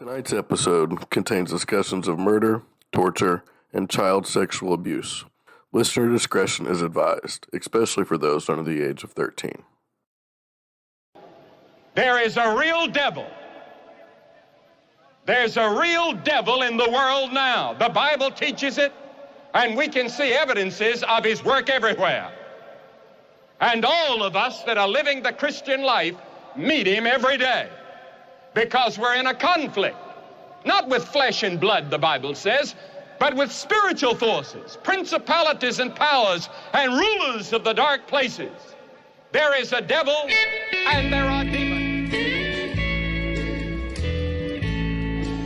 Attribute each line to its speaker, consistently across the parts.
Speaker 1: Tonight's episode contains discussions of murder, torture, and child sexual abuse. Listener discretion is advised, especially for those under the age of 13.
Speaker 2: There is a real devil. There's a real devil in the world now. The Bible teaches it, and we can see evidences of his work everywhere. And all of us that are living the Christian life meet him every day. Because we're in a conflict, not with flesh and blood, the Bible says, but with spiritual forces, principalities and powers, and rulers of the dark places. There is a devil, and there are demons.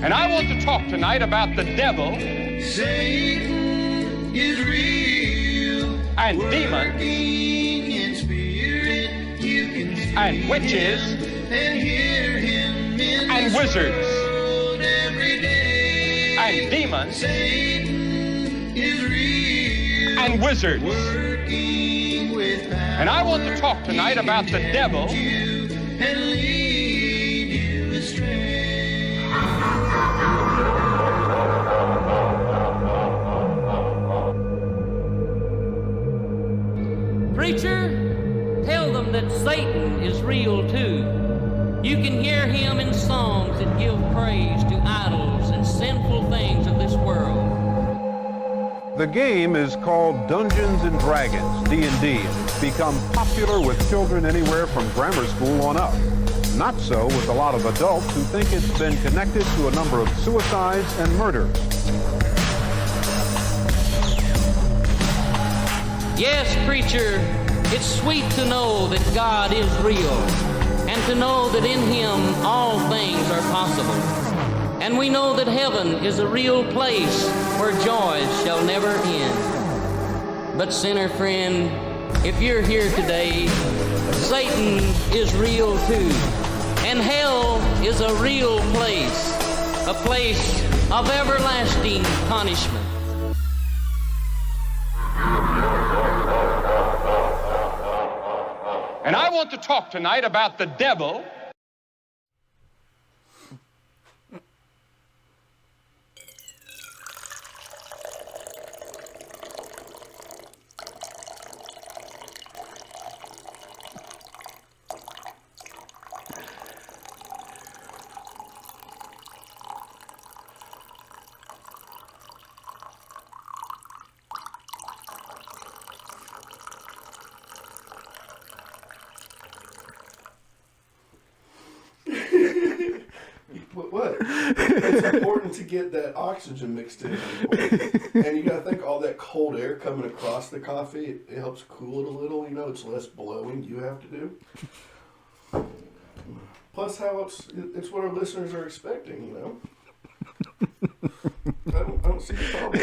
Speaker 2: And I want to talk tonight about the devil,
Speaker 3: Satan is real,
Speaker 2: and demons,
Speaker 3: in spirit, you can see
Speaker 2: and witches,
Speaker 3: and hear him in
Speaker 2: and
Speaker 3: this
Speaker 2: wizards,
Speaker 3: world every day.
Speaker 2: and demons,
Speaker 3: Satan is real,
Speaker 2: and wizards.
Speaker 3: working with power
Speaker 2: And I want to talk tonight about the devil,
Speaker 3: you and lead you astray.
Speaker 4: Preacher, tell them that Satan is real too. You can hear him in songs that give praise to idols and sinful things of this world.
Speaker 5: The game is called Dungeons and Dragons, D&D, and it's become popular with children anywhere from grammar school on up. Not so with a lot of adults who think it's been connected to a number of suicides and murders.
Speaker 4: Yes, preacher, it's sweet to know that God is real and to know that in him all things are possible. And we know that heaven is a real place where joys shall never end. But sinner friend, if you're here today, Satan is real too. And hell is a real place, a place of everlasting punishment.
Speaker 2: and I want to talk tonight about the devil,
Speaker 1: What? It's important to get that oxygen mixed in. And you gotta think all that cold air coming across the coffee, it helps cool it a little, you know, it's less blowing you have to do. Plus how it's what our listeners are expecting, you know. I don't see the problem.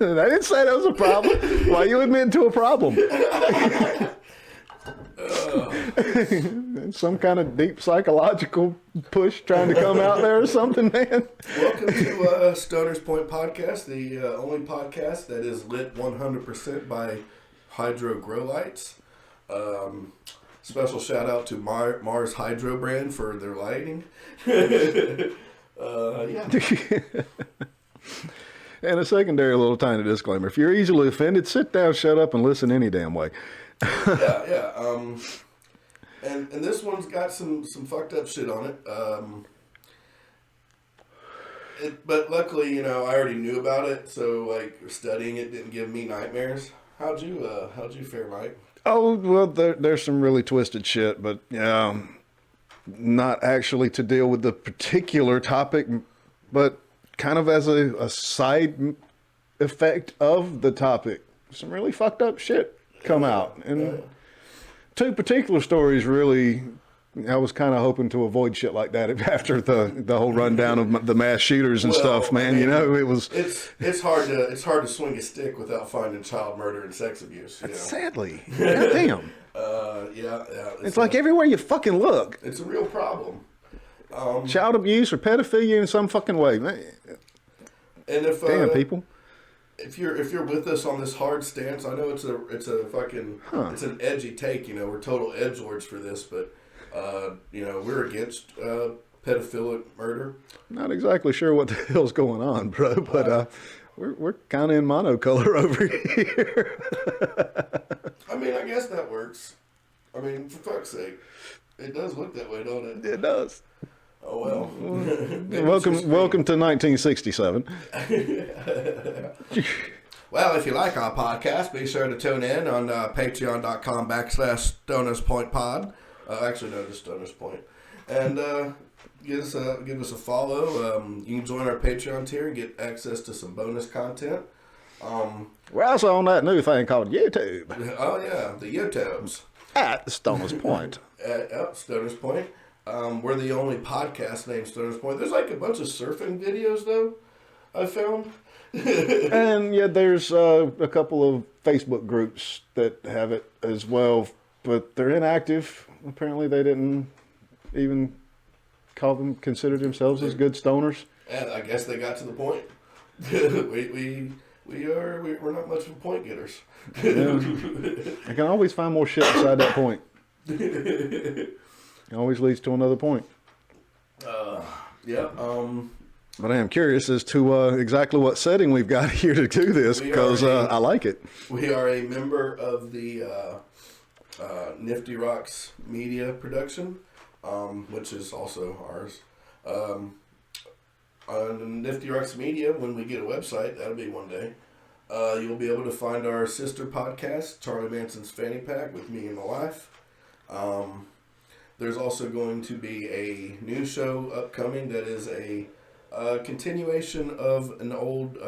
Speaker 1: Right?
Speaker 5: I didn't say that was a problem. Why you admitting to a problem? Some kind of deep psychological push trying to come out there or something, man.
Speaker 1: Welcome to Stoner's Point Podcast, the only podcast that is lit 100% by hydro grow lights. Special shout out to Mars Hydro brand for their lighting. Yeah.
Speaker 5: And a secondary little tiny disclaimer. If you're easily offended, sit down, shut up, and listen any damn way.
Speaker 1: Yeah. And this one's got some fucked up shit on it. But luckily, you know, I already knew about it, so like studying it didn't give me nightmares. How'd you fare, Mike?
Speaker 5: Oh, well, there's some really twisted shit, but not actually to deal with the particular topic, but kind of as a side effect of the topic. Some really fucked up shit come out. And two particular stories really, I was kind of hoping to avoid shit like that after the whole rundown of the mass shooters and stuff, man. I mean, you know, it was...
Speaker 1: It's hard to swing a stick without finding child murder and sex abuse. You know?
Speaker 5: Sadly. Goddamn.
Speaker 1: Yeah.
Speaker 5: It's like everywhere you fucking look.
Speaker 1: It's a real problem.
Speaker 5: Child abuse or pedophilia in some fucking way, man.
Speaker 1: And if
Speaker 5: damn people.
Speaker 1: If you're with us on this hard stance, I know it's a fucking it's an edgy take, you know, we're total edgelords for this, but you know, we're against pedophilic murder.
Speaker 5: Not exactly sure what the hell's going on, bro, but we're kind of in monocolor over here.
Speaker 1: I mean, I guess that works. I mean, for fuck's sake, it does look that way, don't it?
Speaker 5: It does.
Speaker 1: Oh well.
Speaker 5: Welcome to 1967.
Speaker 1: Well, if you like our podcast, be sure to tune in on patreon.com/StonersPointPod. Actually, no, just Stoners Point. And give us a follow. You can join our Patreon tier and get access to some bonus content.
Speaker 5: We're also on that new thing called YouTube.
Speaker 1: Oh, yeah, the YouTubes.
Speaker 5: At Stoners Point.
Speaker 1: At Stoners Point. We're the only podcast named Stoners Point. There's like a bunch of surfing videos, though, I found.
Speaker 5: And yeah, there's a couple of Facebook groups that have it as well, but they're inactive. Apparently, they didn't even consider themselves as good stoners.
Speaker 1: And I guess they got to the point. We're not much of point getters.
Speaker 5: Yeah. I can always find more shit beside that point. It always leads to another point.
Speaker 1: Yeah.
Speaker 5: But I am curious as to exactly what setting we've got here to do this, because I like it.
Speaker 1: We are a member of the Nifty Rocks Media Production, which is also ours. On Nifty Rocks Media, when we get a website, that'll be one day, you'll be able to find our sister podcast, Charlie Manson's Fanny Pack, with me and my wife. There's also going to be a new show upcoming that is a continuation of an old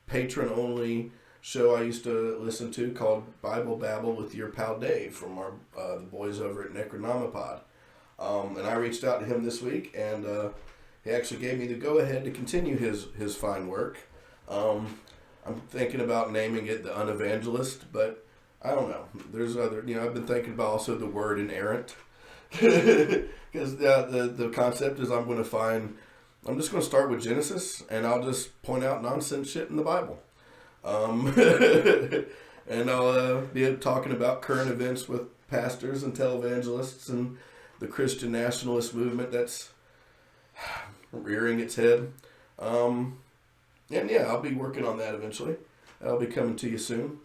Speaker 1: patron-only show I used to listen to called Bible Babble with your pal Dave from our the boys over at Necronomipod. And I reached out to him this week, and he actually gave me the go-ahead to continue his fine work. I'm thinking about naming it The Unevangelist, but I don't know. There's other, I've been thinking about also the word inerrant. Because the concept is I'm just going to start with Genesis, and I'll just point out nonsense shit in the Bible. And I'll be talking about current events with pastors and televangelists and the Christian nationalist movement that's rearing its head. And yeah, I'll be working on that eventually. That'll be coming to you soon.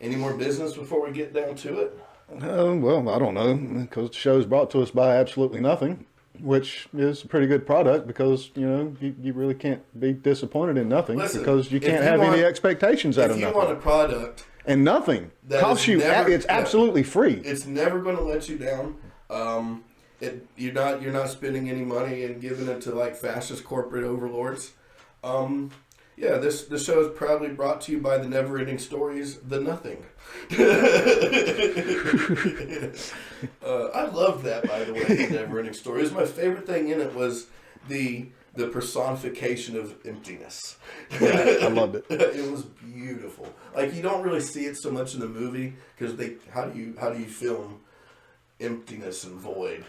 Speaker 1: Any more business before we get down to it?
Speaker 5: Well, I don't know, because the show's brought to us by absolutely nothing, which is a pretty good product, because, you really can't be disappointed in nothing.
Speaker 1: Listen,
Speaker 5: because you can't have any expectations out of nothing.
Speaker 1: If you want a product...
Speaker 5: And nothing costs you, it's absolutely free.
Speaker 1: It's never going to let you down. You're not spending any money and giving it to like fascist corporate overlords. This show is proudly brought to you by the Never Ending Stories, The Nothing. I love that, by the way, the Never Ending Stories. My favorite thing in it was the personification of emptiness.
Speaker 5: Yeah, I loved it.
Speaker 1: It was beautiful. Like, you don't really see it so much in the movie, because how do you film emptiness and void?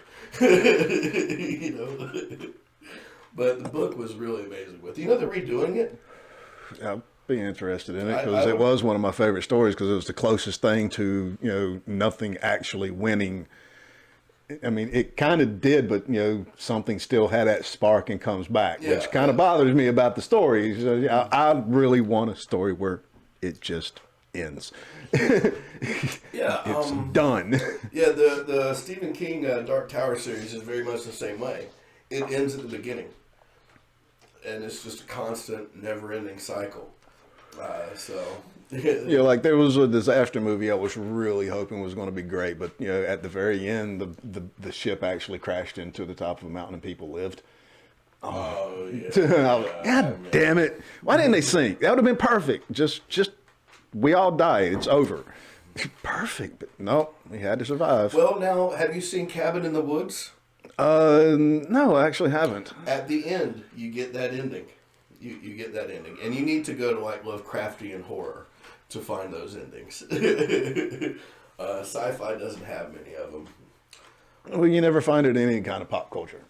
Speaker 1: But the book was really amazing. They're redoing it.
Speaker 5: I'd be interested in it, because it was one of my favorite stories, because it was the closest thing to nothing actually winning. I mean, it kind of did, but something still had that spark and comes back, which kind of bothers me about the story. So, I really want a story where it just ends. It's done.
Speaker 1: Yeah, the Stephen King Dark Tower series is very much the same way. It ends at the beginning, and it's just a constant, never-ending cycle.
Speaker 5: Like there was a disaster movie I was really hoping was going to be great, but at the very end, the ship actually crashed into the top of a mountain and people lived.
Speaker 1: Oh yeah!
Speaker 5: God damn it! Why didn't they sink? That would have been perfect. Just we all died. It's over. Perfect, but no, we had to survive.
Speaker 1: Well, now have you seen Cabin in the Woods?
Speaker 5: No, I actually haven't.
Speaker 1: At the end, you get that ending. You get that ending, and you need to go to like Lovecraftian horror to find those endings. Sci-fi doesn't have many of them.
Speaker 5: Well, you never find it in any kind of pop culture.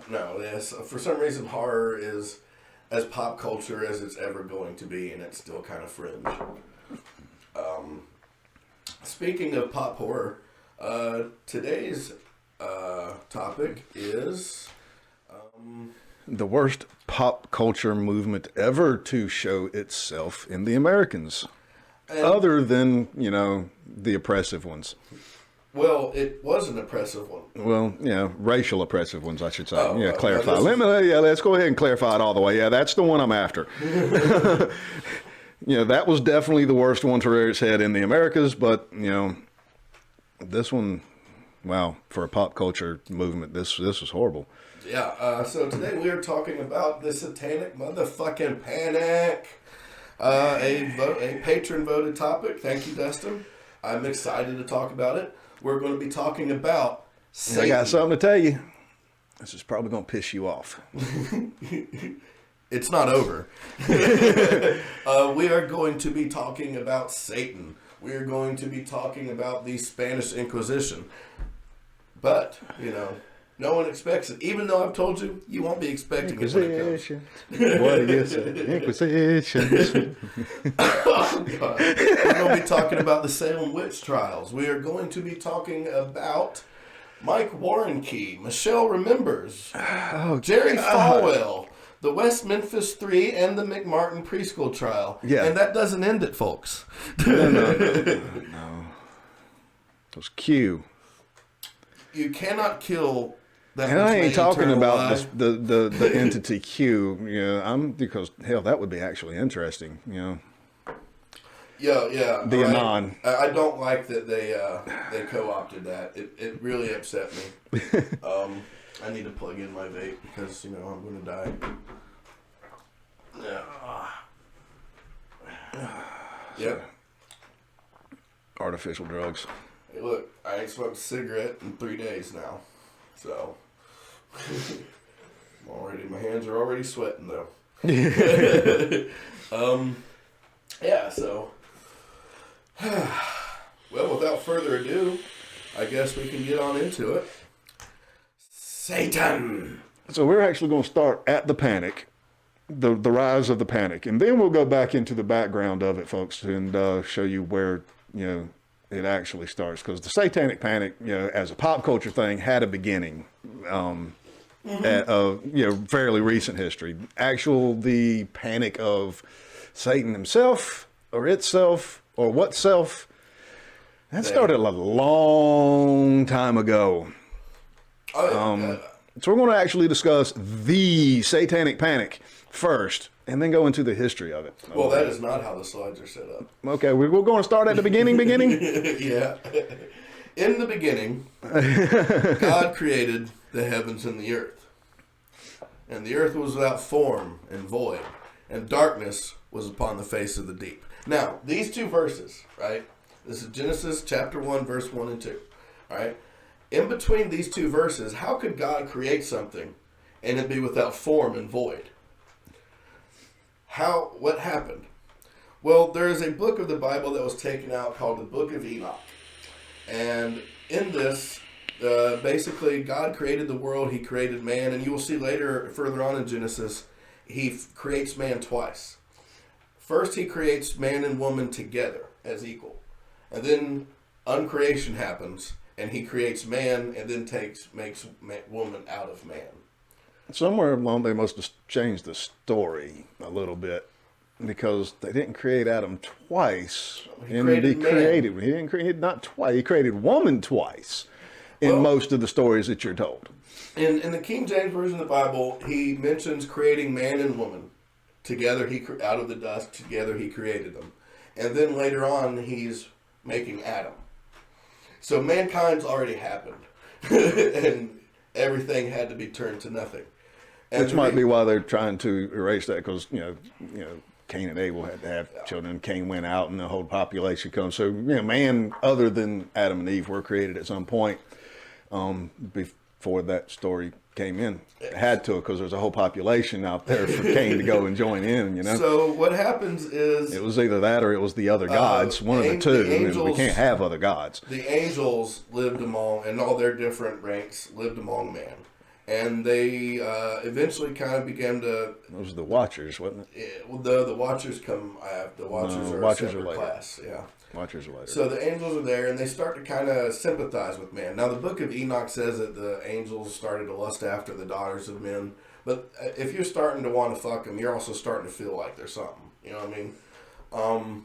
Speaker 1: No. Yes, for some reason, horror is as pop culture as it's ever going to be, and it's still kind of fringe. Speaking of pop horror, Today's topic is
Speaker 5: The worst pop culture movement ever to show itself in the Americans, other than, the oppressive ones.
Speaker 1: well, it was an oppressive one.
Speaker 5: Well, racial oppressive ones, I should say.
Speaker 1: Oh,
Speaker 5: clarify.
Speaker 1: well,
Speaker 5: Let's go ahead and clarify it all the way. Yeah, that's the one I'm after. That was definitely the worst one to rear its head in the Americas, but, this one, wow, for a pop culture movement, this was horrible.
Speaker 1: Yeah, so today we are talking about the satanic motherfucking panic. A patron voted topic. Thank you, Dustin. I'm excited to talk about it. We're going to be talking about Satan.
Speaker 5: I got something to tell you. This is probably going to piss you off.
Speaker 1: It's not over. We are going to be talking about Satan. We are going to be talking about the Spanish Inquisition. But, no one expects it. Even though I've told you, you won't be expecting it when it comes.
Speaker 5: What is it? Inquisition.
Speaker 1: Oh, God. We're going to be talking about the Salem witch trials. We are going to be talking about Mike Warrenke, Michelle Remembers, Jerry Falwell, the West Memphis 3, and the McMartin Preschool trial.
Speaker 5: Yeah.
Speaker 1: And that doesn't end it, folks.
Speaker 5: No. It was Q.
Speaker 1: You cannot kill that.
Speaker 5: And I ain't talking about
Speaker 1: lie.
Speaker 5: the entity Q. Because hell, that would be actually interesting.
Speaker 1: Yeah.
Speaker 5: The
Speaker 1: right.
Speaker 5: Anon.
Speaker 1: I don't like that they co-opted that. It really upset me. I need to plug in my vape because I'm going to die. Yeah.
Speaker 5: Artificial drugs.
Speaker 1: Hey, look, I ain't smoked a cigarette in 3 days now, so my hands are already sweating though. Yeah. So, well, without further ado, I guess we can get on into it. Satan.
Speaker 5: So we're actually going to start at the panic, the rise of the panic, and then we'll go back into the background of it, folks, and show you where it actually starts. Because the satanic panic, as a pop culture thing, had a beginning, fairly recent history. The panic of Satan himself, or itself, or what self, that started a long time ago. So we're going to actually discuss the satanic panic first, and then go into the history of it.
Speaker 1: Well, that is not how the slides are set up.
Speaker 5: Okay, we're going to start at the beginning?
Speaker 1: Yeah. In the beginning, God created the heavens and the earth. And the earth was without form and void, and darkness was upon the face of the deep. Now, these two verses, right? This is Genesis chapter 1, verse 1 and 2. All right? In between these two verses, how could God create something and it be without form and void? What happened? Well, there is a book of the Bible that was taken out called the Book of Enoch. And in this, basically, God created the world, He created man, and you will see later, further on in Genesis, He creates man twice. First, He creates man and woman together as equal. And then uncreation happens, and He creates man and then makes woman out of man.
Speaker 5: Somewhere along they must have changed the story a little bit, because they didn't create Adam twice.
Speaker 1: He created
Speaker 5: not twice. He created woman twice in most of the stories that you're told.
Speaker 1: In the King James Version of the Bible, He mentions creating man and woman together. Out of the dust together He created them, and then later on He's making Adam. So mankind's already happened, and everything had to be turned to nothing. And
Speaker 5: which might be why they're trying to erase that, because Cain and Abel had to have children. Cain went out, and the whole population comes. So man, other than Adam and Eve, were created at some point before that story came in. It had to, because there's a whole population out there for Cain to go and join in.
Speaker 1: So what happens is
Speaker 5: it was either that or it was the other gods. One of the two. We can't have other gods.
Speaker 1: The angels lived among, and all their different ranks lived among man. And they eventually kind of began to.
Speaker 5: Those are the Watchers, wasn't it?
Speaker 1: The Watchers come. The Watchers are a separate class. Yeah.
Speaker 5: Watchers are later.
Speaker 1: So the angels are there, and they start to kind of sympathize with man. Now, the book of Enoch says that the angels started to lust after the daughters of men. But if you're starting to want to fuck them, you're also starting to feel like there's something. You know what I mean?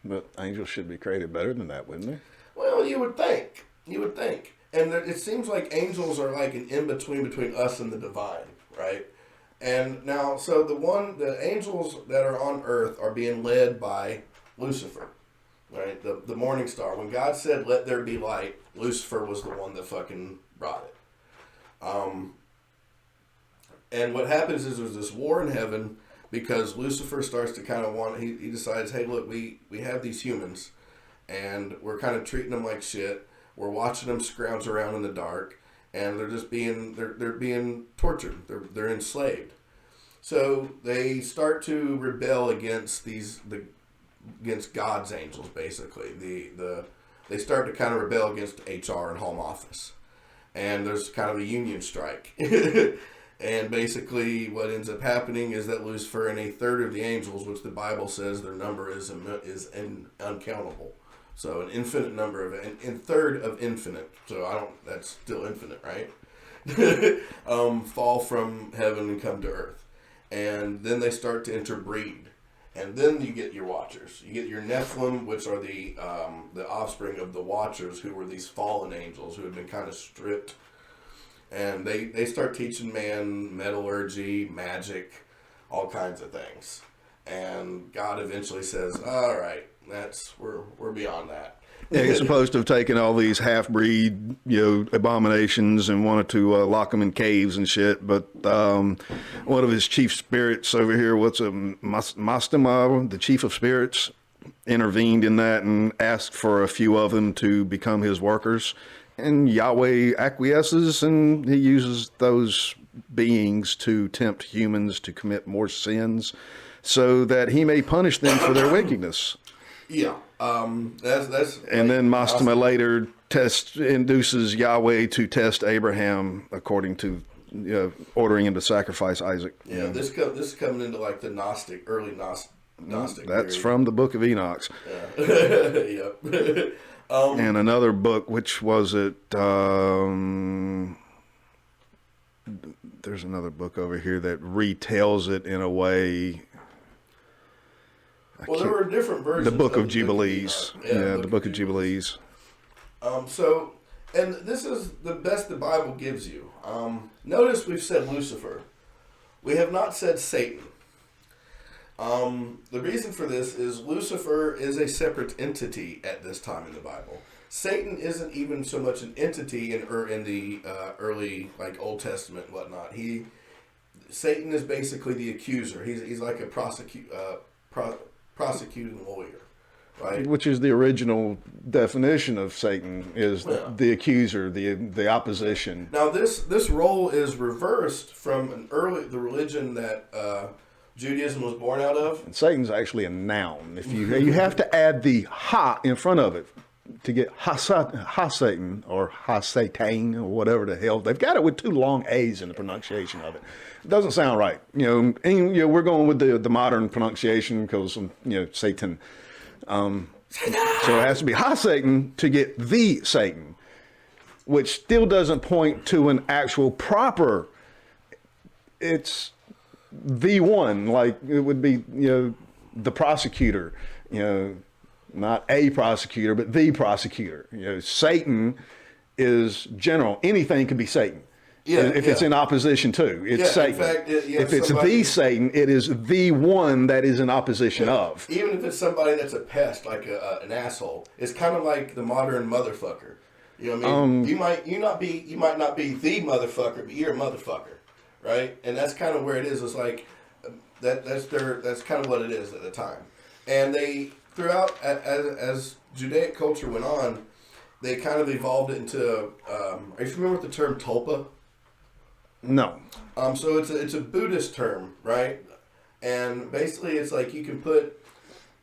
Speaker 5: But angels should be created better than that, wouldn't they?
Speaker 1: Well, you would think. You would think. And it seems like angels are like an in-between between us and the divine, right? And now, so the angels that are on earth are being led by Lucifer, right? The morning star. When God said, "Let there be light," Lucifer was the one that fucking brought it. And what happens is there's this war in heaven because Lucifer starts to kind of he decides, hey, look, we have these humans and we're kind of treating them like shit. We're watching them scrounge around in the dark and they're just they're being tortured. They're enslaved. So they start to rebel against against God's angels, basically. They start to kind of rebel against HR and Home Office. And there's kind of a union strike. And basically what ends up happening is that Lucifer and a third of the angels, which the Bible says their number is uncountable. So an infinite number of a third of infinite. So that's still infinite, right? Fall from heaven and come to earth. And then they start to interbreed. And then you get your Watchers. You get your Nephilim, which are the offspring of the Watchers, who were these fallen angels who had been kind of stripped. And they start teaching man metallurgy, magic, all kinds of things. And God eventually says, all right, we're beyond that.
Speaker 5: Yeah, he's supposed to have taken all these half-breed, abominations and wanted to lock them in caves and shit. But one of his chief spirits over here, Mastema, the chief of spirits, intervened in that and asked for a few of them to become his workers. And Yahweh acquiesces, and he uses those beings to tempt humans to commit more sins so that he may punish them for their wickedness.
Speaker 1: Yeah. That's
Speaker 5: and then Mastema later induces Yahweh to test Abraham according to ordering him to sacrifice Isaac.
Speaker 1: Yeah, this is coming into like the early Gnostic
Speaker 5: That's
Speaker 1: period.
Speaker 5: from the book of Enoch.
Speaker 1: Yeah. Yep.
Speaker 5: And another book, which was it? There's another book over here that retells it in a way.
Speaker 1: Well, there were different versions.
Speaker 5: The Book of Jubilees.
Speaker 1: Yeah,
Speaker 5: the Book of Jubilees.
Speaker 1: And this is the best the Bible gives you. Notice we've said Lucifer. We have not said Satan. The reason for this is Lucifer is a separate entity at this time in the Bible. Satan isn't even so much an entity in the early Old Testament and whatnot. Satan is basically the accuser. He's like a prosecuting lawyer, right?
Speaker 5: Which is the original definition of Satan, is the accuser, the opposition.
Speaker 1: Now this role is reversed from the religion that Judaism was born out of.
Speaker 5: And Satan's actually a noun. If you have to add the ha in front of it to get ha-Satan or ha-Satan or whatever the hell. They've got it with two long A's in the pronunciation of it. It doesn't sound right. And, we're going with the modern pronunciation because, Satan. So it has to be ha-Satan to get the Satan, which still doesn't point to an actual proper, it's the one, like it would be, the prosecutor, not a prosecutor, but the prosecutor. Satan is general. Anything can be Satan. Yeah, if it's in opposition to, it's Satan.
Speaker 1: In fact,
Speaker 5: if it's the Satan, it is the one that is in opposition of.
Speaker 1: Even if it's somebody that's a pest, like an asshole, it's kind of like the modern motherfucker. You know what I mean? You might not be the motherfucker, but you're a motherfucker, right? And that's kind of where it is. It's like that's kind of what it is at the time. And they throughout as Judaic culture went on, they kind of evolved it into. Are you familiar with the term tulpa?
Speaker 5: No.
Speaker 1: So it's a Buddhist term, right? And basically, it's like you can put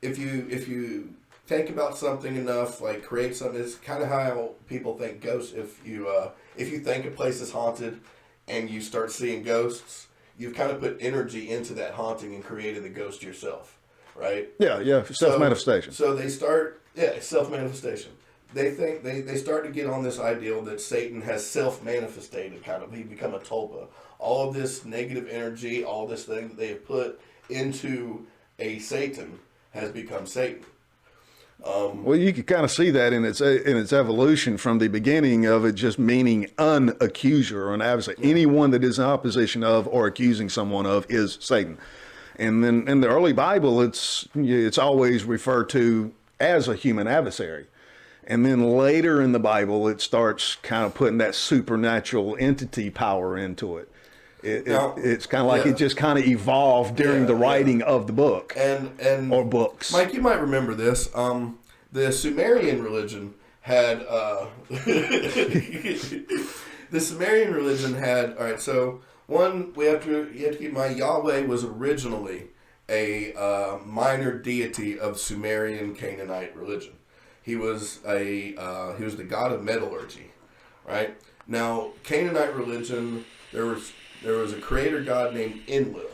Speaker 1: if you think about something enough, like create something. It's kind of how people think ghosts. If you think a place is haunted, and you start seeing ghosts, you've kind of put energy into that haunting and created the ghost yourself, right?
Speaker 5: Yeah, self-manifestation.
Speaker 1: So they start, self-manifestation. They think they start to get on this ideal that Satan has self-manifested, kind of. He become a tulpa. All of this negative energy, all this thing that they have put into a Satan has become Satan.
Speaker 5: Well, you can kind of see that in its evolution from the beginning of it just meaning an accuser or an adversary. Anyone that is in opposition of or accusing someone of is Satan. And then in the early Bible, it's always referred to as a human adversary. And then later in the Bible, it starts kind of putting that supernatural entity power into it. It's kind of like it just kind of evolved during the writing of the book or books.
Speaker 1: Mike, you might remember this. The Sumerian religion had all right. So one, you have to keep in mind, Yahweh was originally a minor deity of Sumerian Canaanite religion. He was the god of metallurgy, right? Now, Canaanite religion, there was a creator god named Enlil,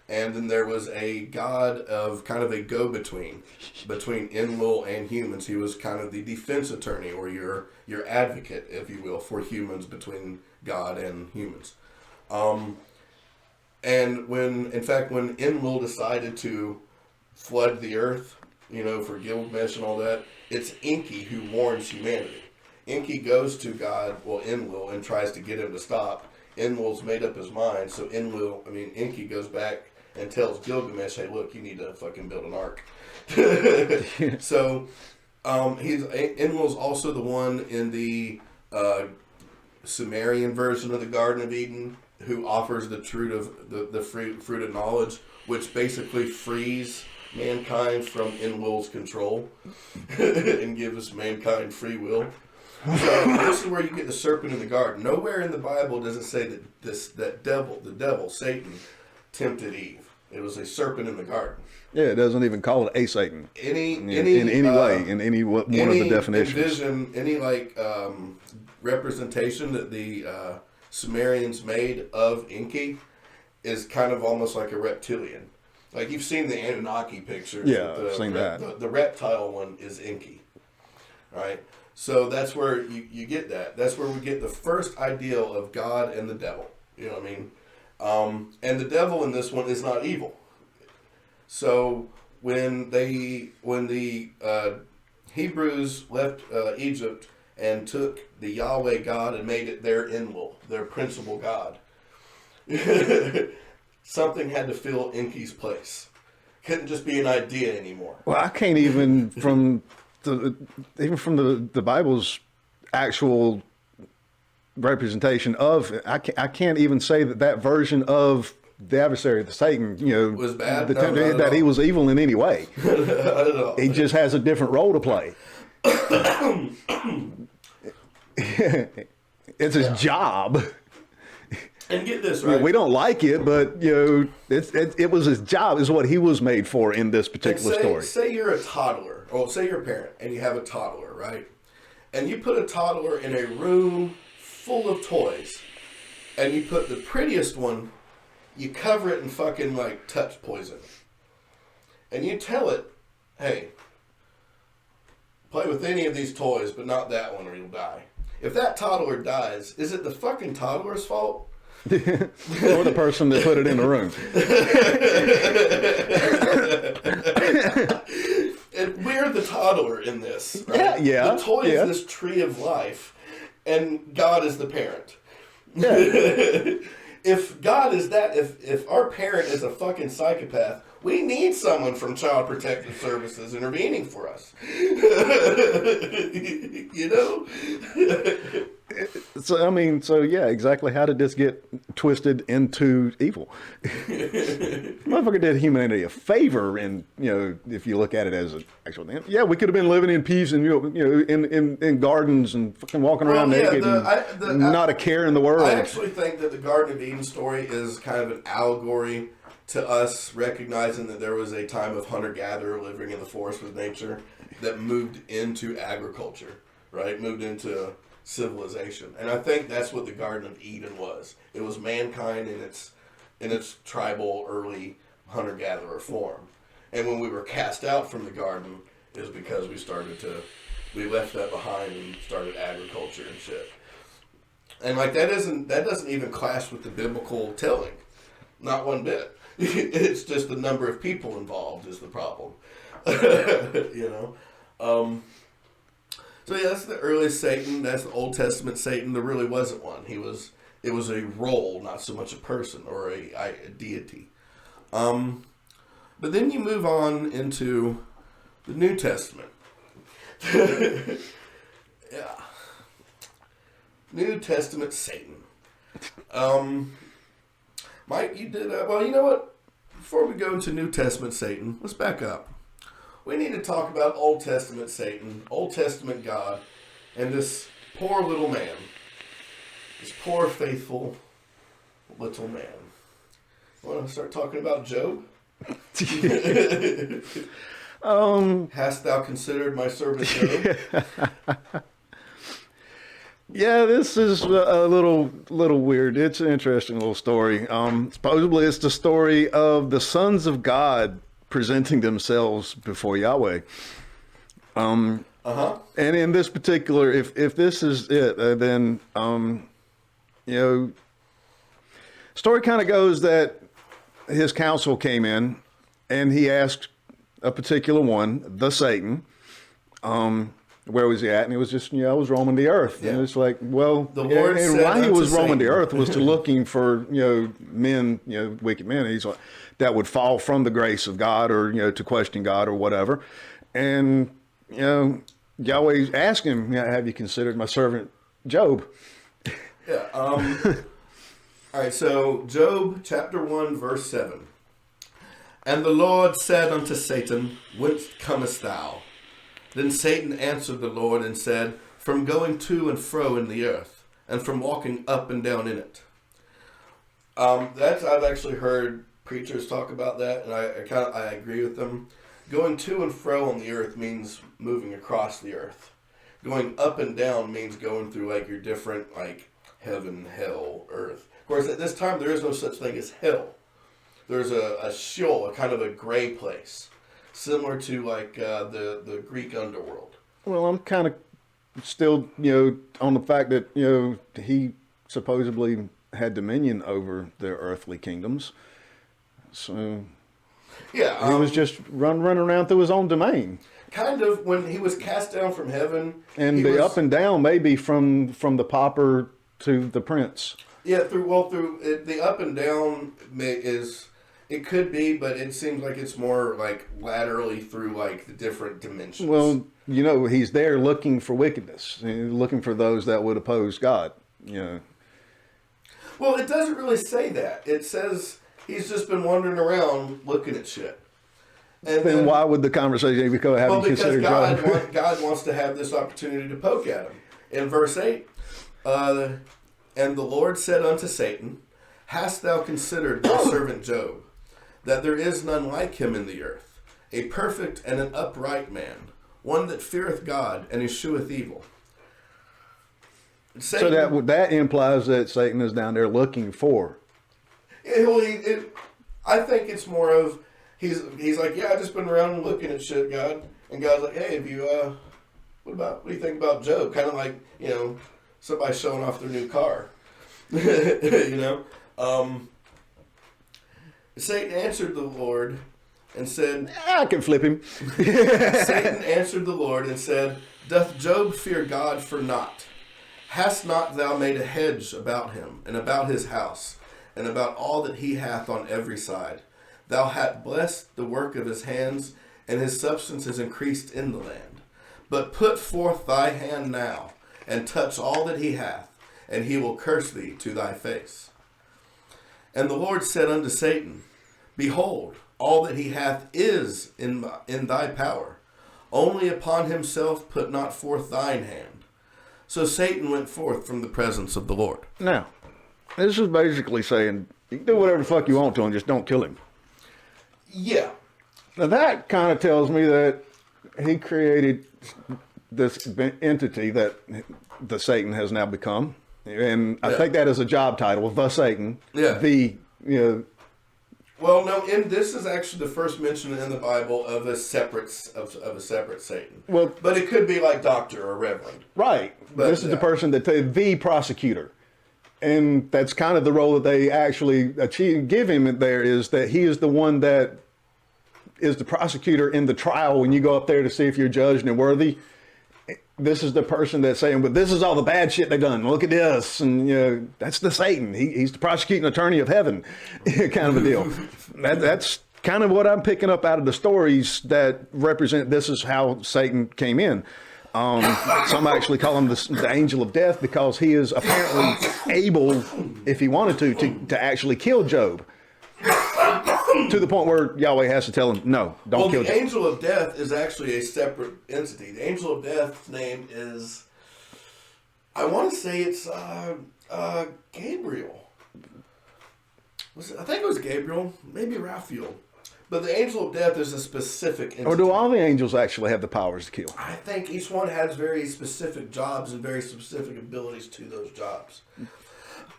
Speaker 1: and then there was a god of kind of a go-between between Enlil and humans. He was kind of the defense attorney, or your advocate, if you will, for humans, between God and humans. And when Enlil decided to flood the earth, for Gilgamesh and all that, it's Enki who warns humanity. Enki goes to God, Enlil, and tries to get him to stop. Enlil's made up his mind, so Enki goes back and tells Gilgamesh, hey, look, you need to fucking build an ark. So, Enlil's also the one in the Sumerian version of the Garden of Eden who offers the fruit of knowledge, which basically frees mankind from Enlil's control and gives mankind free will. So this is where you get the serpent in the garden. Nowhere in the Bible does it say that the devil, Satan, tempted Eve. It was a serpent in the garden.
Speaker 5: Yeah, it doesn't even call it a Satan.
Speaker 1: In
Speaker 5: any way, in any one of the definitions.
Speaker 1: Any representation that the Sumerians made of Enki is kind of almost like a reptilian. Like, you've seen the Anunnaki pictures.
Speaker 5: Yeah, I've seen that.
Speaker 1: The reptile one is Enki, right? So that's where you get that. That's where we get the first ideal of God and the devil. You know what I mean? And the devil in this one is not evil. So when the Hebrews left Egypt and took the Yahweh God and made it their Enlil, their principal God, something had to fill Enki's place. Couldn't just be an idea anymore.
Speaker 5: Well, I can't even from the Bible's actual representation of it, I can't even say that version of the adversary, the Satan,
Speaker 1: was bad.
Speaker 5: That he was evil in any way.
Speaker 1: Not at all.
Speaker 5: He just has a different role to play. It's his job.
Speaker 1: And get this right.
Speaker 5: We don't like it, but it was his job. Is what he was made for in this particular story.
Speaker 1: Say you're a toddler, or say you're a parent and you have a toddler, right? And you put a toddler in a room full of toys, and you put the prettiest one, you cover it in fucking like touch poison, and you tell it, hey, play with any of these toys, but not that one, or you'll die. If that toddler dies, is it the fucking toddler's fault?
Speaker 5: Or the person that put it in the room.
Speaker 1: And we're the toddler in this, right?
Speaker 5: Yeah.
Speaker 1: The toy is this tree of life, and God is the parent.
Speaker 5: Yeah.
Speaker 1: If God is that, if our parent is a fucking psychopath, we need someone from Child Protective Services intervening for us.
Speaker 5: So yeah, exactly. How did this get twisted into evil? Motherfucker did humanity a favor, and if you look at it as an actual, we could have been living in peace and in gardens and fucking walking around naked, and not a care in the world.
Speaker 1: I actually think that the Garden of Eden story is kind of an allegory to us recognizing that there was a time of hunter-gatherer living in the forest with nature that moved into agriculture, right? Moved into civilization. And I think that's what the Garden of Eden was. It was mankind in its tribal early hunter-gatherer form. And when we were cast out from the garden, is because we left that behind and started agriculture and shit. And like that doesn't even clash with the biblical telling, not one bit. It's just the number of people involved is the problem, you know. So yeah, that's the earliest Satan. That's the Old Testament Satan. There really wasn't one. It was a role, not so much a person or a deity. But then you move on into the New Testament. Yeah. New Testament Satan. Mike, you did, well, you know what? Before we go into New Testament Satan, let's back up. We need to talk about Old Testament Satan, Old Testament God, and this poor little man. This poor, faithful little man. You want to start talking about Job? Hast thou considered my servant Job?
Speaker 5: Yeah, this is a little weird. It's an interesting little story. Supposedly, it's the story of the sons of God presenting themselves before Yahweh. And in this particular, if this is it, then story kind of goes that his counsel came in, and he asked a particular one, the Satan, where was he at? And he was just, I was roaming the earth. Yeah. And it's like, well,
Speaker 1: the Lord
Speaker 5: and
Speaker 1: said
Speaker 5: why he was roaming
Speaker 1: Satan.
Speaker 5: the earth was to looking for, men, wicked men. He's like, that would fall from the grace of God or, to question God or whatever. And, Yahweh asked him, have you considered my servant Job?
Speaker 1: Yeah. All right. So Job chapter 1, verse 7. And the Lord said unto Satan, whence comest thou? Then Satan answered the Lord and said, from going to and fro in the earth, and from walking up and down in it. I've actually heard preachers talk about that, and I agree with them. Going to and fro on the earth means moving across the earth. Going up and down means going through like your different like heaven, hell, earth. Of course, at this time there is no such thing as hell. There's a Sheol, a kind of a gray place, similar to like the Greek underworld.
Speaker 5: Well, I'm kind of still, on the fact that, he supposedly had dominion over the earthly kingdoms. So,
Speaker 1: yeah,
Speaker 5: he was just running around through his own domain.
Speaker 1: Kind of when he was cast down from heaven.
Speaker 5: And the up and down maybe from the pauper to the prince.
Speaker 1: Yeah, through the up and down it could be, but it seems like it's more like laterally through like the different dimensions.
Speaker 5: Well, he's there looking for wickedness, looking for those that would oppose God.
Speaker 1: Well, it doesn't really say that. It says he's just been wandering around looking at shit. And
Speaker 5: then why would the conversation become having considered Job?
Speaker 1: God wants to have this opportunity to poke at him. In verse 8, and the Lord said unto Satan, hast thou considered my servant Job, that there is none like him in the earth, a perfect and an upright man, one that feareth God and escheweth evil. Satan,
Speaker 5: so that implies that Satan is down there looking for.
Speaker 1: I think it's more of he's like, yeah, I just been around looking at shit, God, and God's like, hey, have you what do you think about Job? Kind of like somebody showing off their new car, Satan answered the Lord and said,
Speaker 5: I can flip him.
Speaker 1: Satan answered the Lord and said, doth Job fear God for naught? Hast not thou made a hedge about him, and about his house, and about all that he hath on every side? Thou hast blessed the work of his hands, and his substance is increased in the land. But put forth thy hand now, and touch all that he hath, and he will curse thee to thy face. And the Lord said unto Satan, behold, all that he hath is in thy power. Only upon himself put not forth thine hand. So Satan went forth from the presence of the Lord.
Speaker 5: Now, this is basically saying, you can do whatever the fuck you want to him, just don't kill him.
Speaker 1: Yeah.
Speaker 5: Now that kind of tells me that he created this entity that the Satan has now become. And I take that as a job title, the Satan.
Speaker 1: Yeah.
Speaker 5: The,
Speaker 1: Well, no, and this is actually the first mention in the Bible of a separate Satan.
Speaker 5: Well,
Speaker 1: but it could be like doctor or reverend.
Speaker 5: Right.
Speaker 1: But,
Speaker 5: this is the person that the prosecutor. And that's kind of the role that they actually give him there, is that he is the one that is the prosecutor in the trial when you go up there to see if you're judged and worthy. This is the person that's saying, but this is all the bad shit they've done. Look at this. And, you know, that's the Satan. He's the prosecuting attorney of heaven kind of a deal. That's kind of what I'm picking up out of the stories that represent this is how Satan came in. Some actually call him the angel of death because he is apparently able, if he wanted to actually kill Job. To the point where Yahweh has to tell him, no, don't kill Job.
Speaker 1: The angel of death is actually a separate entity. The angel of death's name is, I want to say it's Gabriel. I think it was Gabriel, maybe Raphael. But the angel of death is a specific entity.
Speaker 5: Or do all the angels actually have the powers to kill?
Speaker 1: I think each one has very specific jobs and very specific abilities to those jobs.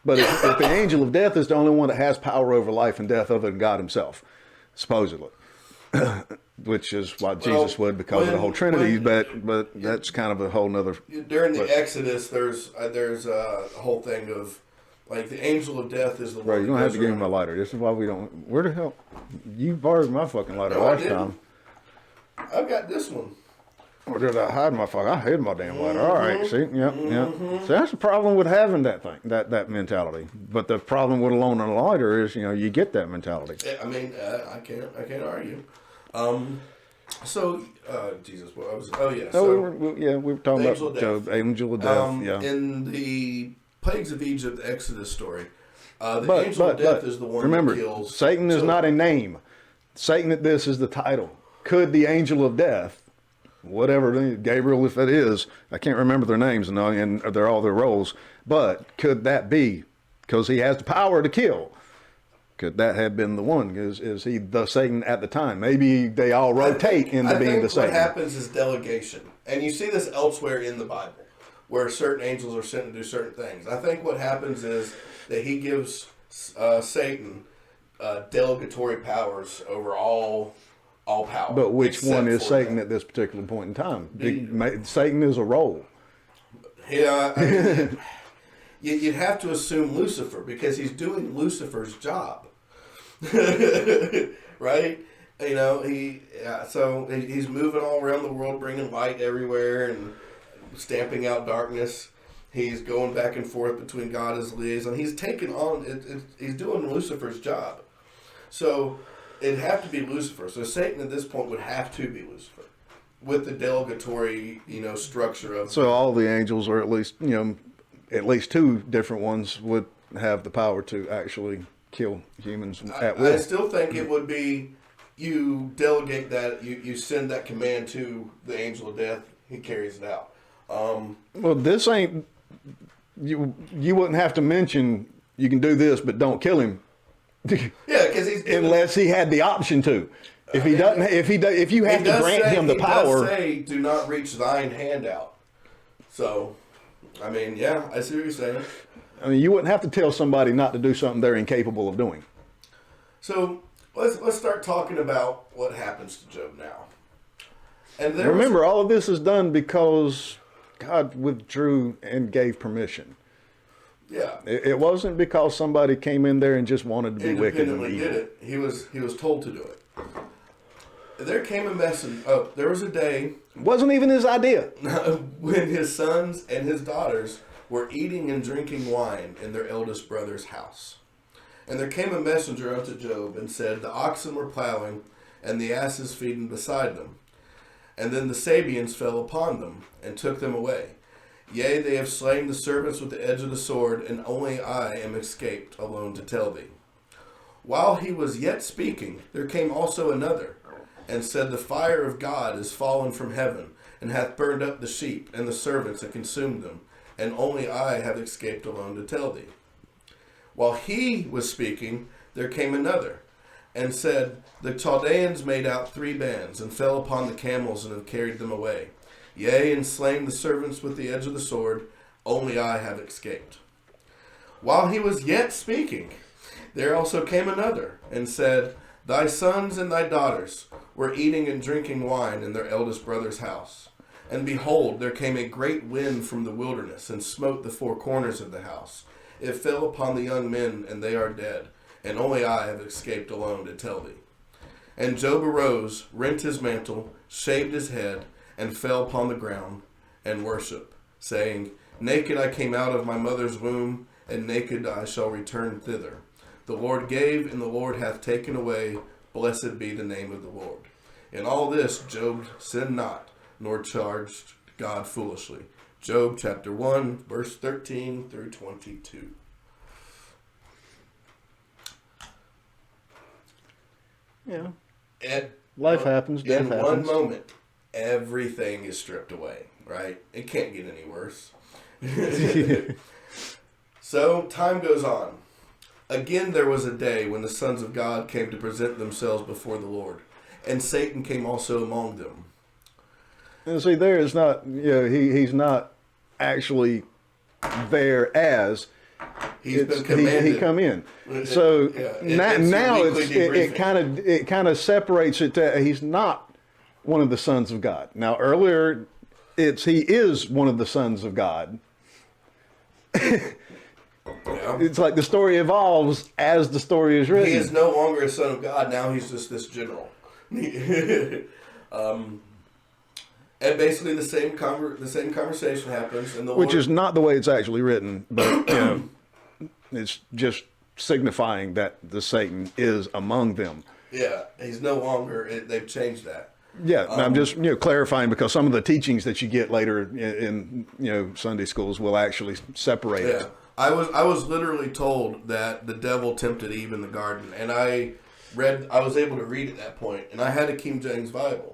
Speaker 5: But if the angel of death is the only one that has power over life and death other than God himself, supposedly, which is what Jesus would because of the whole Trinity, but that's kind of a whole nother...
Speaker 1: During the Exodus, there's a whole thing of, like, the angel of death is the one...
Speaker 5: Bro, you don't have to give me my lighter. This is why we don't... Where the hell... You borrowed my fucking lighter last time.
Speaker 1: I've got this one.
Speaker 5: Or did I hide my fucking... I hid my damn lighter. All right, see? Yep. So that's the problem with having that thing, that mentality. But the problem with a loan and a lighter is, you know, you get that mentality.
Speaker 1: I mean, I can't argue. Jesus, what I was... Oh, yeah.
Speaker 5: We were talking about Job, angel of death, yeah.
Speaker 1: In the Plagues of Egypt Exodus story, the angel of death is the one
Speaker 5: remember,
Speaker 1: that kills...
Speaker 5: Satan is not a name. Satan at this is the title. Could the angel of death... whatever, Gabriel, if it is, I can't remember their names and they're all their roles, but could that be, because he has the power to kill, could that have been the one? Is he the Satan at the time? Maybe they all rotate into being the Satan.
Speaker 1: What happens is delegation, and you see this elsewhere in the Bible, where certain angels are sent to do certain things. I think what happens is that he gives Satan delegatory powers over all power.
Speaker 5: But which one is Satan at this particular point in time? Satan is a role.
Speaker 1: Yeah, I mean, you'd have to assume Lucifer because he's doing Lucifer's job, right? You know, he's moving all around the world, bringing light everywhere and stamping out darkness. He's going back and forth between God as liaison. He's taking on. He's doing Lucifer's job, so. It'd have to be Lucifer. So Satan at this point would have to be Lucifer with the delegatory, structure of...
Speaker 5: So all the angels, or at least, at least two different ones would have the power to actually kill humans at will.
Speaker 1: I still think it would be you delegate that, you send that command to the angel of death, he carries it out.
Speaker 5: Well, this ain't... You wouldn't have to mention you can do this, but don't kill him.
Speaker 1: Yeah, because he's
Speaker 5: unless he had the option to. If he doesn't, if you have to grant him the power,
Speaker 1: he does say, "Do not reach thine hand out." So, I mean, yeah, I see what you're saying.
Speaker 5: I mean, you wouldn't have to tell somebody not to do something they're incapable of doing.
Speaker 1: So let's start talking about what happens to Job now. And
Speaker 5: remember, all of this is done because God withdrew and gave permission.
Speaker 1: Yeah,
Speaker 5: it wasn't because somebody came in there and just wanted to be wicked and evil.
Speaker 1: Did it. He was told to do it. There came a message. Oh, there was a day.
Speaker 5: It wasn't even his idea.
Speaker 1: When his sons and his daughters were eating and drinking wine in their eldest brother's house, and there came a messenger unto Job and said, "The oxen were plowing, and the asses feeding beside them, and then the Sabians fell upon them and took them away. Yea, they have slain the servants with the edge of the sword, and only I am escaped alone to tell thee." While he was yet speaking, there came also another, and said, "The fire of God is fallen from heaven, and hath burned up the sheep and the servants, and consumed them, and only I have escaped alone to tell thee." While he was speaking, there came another, and said, "The Chaldeans made out 3 bands, and fell upon the camels, and have carried them away. Yea, and slain the servants with the edge of the sword, only I have escaped." While he was yet speaking, There also came another, and said, Thy sons and thy daughters were eating and drinking wine in their eldest brother's house. And behold, there came a great wind from the wilderness, and smote the four corners of the house. It fell upon the young men, and they are dead, and only I have escaped alone to tell thee. And Job arose, rent his mantle, shaved his head, and fell upon the ground, and worshipped, saying, Naked I came out of my mother's womb, and naked I shall return thither. The Lord gave, and the Lord hath taken away. Blessed be the name of the Lord. In all this Job sinned not, nor charged God foolishly. Job chapter 1, verse 13 through 22.
Speaker 5: Yeah.
Speaker 1: And
Speaker 5: Life happens, death
Speaker 1: in
Speaker 5: happens.
Speaker 1: one moment, everything is stripped away, right? It can't get any worse. So, time goes on. Again, there was a day when the sons of God came to present themselves before the Lord, and Satan came also among them.
Speaker 5: And see, there is not, he's not actually there as
Speaker 1: He's been commanded.
Speaker 5: he come in. So
Speaker 1: it's
Speaker 5: now
Speaker 1: your weekly debriefing.
Speaker 5: it kind of separates it to he's not one of the sons of God. Now earlier, he is one of the sons of God.
Speaker 1: Yeah.
Speaker 5: It's like the story evolves as the story is written.
Speaker 1: He is no longer a son of God. Now he's just this general. And basically the same conversation happens, and
Speaker 5: Which is not the way it's actually written, but it's just signifying that the Satan is among them.
Speaker 1: Yeah, he's no longer. They've changed that.
Speaker 5: Yeah, I'm just clarifying because some of the teachings that you get later in Sunday schools will actually separate it.
Speaker 1: I was literally told that the devil tempted Eve in the garden, and I was able to read at that point, and I had a King James Bible.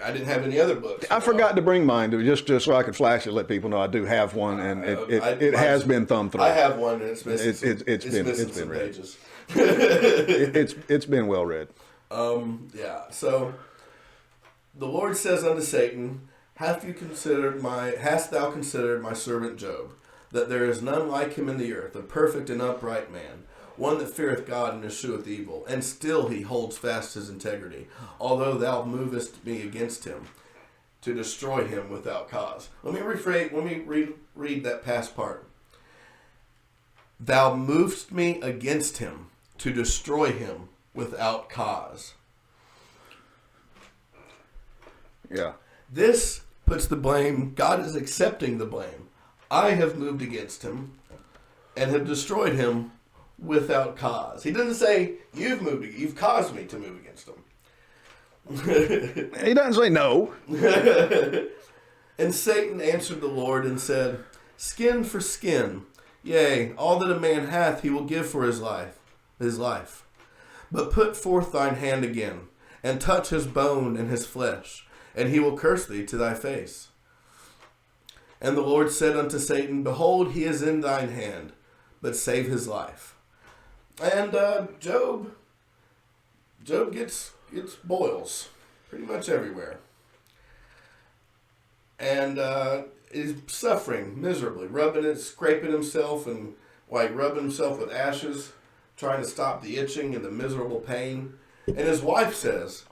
Speaker 1: I didn't have any other books.
Speaker 5: I forgot to bring mine just so I could flash it, let people know I do have one, and it has been thumbed through.
Speaker 1: I have one, and it's missing.
Speaker 5: It's been
Speaker 1: some
Speaker 5: read.
Speaker 1: pages.
Speaker 5: It's been well read.
Speaker 1: So the Lord says unto Satan, Hast thou considered my servant Job, that there is none like him in the earth, a perfect and upright man, one that feareth God and escheweth evil, and still he holds fast his integrity, although thou movest me against him, to destroy him without cause. Let me read that past part. Thou movest me against him, to destroy him without cause.
Speaker 5: Yeah.
Speaker 1: This puts the blame, God is accepting the blame. I have moved against him and have destroyed him without cause. He doesn't say, you've caused me to move against him.
Speaker 5: He doesn't say no.
Speaker 1: And Satan answered the Lord and said, Skin for skin, yea, all that a man hath he will give for his life. But put forth thine hand again, and touch his bone and his flesh, and he will curse thee to thy face. And the Lord said unto Satan, Behold, he is in thine hand, but save his life. And Job gets boils pretty much everywhere. And is suffering miserably, scraping himself and rubbing himself with ashes, trying to stop the itching and the miserable pain. And his wife says,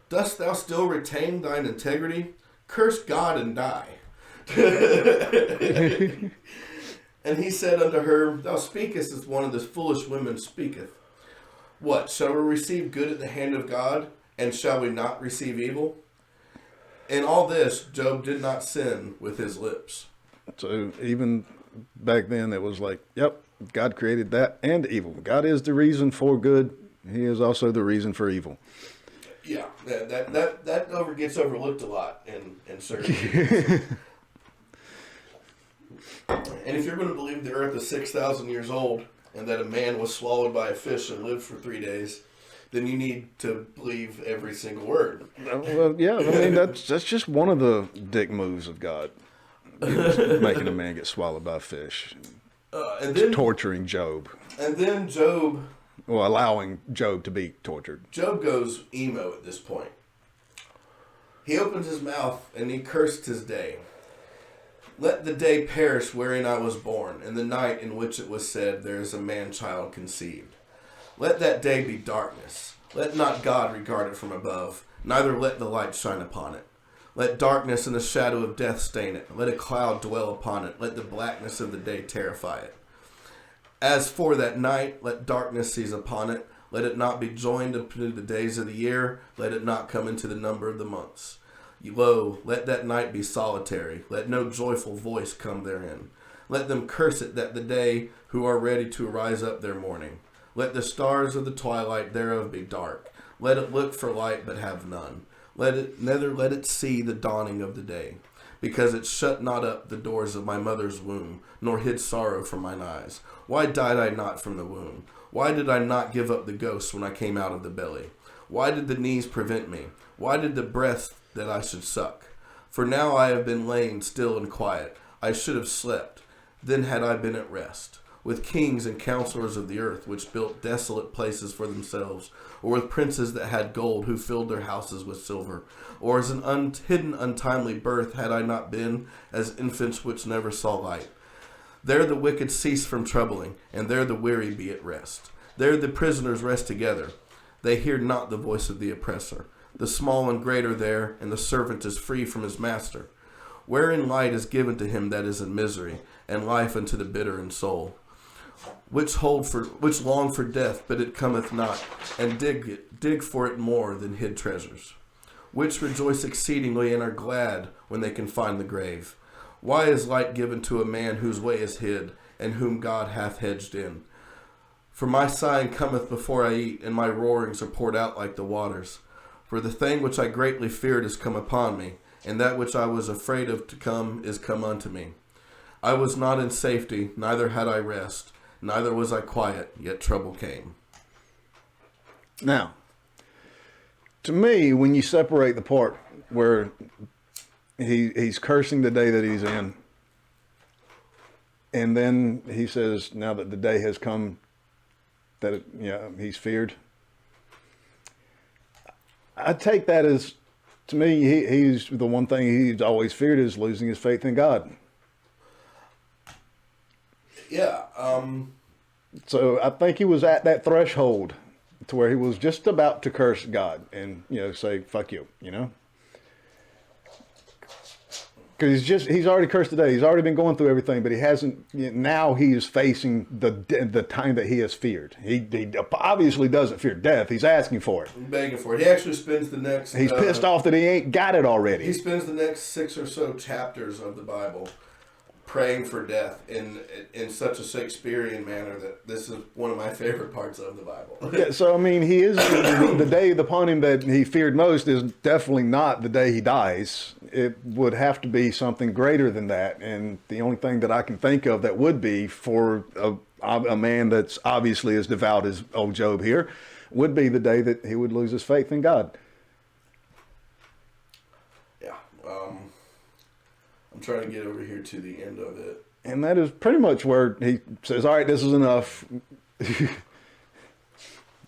Speaker 1: Dost thou still retain thine integrity? Curse God and die. And he said unto her, Thou speakest as one of the foolish women speaketh. What, shall we receive good at the hand of God, and shall we not receive evil? In all this, Job did not sin with his lips.
Speaker 5: So even back then, it was like, yep, God created that and evil. God is the reason for good. He is also the reason for evil.
Speaker 1: Yeah, that gets overlooked a lot in certain cases. And if you're going to believe the earth is 6,000 years old and that a man was swallowed by a fish and lived for 3 days, then you need to believe every single word.
Speaker 5: Well, yeah, I mean, that's just one of the dick moves of God. Making a man get swallowed by a fish.
Speaker 1: And then
Speaker 5: torturing Job.
Speaker 1: And then Job...
Speaker 5: Well, allowing Job to be tortured.
Speaker 1: Job goes emo at this point. He opens his mouth and he cursed his day. Let the day perish wherein I was born, and the night in which it was said, There is a man-child conceived. Let that day be darkness. Let not God regard it from above, neither let the light shine upon it. Let darkness and the shadow of death stain it. Let a cloud dwell upon it. Let the blackness of the day terrify it. As for that night, let darkness seize upon it. Let it not be joined unto the days of the year. Let it not come into the number of the months. Lo, let that night be solitary. Let no joyful voice come therein. Let them curse it that the day who are ready to arise up their morning. Let the stars of the twilight thereof be dark. Let it look for light, but have none. Neither let it see the dawning of the day. Because it shut not up the doors of my mother's womb, nor hid sorrow from mine eyes. Why died I not from the womb? Why did I not give up the ghost when I came out of the belly? Why did the knees prevent me? Why did the breast that I should suck? For now I have been lain still and quiet. I should have slept. Then had I been at rest. With kings and counselors of the earth, which built desolate places for themselves, or with princes that had gold, who filled their houses with silver, or as an hidden untimely birth had I not been, as infants which never saw light. There the wicked cease from troubling, and there the weary be at rest. There the prisoners rest together. They hear not the voice of the oppressor. The small and great are there, and the servant is free from his master. Wherein light is given to him that is in misery, and life unto the bitter in soul. Which long for death, but it cometh not, and dig for it more than hid treasures. Which rejoice exceedingly and are glad when they can find the grave. Why is light given to a man whose way is hid, and whom God hath hedged in? For my sighing cometh before I eat, and my roarings are poured out like the waters. For the thing which I greatly feared is come upon me, and that which I was afraid of to come is come unto me. I was not in safety, neither had I rest, neither was I quiet, yet trouble came.
Speaker 5: Now, to me, when you separate the part where he's cursing the day that he's in, and then he says, now that the day has come, that he's feared. I take that as, to me, he's the one thing he's always feared is losing his faith in God.
Speaker 1: Yeah.
Speaker 5: So I think he was at that threshold to where he was just about to curse God and, say, fuck you, Because he's already cursed today. He's already been going through everything, but he hasn't. Now he is facing the time that he has feared. He obviously doesn't fear death. He's asking for it.
Speaker 1: Begging for it. He actually spends the next...
Speaker 5: He's pissed off that he ain't got it already.
Speaker 1: He spends the next 6 or so chapters of the Bible praying for death in such a Shakespearean manner that this is one of my favorite parts of the Bible.
Speaker 5: Yeah, so, I mean, he is... the day upon him that he feared most is definitely not the day he dies. It would have to be something greater than that. And the only thing that I can think of that would be for a man that's obviously as devout as old Job here would be the day that he would lose his faith in God.
Speaker 1: Yeah. I'm trying to get over here to the end of it.
Speaker 5: And that is pretty much where he says, all right, this is enough.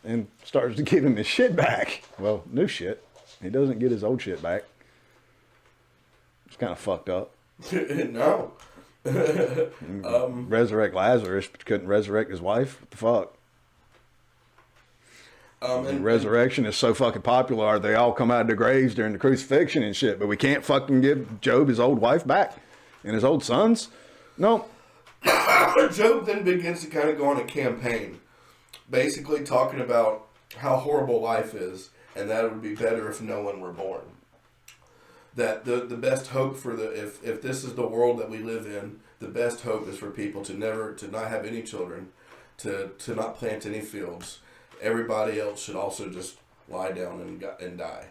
Speaker 5: And starts to give him his shit back. Well, new shit. He doesn't get his old shit back. It's kind of fucked up.
Speaker 1: No.
Speaker 5: Resurrect Lazarus, but couldn't resurrect his wife? What the fuck? And resurrection is so fucking popular. They all come out of their graves during the crucifixion and shit, but we can't fucking give Job his old wife back and his old sons? No.
Speaker 1: Job then begins to kind of go on a campaign, basically talking about how horrible life is and that it would be better if no one were born. That the best hope for if this is the world that we live in, the best hope is for people to not have any children, to not plant any fields. Everybody else should also just lie down and die.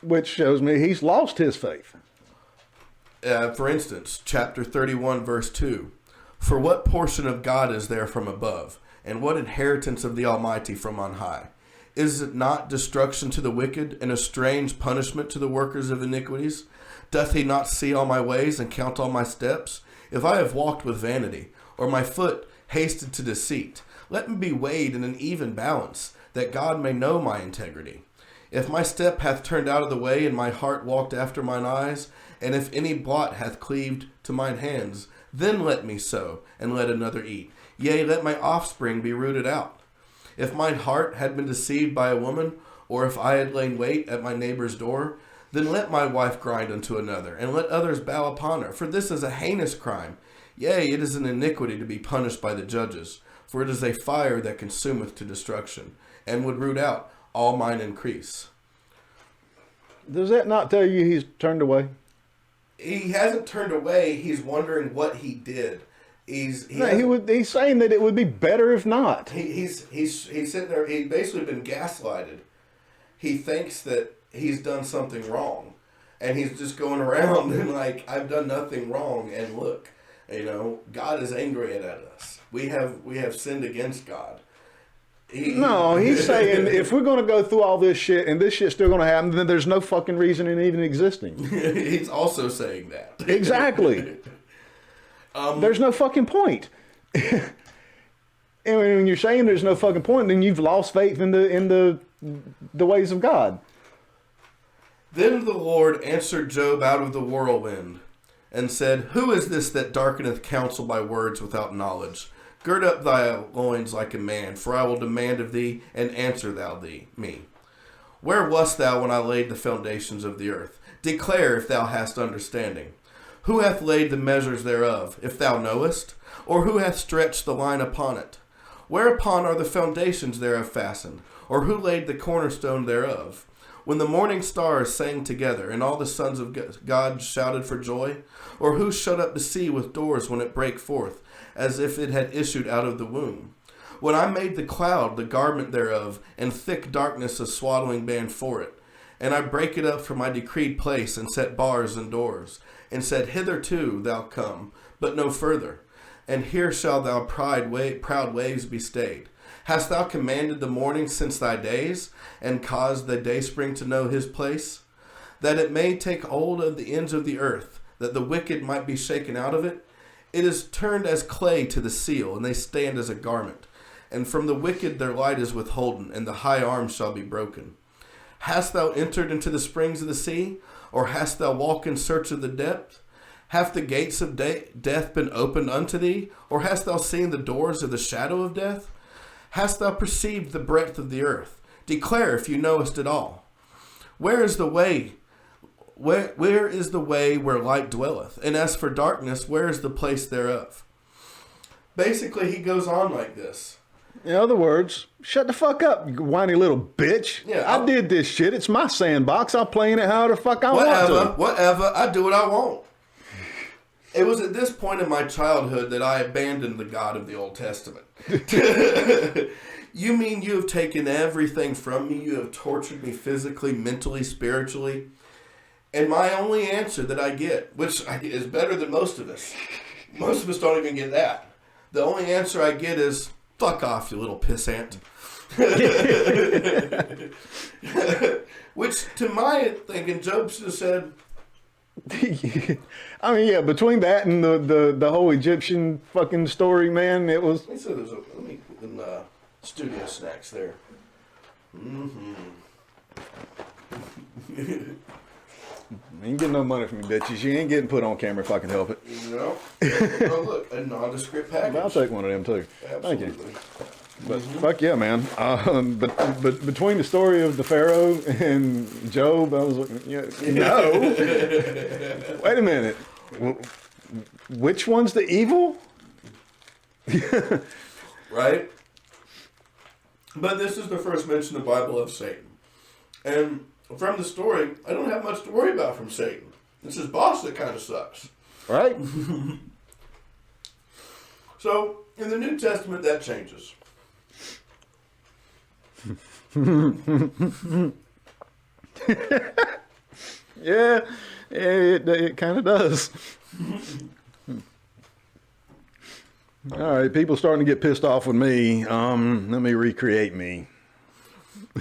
Speaker 5: Which shows me he's lost his faith.
Speaker 1: For instance, chapter 31, verse 2. For what portion of God is there from above, and what inheritance of the Almighty from on high? Is it not destruction to the wicked, and a strange punishment to the workers of iniquities? Doth he not see all my ways, and count all my steps? If I have walked with vanity, or my foot hasted to deceit, let me be weighed in an even balance, that God may know my integrity. If my step hath turned out of the way, and my heart walked after mine eyes, and if any blot hath cleaved to mine hands, then let me sow, and let another eat. Yea, let my offspring be rooted out. If mine heart had been deceived by a woman, or if I had lain wait at my neighbor's door, then let my wife grind unto another, and let others bow upon her. For this is a heinous crime. Yea, it is an iniquity to be punished by the judges. For it is a fire that consumeth to destruction, and would root out all mine increase.
Speaker 5: Does that not tell you he's turned away?
Speaker 1: He hasn't turned away. He's wondering what he did. He's
Speaker 5: saying that it would be better if not.
Speaker 1: He's sitting there. He's basically been gaslighted. He thinks that he's done something wrong, and he's just going around and like, I've done nothing wrong, and look, God is angry at us. We have sinned against God.
Speaker 5: He's saying if we're going to go through all this shit and this shit's still going to happen, then there's no fucking reason in even existing.
Speaker 1: He's also saying that.
Speaker 5: Exactly. There's no fucking point. And when you're saying there's no fucking point, then you've lost faith in the ways of God.
Speaker 1: Then the Lord answered Job out of the whirlwind, and said, Who is this that darkeneth counsel by words without knowledge? Gird up thy loins like a man, for I will demand of thee, and answer thou me. Where wast thou when I laid the foundations of the earth? Declare if thou hast understanding. Who hath laid the measures thereof, if thou knowest? Or who hath stretched the line upon it? Whereupon are the foundations thereof fastened? Or who laid the cornerstone thereof? When the morning stars sang together, and all the sons of God shouted for joy? Or who shut up the sea with doors when it brake forth, as if it had issued out of the womb? When I made the cloud the garment thereof, and thick darkness a swaddling band for it, and I brake it up from my decreed place, and set bars and doors, and said, Hitherto thou come, but no further, and here shall thou proud waves be stayed. Hast thou commanded the morning since thy days, and caused the dayspring to know his place? That it may take hold of the ends of the earth, that the wicked might be shaken out of it? It is turned as clay to the seal, and they stand as a garment. And from the wicked their light is withholden, and the high arms shall be broken. Hast thou entered into the springs of the sea? Or hast thou walked in search of the depth? Have the gates of death been opened unto thee? Or hast thou seen the doors of the shadow of death? Hast thou perceived the breadth of the earth? Declare if you knowest it all. Where is the way? Where is the way where light dwelleth? And as for darkness, where is the place thereof? Basically, he goes on like this.
Speaker 5: In other words, shut the fuck up, you whiny little bitch.
Speaker 1: Yeah,
Speaker 5: I did this shit. It's my sandbox. I'm playing it however the fuck I want to.
Speaker 1: Whatever. I do what I want. It was at this point in my childhood that I abandoned the God of the Old Testament. You mean you have taken everything from me? You have tortured me physically, mentally, spiritually? And my only answer that I get, which is better than most of us. Most of us don't even get that. The only answer I get is, fuck off, you little pissant. Which, to my thinking, Job should have said...
Speaker 5: I mean, yeah, between that and the whole Egyptian fucking story, man, it was...
Speaker 1: Let me put them studio snacks there. Mm-hmm.
Speaker 5: You ain't getting no money from me, bitches. You ain't getting put on camera if I can help it.
Speaker 1: No. Oh, look, a nondescript package.
Speaker 5: I'll take one of them, too.
Speaker 1: Absolutely.
Speaker 5: Thank you. But fuck yeah, man. But between the story of the Pharaoh and Job, I was looking, no. Wait a minute. Which one's the evil?
Speaker 1: Right? But this is the first mention in the Bible of Satan. And from the story, I don't have much to worry about from Satan. It's his boss that kind of sucks.
Speaker 5: Right?
Speaker 1: So, in the New Testament, that changes.
Speaker 5: Yeah, it kind of does. All right, people starting to get pissed off with me. Let me recreate me.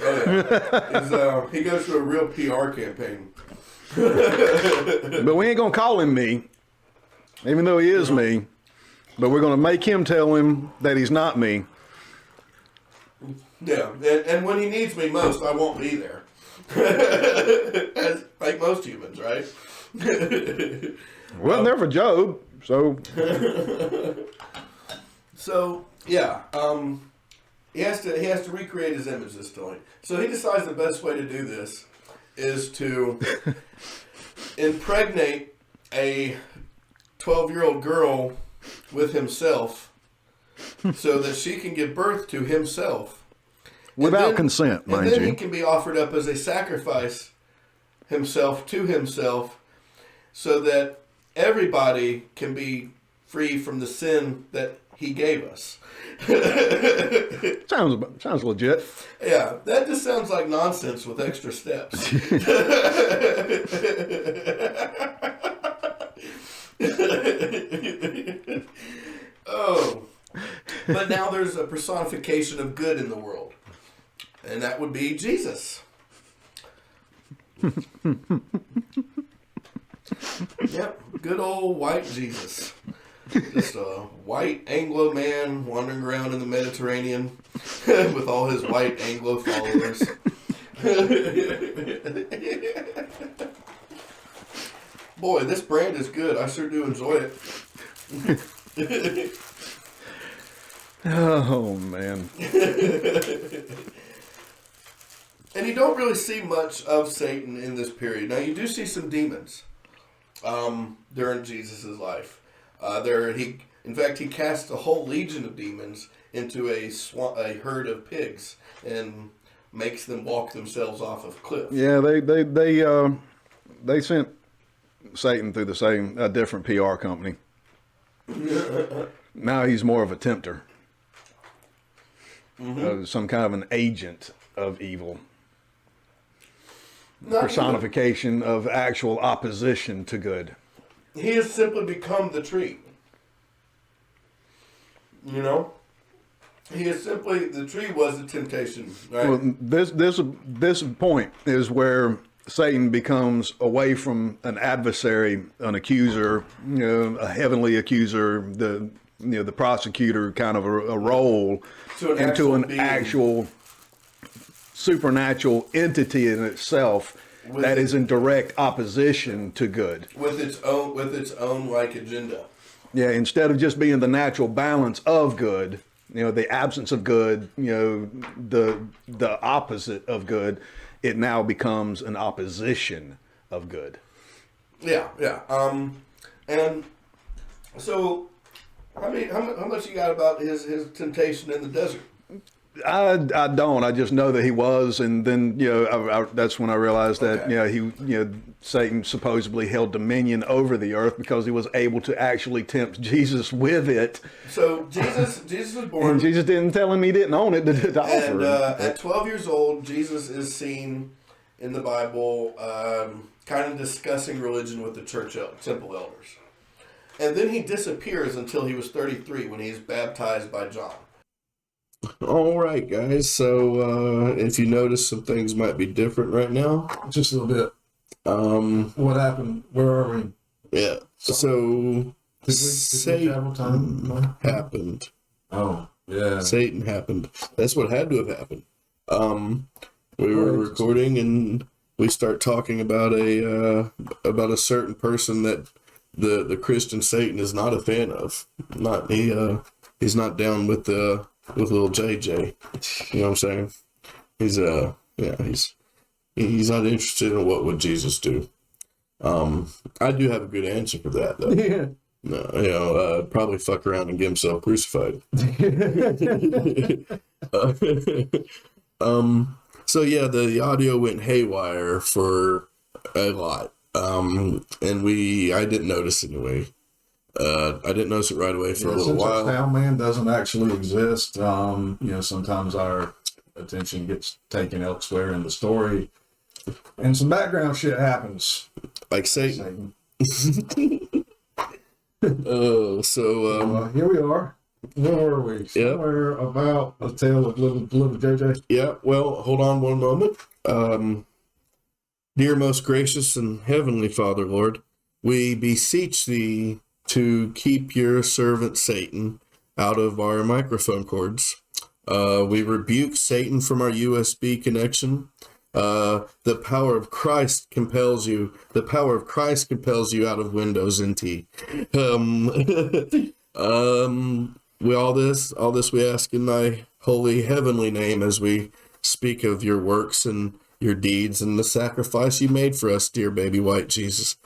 Speaker 1: Oh, yeah. He goes through a real PR campaign.
Speaker 5: But we ain't going to call him me, even though he is me. But we're going to make him tell him that he's not me.
Speaker 1: Yeah, and when he needs me most, I won't be there. As, like most humans, right?
Speaker 5: Wasn't there for Job, so...
Speaker 1: So, yeah, He has to recreate his image this time. So he decides the best way to do this is to impregnate a 12-year-old girl with himself so that she can give birth to himself.
Speaker 5: Without consent, mind
Speaker 1: and then
Speaker 5: you.
Speaker 1: he can be offered up as a sacrifice himself to himself so that everybody can be free from the sin that he gave us.
Speaker 5: Sounds legit.
Speaker 1: Yeah, that just sounds like nonsense with extra steps. Oh. But now there's a personification of good in the world. And that would be Jesus. Yep, good old white Jesus. Just a white Anglo man wandering around in the Mediterranean with all his white Anglo followers. Boy, this brand is good. I sure do enjoy it.
Speaker 5: Oh, man.
Speaker 1: And you don't really see much of Satan in this period. Now, you do see some demons during Jesus' life. In fact, he cast a whole legion of demons into a herd of pigs and makes them walk themselves off of cliffs.
Speaker 5: Yeah, they sent Satan through the same different PR company. Now he's more of a tempter, some kind of an agent of evil, personification of actual opposition to good.
Speaker 1: He has simply become the tree. You know? The tree was the temptation, right?
Speaker 5: Well, this point is where Satan becomes away from an adversary, an accuser, a heavenly accuser, the prosecutor kind of a role, into an actual supernatural entity in itself that is in direct opposition to good.
Speaker 1: With its own like agenda.
Speaker 5: Yeah, instead of just being the natural balance of good, the absence of good, the opposite of good, it now becomes an opposition of good.
Speaker 1: Yeah. And so, how much you got about his temptation in the desert?
Speaker 5: I don't. I just know that he was, and then that's when I realized that Satan supposedly held dominion over the earth because he was able to actually tempt Jesus with it.
Speaker 1: So Jesus was born,
Speaker 5: and Jesus didn't tell him he didn't own it to offer.
Speaker 1: And at 12 years old, Jesus is seen in the Bible kind of discussing religion with the temple elders, and then he disappears until he was 33 when he's baptized by John. All right, guys. So if you notice, some things might be different right now.
Speaker 5: Just a little bit. What happened? Where are we?
Speaker 1: Yeah. So
Speaker 5: Satan
Speaker 1: happened.
Speaker 5: Oh, yeah.
Speaker 1: Satan happened. That's what had to have happened. We were recording, and we start talking about a certain person that the Christian Satan is not a fan of. He's not down with little JJ. You know what I'm saying? He's not interested in what would Jesus do. I do have a good answer for that though.
Speaker 5: Yeah.
Speaker 1: No, probably fuck around and get himself crucified. So yeah, the audio went haywire for a lot. And I didn't notice anyway. I didn't notice it right away for a little while.
Speaker 6: Sound man doesn't actually exist. Sometimes our attention gets taken elsewhere in the story, and some background shit happens.
Speaker 1: Like Satan.
Speaker 6: Here we are. Where were we? Somewhere about a tale of little JJ.
Speaker 1: Yeah. Well, hold on one moment. Dear most gracious and heavenly Father, Lord, we beseech thee to keep your servant Satan out of our microphone cords. We rebuke Satan from our USB connection. The power of Christ compels you. The power of Christ compels you out of Windows NT. all this we ask in thy holy heavenly name, as we speak of your works and your deeds and the sacrifice you made for us, dear baby white Jesus.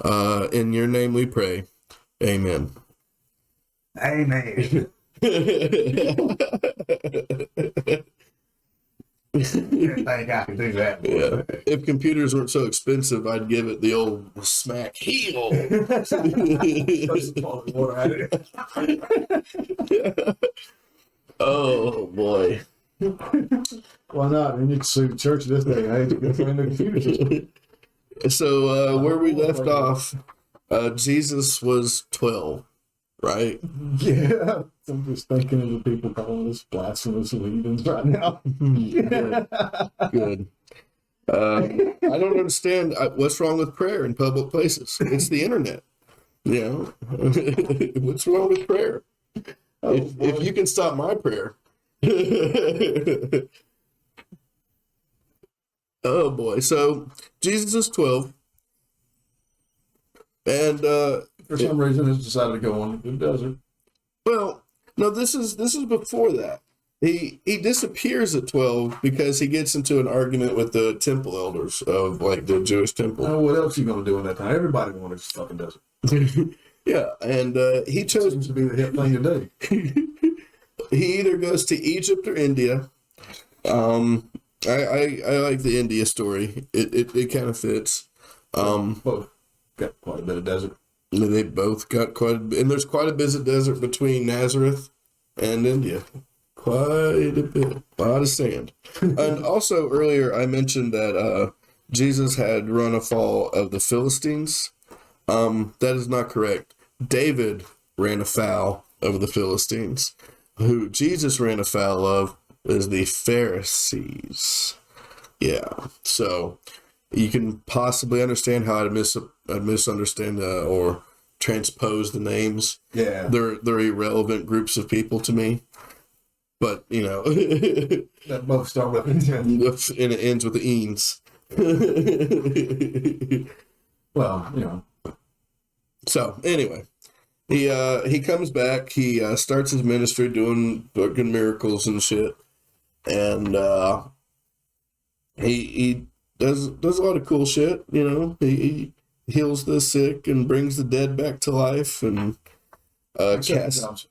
Speaker 1: In your name we pray. Amen.
Speaker 6: Amen. I think I can do that.
Speaker 1: Yeah. If computers weren't so expensive, I'd give it the old smack heel. Oh boy.
Speaker 6: Why not? You need to sue the church this day and age. Go find the computer system.
Speaker 1: So where we left off, Jesus was 12, right?
Speaker 6: Yeah. I'm just thinking of the people calling us blasphemous heathens right now.
Speaker 1: Good. I don't understand what's wrong with prayer in public places. It's the internet. You know, what's wrong with prayer? If you can stop my prayer. Oh boy. So Jesus is 12. And
Speaker 6: For some reason, has decided to go on the desert.
Speaker 1: well, no, this is before that. He disappears at 12 because he gets into an argument with the temple elders of like the Jewish temple.
Speaker 6: Oh, what else are you going to do in that time? Everybody wants to fucking desert.
Speaker 1: Yeah, and he chose
Speaker 6: Seems to be the hip thing to do.
Speaker 1: he either goes to Egypt or India. I like the India story. It kind of fits.
Speaker 6: Both got quite a bit of desert.
Speaker 1: They both got quite a bit, and there's quite a bit of desert between Nazareth and India. Quite a bit, a lot of sand. And also earlier I mentioned that Jesus had run afoul of the Philistines. That is not correct. David ran afoul of the Philistines. Who Jesus ran afoul of is the Pharisees. Yeah, so you can possibly understand how I'd misunderstand or transpose the names.
Speaker 6: Yeah.
Speaker 1: They're irrelevant groups of people to me. But, you know,
Speaker 6: That both start with
Speaker 1: and it ends with the eens.
Speaker 6: well, you know.
Speaker 1: So, anyway, he comes back. He starts his ministry doing fucking miracles and shit. And he does a lot of cool shit, you know. He heals the sick and brings the dead back to life and casts...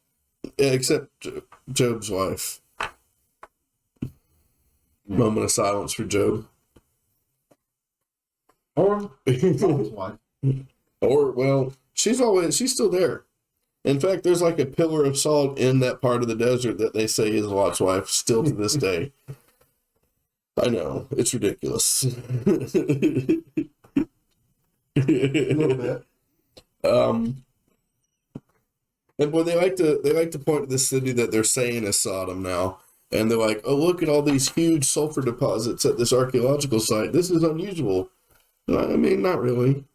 Speaker 1: Except Job's wife. Moment of silence for Job.
Speaker 6: Or his wife.
Speaker 1: Or, well, she's still there. In fact, there's like a pillar of salt in that part of the desert that they say is Lot's wife still to this day. I know, it's ridiculous.
Speaker 6: A little bit.
Speaker 1: And boy, they like to point to the city that they're saying is Sodom now. And they're like, oh, look at all these huge sulfur deposits at this archaeological site. This is unusual. I mean, not really.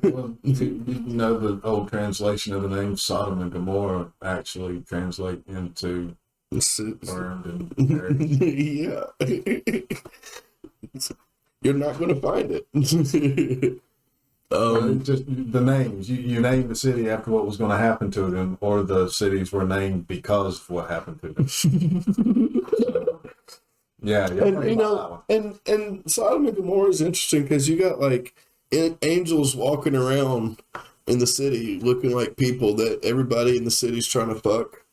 Speaker 6: Well, you know, the old translation of the name Sodom and Gomorrah actually translate into burned and buried.
Speaker 1: Yeah. You're not going to find it.
Speaker 6: Just the names. You named the city after what was going to happen to them, or the cities were named because of what happened to them. So, yeah,
Speaker 1: and you know, and Sodom and Gomorrah is interesting because you got like angels walking around in the city looking like people that everybody in the city's trying to fuck,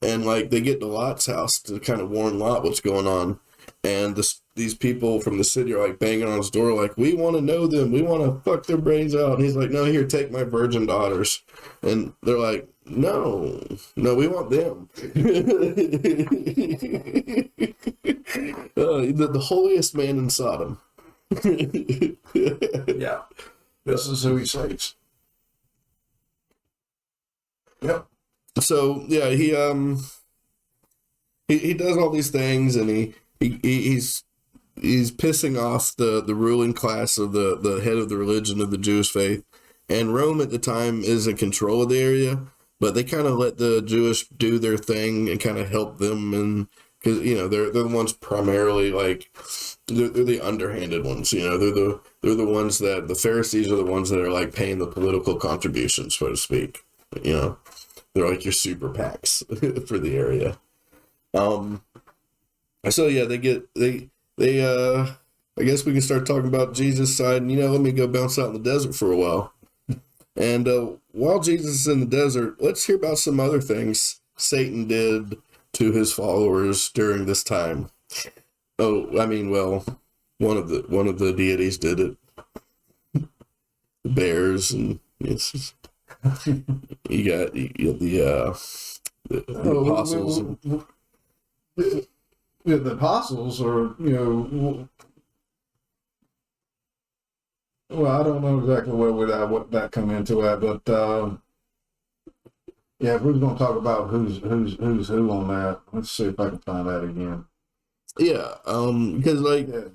Speaker 1: and like they get to Lot's house to kind of warn Lot what's going on, and these people from the city are like banging on his door like, we want to know them, we want to fuck their brains out, and he's like, no, here, take my virgin daughters, and they're like, no, we want them. The holiest man in Sodom.
Speaker 6: yeah, this is who he saves. Yep.
Speaker 1: So yeah, he does all these things, and he's pissing off the ruling class of the head of the religion of the Jewish faith, and Rome at the time is in control of the area, but they kind of let the Jewish do their thing and kind of help them, and because you know they're the ones primarily like they're the underhanded ones, you know, they're the ones that the Pharisees are the ones that are like paying the political contributions, so to speak, you know. They're like your super PACs for the area. So yeah, I guess we can start talking about Jesus' side, and let me go bounce out in the desert for a while. And while Jesus is in the desert, let's hear about some other things Satan did to his followers during this time. Oh, I mean, well, one of the deities did it. The bears, and you got the apostles.
Speaker 6: The apostles are, well, I don't know exactly what that come into it, but yeah, if we're going to talk about who's who on that, let's see if I can find that again.
Speaker 1: Yeah, because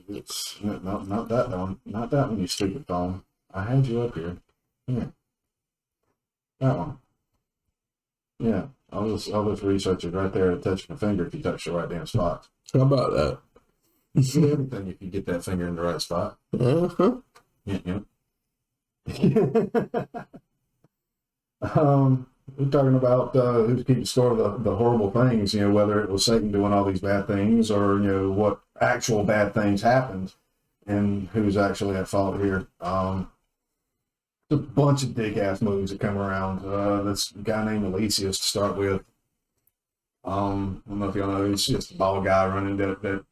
Speaker 6: it's not that one, you stupid phone. I had you up here. Yeah, that one. Yeah, I'll just research it right there at the touch of my finger if you touch the right damn spot.
Speaker 1: How about that?
Speaker 6: You can do everything if you get that finger in the right spot.
Speaker 1: Uh-huh.
Speaker 6: Yeah. We're talking about who's keeping score of the horrible things, whether it was Satan doing all these bad things or, what actual bad things happened and who's actually at fault here. A bunch of dick-ass movies that come around. This guy named Elysius to start with. I don't know if y'all know, he's just a bald guy running that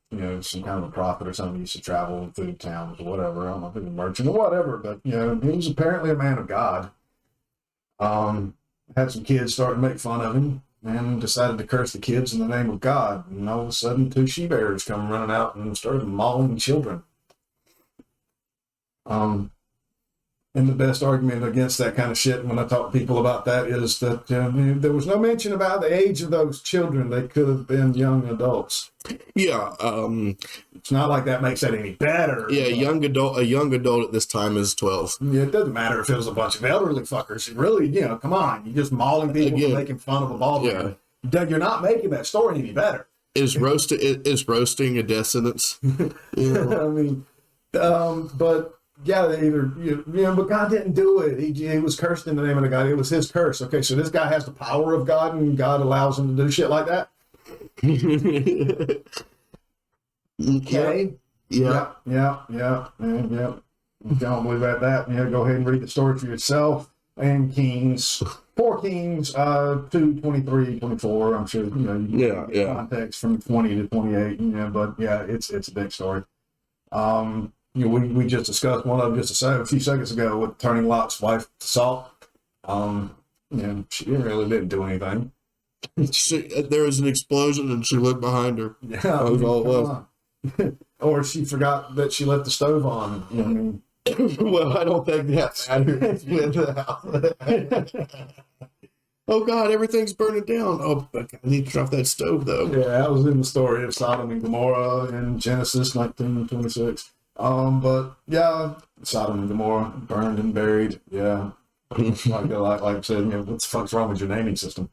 Speaker 6: some kind of a prophet or something. He used to travel through towns or whatever. I don't know if he was a merchant or whatever, but he was apparently a man of God. Had some kids start to make fun of him and decided to curse the kids in the name of God. And all of a sudden, 2 she-bears come running out and started mauling children. And the best argument against that kind of shit when I talk to people about that is that there was no mention about the age of those children. They could have been young adults.
Speaker 1: Yeah.
Speaker 6: It's not like that makes that any better.
Speaker 1: Yeah, a young adult at this time is 12.
Speaker 6: Yeah, it doesn't matter if it was a bunch of elderly fuckers. It really, come on. You're just mauling people for making fun of a bald man. You're not making that story any better.
Speaker 1: Is roasting a death sentence?
Speaker 6: I mean, but... yeah, they either, but God didn't do it. He was cursed in the name of the God. It was his curse. Okay, so this guy has the power of God, and God allows him to do shit like that? Okay. Yeah. If you don't believe that, go ahead and read the story for yourself. And Kings, 4 Kings, 2, 23, 24. I'm sure, you get context from 20 to 28. But yeah, it's a big story. We just discussed one of them just a few seconds ago with turning Lot's wife to salt. She didn't do anything.
Speaker 1: There was an explosion and she looked behind her.
Speaker 6: Yeah,
Speaker 1: that was all it was.
Speaker 6: Or she forgot that she left the stove on.
Speaker 1: Well, I don't think that matters. Oh God, everything's burning down. Oh, I need to drop that stove though.
Speaker 6: Yeah, that was in the story of Sodom and Gomorrah in Genesis 19:26. But yeah, Sodom and Gomorrah burned and buried. Yeah, like I said, what the fuck's wrong with your naming system?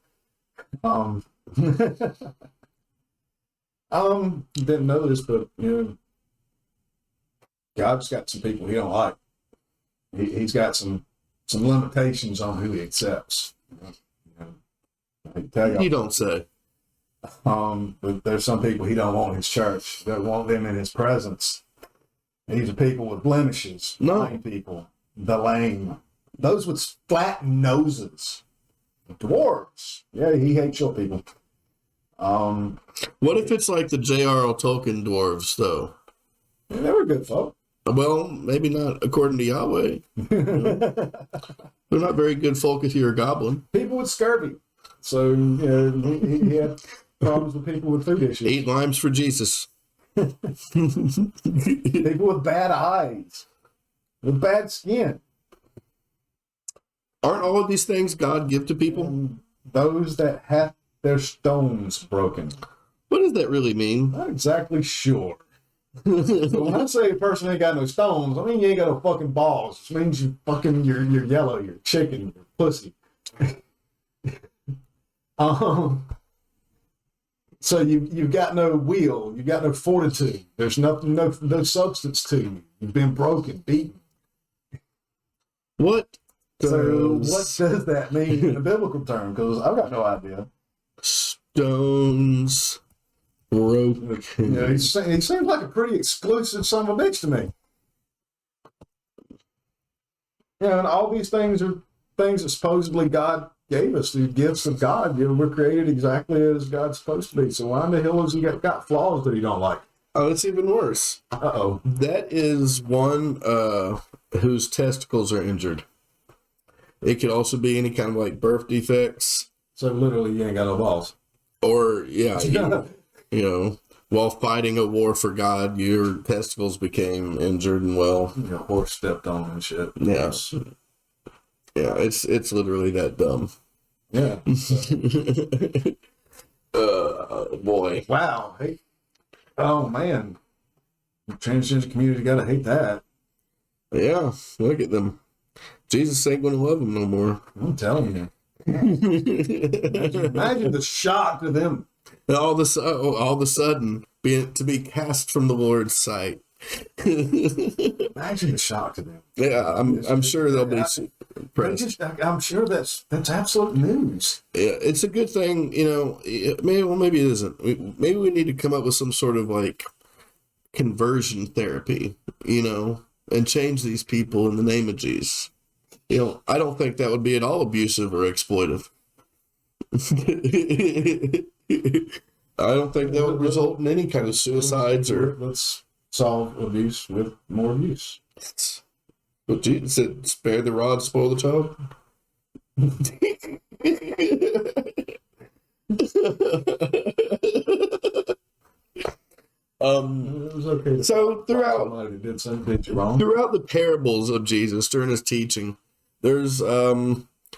Speaker 6: Didn't know this, but God's got some people he don't like. He's got some limitations on who he accepts.
Speaker 1: You don't say.
Speaker 6: But there's some people he don't want in his church. Don't want them in his presence. These are people with blemishes, blind people, the lame, those with flat noses, dwarves. Yeah, he hates your people.
Speaker 1: What if it's like the J.R.R. Tolkien dwarves, though?
Speaker 6: Yeah, they were good folk.
Speaker 1: Well, maybe not according to Yahweh. They're not very good folk if you're a goblin.
Speaker 6: People with scurvy. So, he had problems with people with food issues.
Speaker 1: 8 limes for Jesus.
Speaker 6: People with bad eyes, with bad skin.
Speaker 1: Aren't all of these things God give to people?
Speaker 6: And those that have their stones broken.
Speaker 1: What does that really mean?
Speaker 6: Not exactly sure. So when I say a person ain't got no stones, I mean you ain't got no fucking balls. It means you're yellow, you're chicken, you're pussy. So you've got no will, you've got no fortitude. There's nothing, no substance to you. You've been broken, beaten.
Speaker 1: What
Speaker 6: So what does that mean in a biblical term? Because I've got no idea.
Speaker 7: Stones broken.
Speaker 6: Yeah, he seems like a pretty exclusive son of a bitch to me. Yeah, and all these things are things that supposedly God gave us, the gifts of God. You know, we're created exactly as God's supposed to be. So why in the hell has he got flaws that he don't like?
Speaker 7: Oh, it's even worse.
Speaker 6: Uh-oh.
Speaker 7: That is one whose testicles are injured. It could also be any kind of like birth defects.
Speaker 6: So literally, you ain't got no balls.
Speaker 7: Or, yeah, you know, while fighting a war for God, your testicles became injured and well.
Speaker 6: You know, horse stepped on and shit.
Speaker 7: Yeah. Yeah, it's literally that dumb.
Speaker 6: Yeah.
Speaker 7: Boy.
Speaker 6: Wow. Hey. Oh, man. The transgender community got to hate that.
Speaker 7: Yeah, look at them. Jesus ain't going to love them no more.
Speaker 6: I'm telling you. Imagine the shock to them.
Speaker 7: And all of a sudden, to be cast from the Lord's sight.
Speaker 6: Imagine the shock to them.
Speaker 7: Yeah, I'm sure they'll be impressed.
Speaker 6: I'm sure that's absolute news.
Speaker 7: Yeah, it's a good thing, you know. Maybe it isn't. Maybe we need to come up with some sort of like conversion therapy, you know, and change these people in the name of Jesus. You know, I don't think that would be at all abusive or exploitive. I don't think that would result in any kind of suicides or.
Speaker 6: Let's solve abuse with more abuse.
Speaker 7: But Jesus said, "Spare the rod, spoil the child."
Speaker 6: It was okay.
Speaker 7: So throughout
Speaker 6: Somebody did something wrong.
Speaker 7: throughout the parables of Jesus during his teaching, there's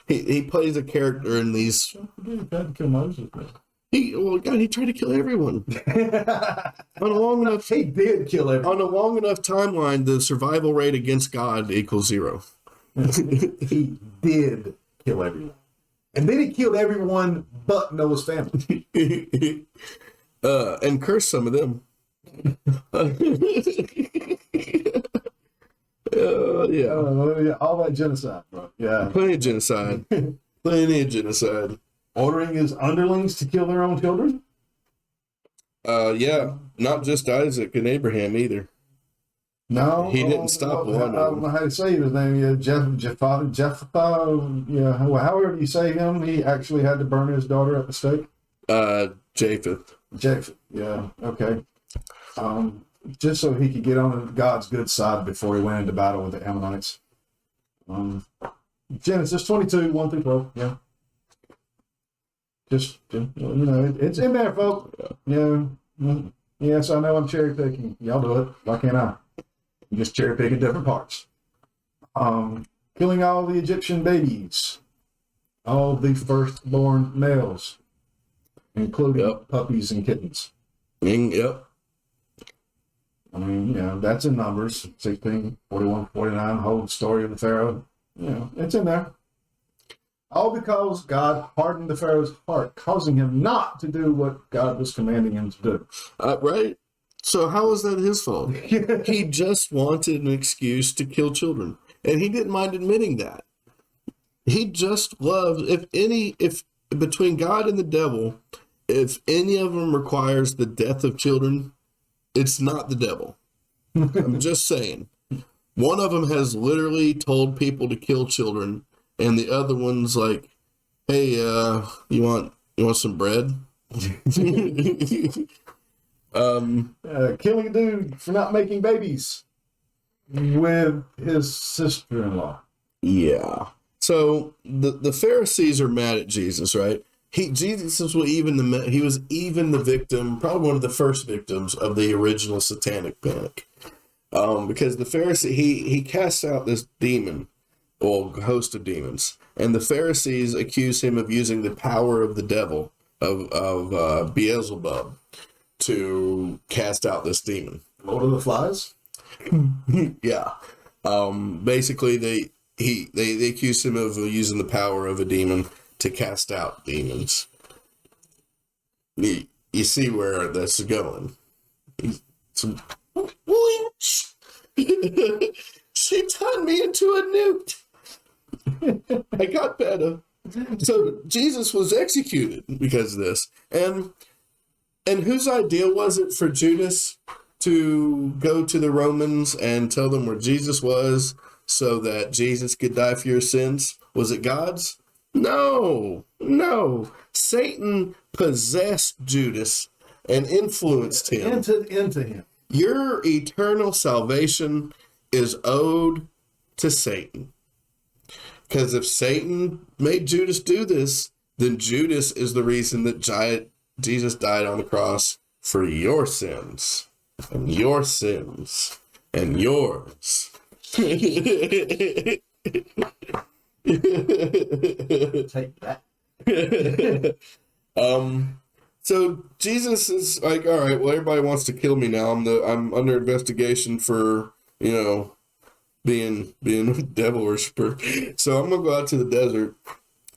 Speaker 7: he plays a character in these.
Speaker 6: He tried to kill Moses.
Speaker 7: He tried to kill everyone. On a long enough
Speaker 6: He did kill everyone.
Speaker 7: on a long enough timeline, the survival rate against God equals 0.
Speaker 6: He did kill everyone. And then he killed everyone but Noah's family.
Speaker 7: And cursed some of them. Yeah.
Speaker 6: Yeah, all that genocide, bro. Yeah.
Speaker 7: Plenty of genocide. Plenty of genocide.
Speaker 6: Ordering his underlings to kill their own children?
Speaker 7: Yeah. Not just Isaac and Abraham either.
Speaker 6: No.
Speaker 7: He didn't stop
Speaker 6: I
Speaker 7: one.
Speaker 6: don't know how to say his name. Yeah, Jephthah, yeah, however you say him, he actually had to burn his daughter at the stake.
Speaker 7: Japheth.
Speaker 6: Japheth, yeah, okay. Just so he could get on God's good side before he went into battle with the Ammonites. Genesis 22, 1 through 12, yeah. Just, you know, it's in there, folks. Yeah. Yes, I know I'm cherry picking. Y'all do it. Why can't I? I'm just cherry picking different parts. Killing all the Egyptian babies. All the firstborn males. Including puppies and kittens.
Speaker 7: Yep.
Speaker 6: I mean, you know, that's in Numbers 16, 41, 49, the whole story of the Pharaoh. You know, it's in there. All because God hardened the Pharaoh's heart, causing him not to do what God was commanding him to do.
Speaker 7: Right? So how is that his fault? He just wanted an excuse to kill children. And he didn't mind admitting that. He just loved, if between God and the devil, if any of them requires the death of children, it's not the devil. I'm just saying. One of them has literally told people to kill children, and the other one's like, "Hey, you want some bread?"
Speaker 6: Killing a dude for not making babies with his sister-in-law.
Speaker 7: Yeah. So the Pharisees are mad at Jesus, right? Jesus was even the victim, probably one of the first victims of the original satanic panic, because the Pharisee he casts out this demon, or host of demons, and the Pharisees accuse him of using the power of the devil of Beelzebub to cast out this demon.
Speaker 6: Lord of the Flies.
Speaker 7: Yeah. Basically, they accuse him of using the power of a demon to cast out demons. You see where this is going. She turned me into a newt. I got better. So Jesus was executed because of this. And whose idea was it for Judas to go to the Romans and tell them where Jesus was so that Jesus could die for your sins? Was it God's? No. Satan possessed Judas and influenced him.
Speaker 6: Into him.
Speaker 7: Your eternal salvation is owed to Satan. Because if Satan made Judas do this, then Judas is the reason that Jesus died on the cross for your sins. And your sins. And yours.
Speaker 6: Take that.
Speaker 7: So Jesus is like, all right, well, everybody wants to kill me now. I'm under investigation for, being a devil worshiper. So I'm gonna go out to the desert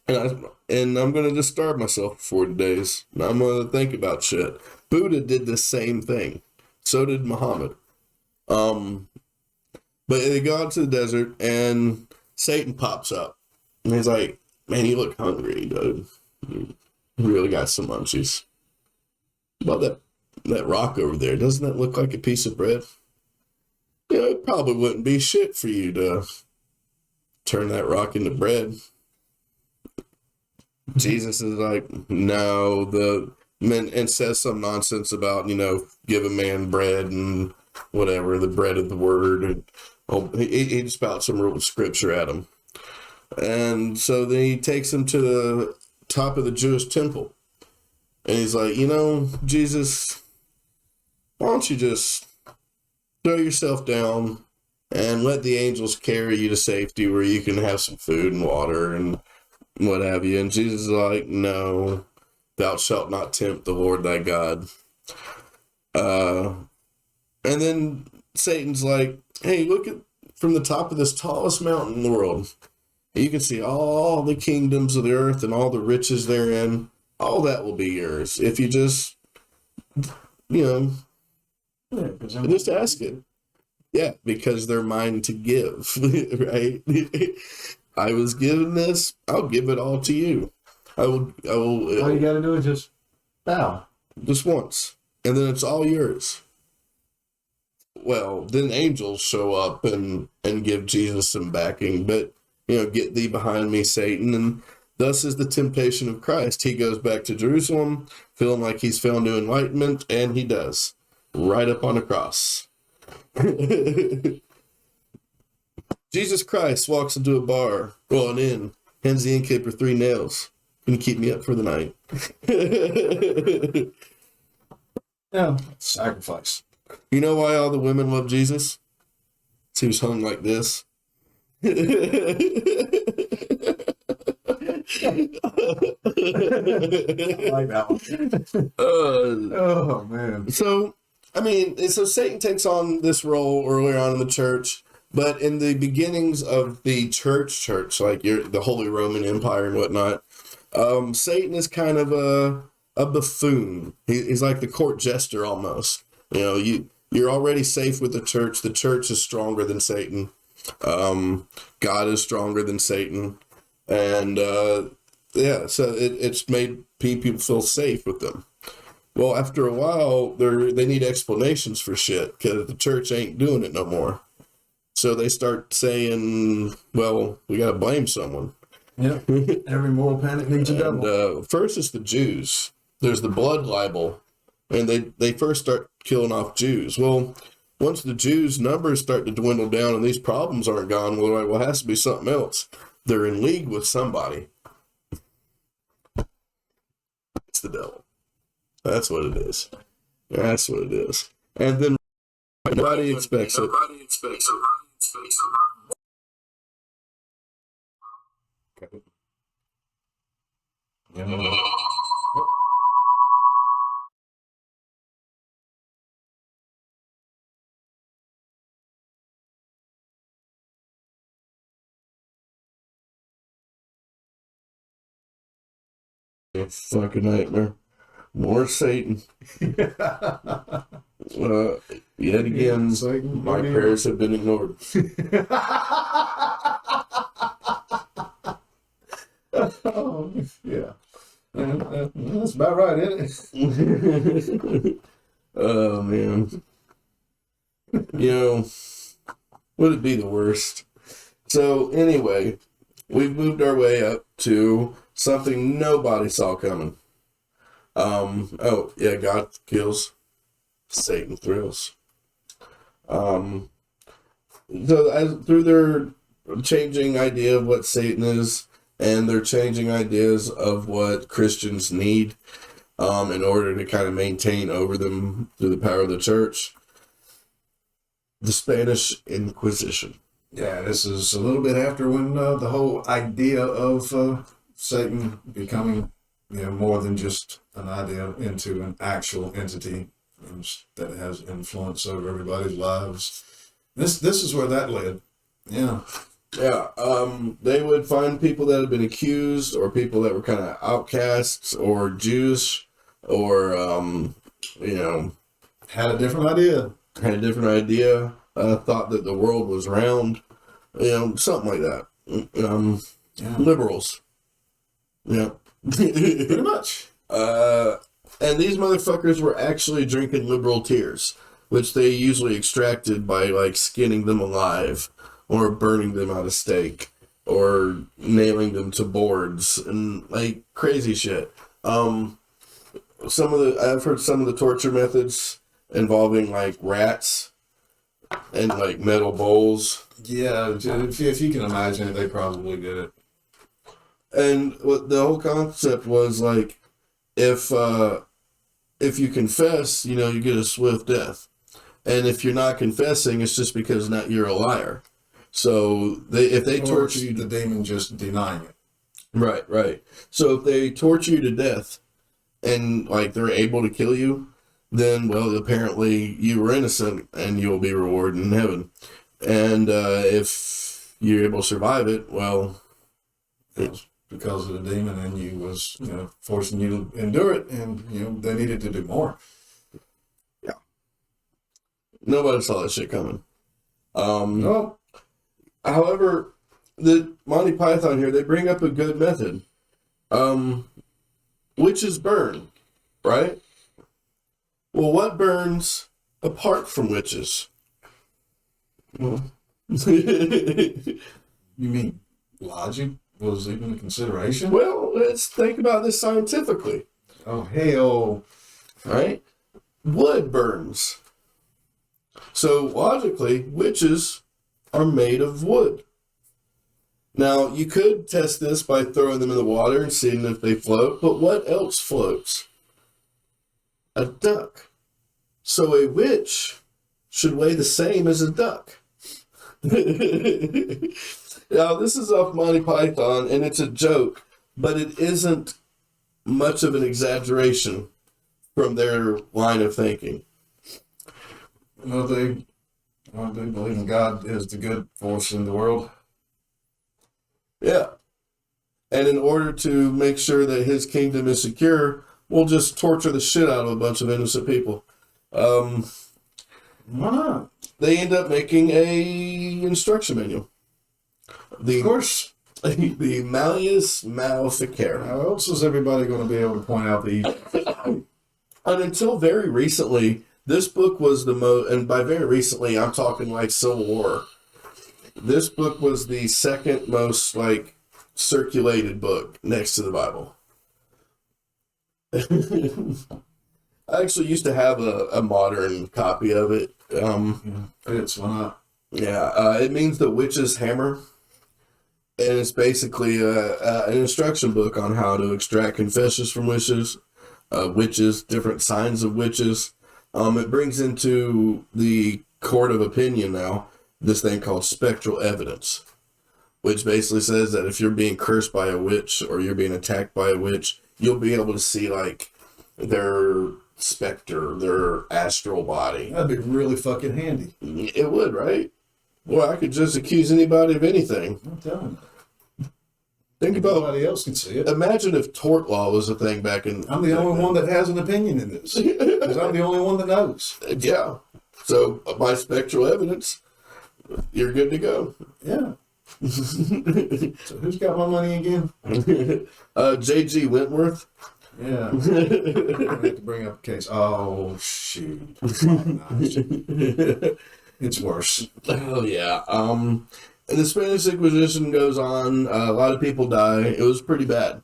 Speaker 7: and I'm gonna just starve myself for 40 days. And I'm gonna think about shit. Buddha did the same thing. So did Muhammad. But they go out to the desert and Satan pops up. And he's like, man, you look hungry, dude. You really got some munchies. About that rock over there, doesn't that look like a piece of bread? It probably wouldn't be shit for you to turn that into bread. Jesus is like, no, and says some nonsense about, give a man bread and whatever, the bread of the word. And he spouts some real scripture at him. And so then he takes him to the top of the Jewish temple. And he's like, Jesus, why don't you just throw yourself down and let the angels carry you to safety where you can have some food and water and what have you. And Jesus is like, no, thou shalt not tempt the Lord thy God. And then Satan's like, hey, look at from the top of this tallest mountain in the world. You can see all the kingdoms of the earth and all the riches therein. All that will be yours if you just, just ask it. Yeah, because they're mine to give, right? I was given this, I'll give it all to you. I will.
Speaker 6: All you got to do is just bow.
Speaker 7: Just once, and then it's all yours. Well, then angels show up and give Jesus some backing, but, get thee behind me, Satan, and thus is the temptation of Christ. He goes back to Jerusalem, feeling like he's found new enlightenment, and he does. Right up on the cross. Jesus Christ walks into a bar, an inn, hands the innkeeper 3 nails. Can you keep me up for the night?
Speaker 6: Yeah, sacrifice.
Speaker 7: You know why all the women love Jesus? He was hung like this.
Speaker 6: I like that one. Oh, man.
Speaker 7: So Satan takes on this role earlier on in the church, but in the beginnings of the church, like the Holy Roman Empire and whatnot, Satan is kind of a buffoon. He's like the court jester almost. You're already safe with the church. The church is stronger than Satan. God is stronger than Satan. And so it's made people feel safe with them. Well, after a while, they need explanations for shit because the church ain't doing it no more. So they start saying, well, we got to blame someone.
Speaker 6: Yeah, every moral panic needs a devil.
Speaker 7: First, it's the Jews. There's the blood libel, and they first start killing off Jews. Well, once the Jews' numbers start to dwindle down and these problems aren't gone, well, it has to be something else. They're in league with somebody. It's the devil. That's what it is. That's what it is. And then nobody expects it. Okay. Yeah. Fucking nightmare. More Satan. Yet again, my prayers have been ignored.
Speaker 6: Oh, yeah. That's about right, isn't it?
Speaker 7: Oh, man. You know, would it be the worst? So, anyway, we've moved our way up to something nobody saw coming. Oh, yeah, God kills, Satan thrills. So, through their changing idea of what Satan is, and their changing ideas of what Christians need in order to kind of maintain over them through the power of the church, the Spanish Inquisition.
Speaker 6: Yeah, this is a little bit after when the whole idea of Satan becoming, more than just an idea into an actual entity that has influence over everybody's lives. This is where that led. Yeah.
Speaker 7: Yeah, they would find people that had been accused, or people that were kind of outcasts, or Jews, or,
Speaker 6: Had a different idea.
Speaker 7: had a different idea, thought that the world was round, something like that. Liberals. Yeah.
Speaker 6: Pretty much.
Speaker 7: And these motherfuckers were actually drinking liberal tears, which they usually extracted by, like, skinning them alive, or burning them at a stake, or nailing them to boards, and, like, crazy shit. I've heard some of the torture methods involving, like, rats and, like, metal bowls.
Speaker 6: Yeah, if you can imagine it, they probably did it.
Speaker 7: And what the whole concept was, like, if you confess, you get a swift death. And if you're not confessing, it's just because you're a liar. So if they torture you,
Speaker 6: the demon just denying it.
Speaker 7: Right. So if they torture you to death, and, like, they're able to kill you, then, well, apparently you were innocent, and you'll be rewarded in heaven. And if you're able to survive it, well,
Speaker 6: It's because of the demon in you was, forcing you to endure it, and, they needed to do more.
Speaker 7: Yeah. Nobody saw that shit coming.
Speaker 6: No.
Speaker 7: However, the Monty Python here, they bring up a good method. Witches burn, right? Well, what burns apart from witches?
Speaker 6: You mean logic was even a consideration?
Speaker 7: Well, let's think about this scientifically.
Speaker 6: Oh, hell.
Speaker 7: Right? Wood burns. So, logically, witches are made of wood. Now, you could test this by throwing them in the water and seeing if they float, but what else floats? A duck. So a witch should weigh the same as a duck. Now, this is off Monty Python, and it's a joke, but it isn't much of an exaggeration from their line of thinking.
Speaker 6: They believe in God is the good force in the world.
Speaker 7: Yeah. And in order to make sure that his kingdom is secure, we'll just torture the shit out of a bunch of innocent people.
Speaker 6: Why not?
Speaker 7: They end up making a instruction manual.
Speaker 6: Of course.
Speaker 7: The Malleus Maleficarum.
Speaker 6: How else is everybody going to be able to point out the evil?
Speaker 7: And until very recently, this book was the most, and by very recently, I'm talking like Civil War. This book was the second most, like, circulated book next to the Bible. I actually used to have a modern copy of it.
Speaker 6: It's why not?
Speaker 7: Yeah, it means the witch's hammer. And it's basically an instruction book on how to extract confessions from witches, different signs of witches. It brings into the court of opinion now this thing called spectral evidence, which basically says that if you're being cursed by a witch or you're being attacked by a witch, you'll be able to see, like, their specter, their astral body.
Speaker 6: That'd be really fucking handy.
Speaker 7: It would, right? Well, I could just accuse anybody of anything.
Speaker 6: I'm telling you.
Speaker 7: Think about,
Speaker 6: Nobody else can see it.
Speaker 7: imagine if tort law was a thing back in...
Speaker 6: I'm the only one that has an opinion in this. Because I'm the only one that knows.
Speaker 7: Yeah. So, by spectral evidence, you're good to go.
Speaker 6: Yeah. So who's got my money again?
Speaker 7: J.G. Wentworth.
Speaker 6: Yeah. I have to bring up a case. Oh, shoot. It's worse.
Speaker 7: Oh, yeah. And the Spanish Inquisition goes on. A lot of people die. It was pretty bad.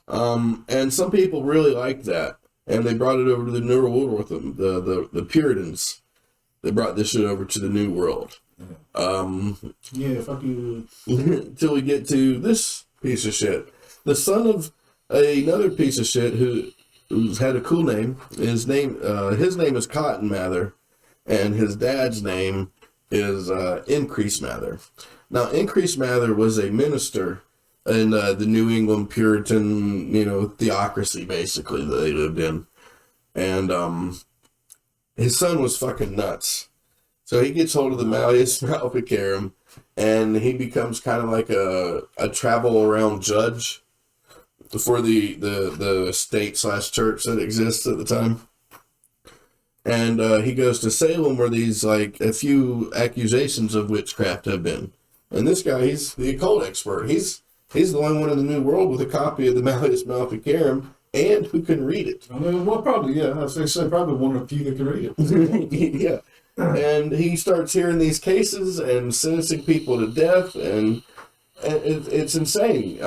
Speaker 7: And some people really liked that. And they brought it over to the New World with them. The Puritans. They brought this shit over to the New World.
Speaker 6: Yeah, fuck you.
Speaker 7: Until we get to this piece of shit. The son of another piece of shit who's had a cool name. His name is Cotton Mather, and his dad's name is Increase Mather. Now, Increase Mather was a minister in the New England Puritan, theocracy, basically, that they lived in. And his son was fucking nuts. So he gets hold of the Malleus Maleficarum, and he becomes kind of like a travel around judge for the state/church that exists at the time. And he goes to Salem, where these a few accusations of witchcraft have been. And this guy, he's the occult expert. He's the only one in the New World with a copy of the Malleus Maleficarum and who can read it.
Speaker 6: I mean, well, probably, yeah. As they say, probably one of the few that can read it.
Speaker 7: Yeah. And he starts hearing these cases and sentencing people to death, and it's insane.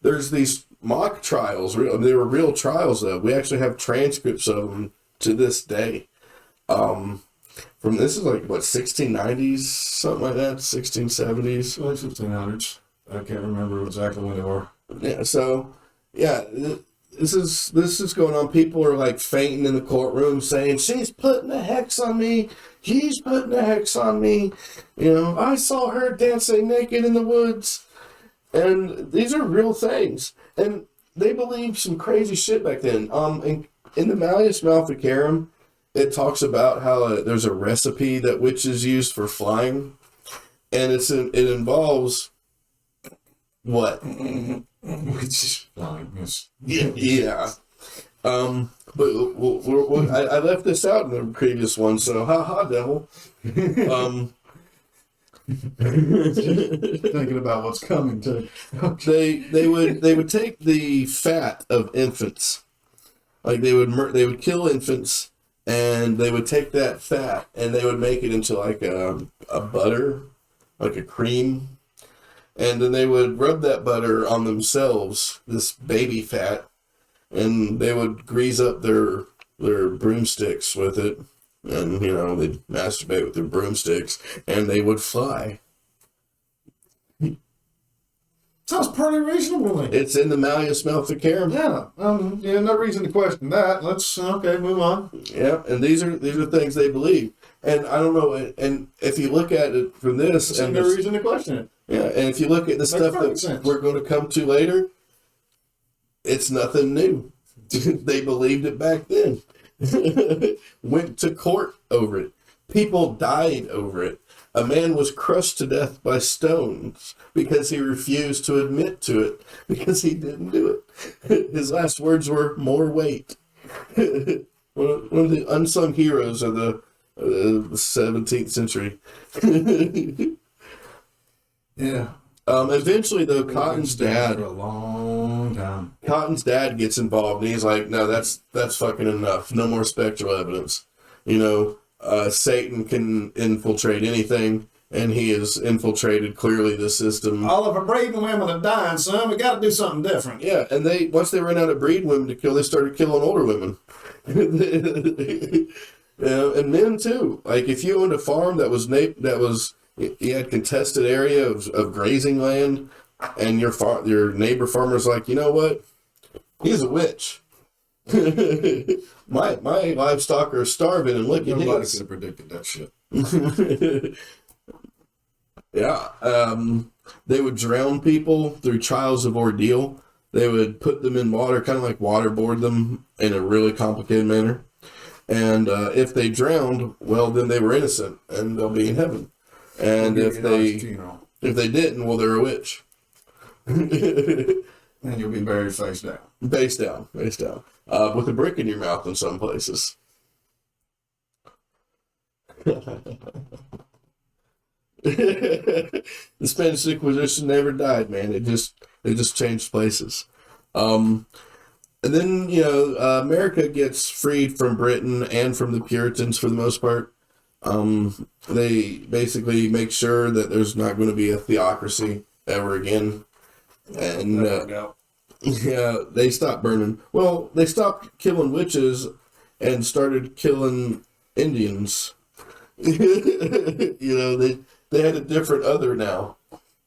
Speaker 7: There's these mock trials. They were real trials, though. We actually have transcripts of them to this day. From this is 1690s, something like that, 1670s.
Speaker 6: Like 1500s. I can't remember exactly when they were.
Speaker 7: Yeah. So, yeah. This is going on. People are fainting in the courtroom saying, she's putting a hex on me. He's putting a hex on me. I saw her dancing naked in the woods. And these are real things. And they believed some crazy shit back then. In the Malleus Maleficarum, it talks about how there's a recipe that witches use for flying. And it involves what?
Speaker 6: Which blindness.
Speaker 7: Yeah. But I left this out in the previous one, so ha devil.
Speaker 6: Thinking about what's coming too.
Speaker 7: They would take the fat of infants, they would kill infants, and they would take that fat and they would make it into a butter, like a cream. And then they would rub that butter on themselves, this baby fat, and they would grease up their broomsticks with it. And, they'd masturbate with their broomsticks, and they would fly.
Speaker 6: Sounds pretty reasonable.
Speaker 7: It's in the Malleus Maleficarum.
Speaker 6: Yeah, no reason to question that. Let's, move on.
Speaker 7: Yeah, and these are things they believe. And I don't know, and if you look at it from this...
Speaker 6: There's no reason to question it.
Speaker 7: Yeah, and if you look at the stuff that we're going to come to later, it's nothing new. They believed it back then. Went to court over it. People died over it. A man was crushed to death by stones because he refused to admit to it, because he didn't do it. His last words were, "More weight." One of the unsung heroes of the 17th century.
Speaker 6: Yeah.
Speaker 7: Eventually, though, Cotton's dad...
Speaker 6: For a long time.
Speaker 7: Cotton's dad gets involved, and he's like, no, that's fucking enough. No more spectral evidence. Satan can infiltrate anything, and he has infiltrated, clearly, the system.
Speaker 6: All of our breeding women are dying, son. We got to do something different.
Speaker 7: Yeah, and once they ran out of breed women to kill, they started killing older women. And men, too. If you owned a farm you had contested area of grazing land, and your neighbor farmer's like, you know what? He's a witch. my livestock are starving, and look at his.
Speaker 6: Nobody could have predicted that shit.
Speaker 7: Yeah. They would drown people through trials of ordeal. They would put them in water, kind of like waterboard them in a really complicated manner. And if they drowned, well, then they were innocent, and they'll be in heaven. And if they didn't, well, they're a witch.
Speaker 6: And you'll be buried face down.
Speaker 7: Face down. With a brick in your mouth in some places.
Speaker 1: The Spanish Inquisition never died, man. It just changed places. And then, America gets freed from Britain and from the Puritans for the most part. They basically make sure that there's not going to be a theocracy ever again. And, yeah, they stopped burning. Well, they stopped killing witches and started killing Indians. They had a different other now.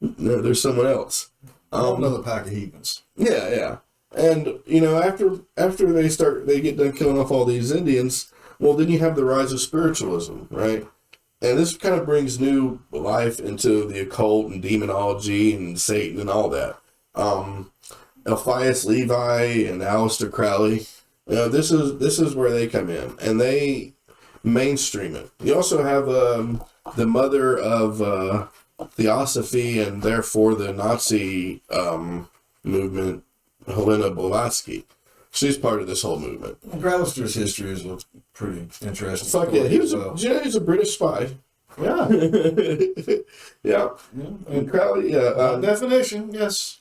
Speaker 1: No, there's someone else.
Speaker 6: Another pack of heathens.
Speaker 1: Yeah. And, after they get done killing off all these Indians, well, then you have the rise of spiritualism, right? And this kind of brings new life into the occult and demonology and Satan and all that. Alpheus Levi and Aleister Crowley, this is where they come in, and they mainstream it. You also have the mother of Theosophy and therefore the Nazi movement, Helena Blavatsky. She's part of this whole movement.
Speaker 6: Crowley's history is a pretty interesting.
Speaker 1: Fuck yeah, he was
Speaker 6: well.
Speaker 1: he's a British spy.
Speaker 6: Yeah.
Speaker 1: Yeah. And Crowley,
Speaker 6: Definition, yes.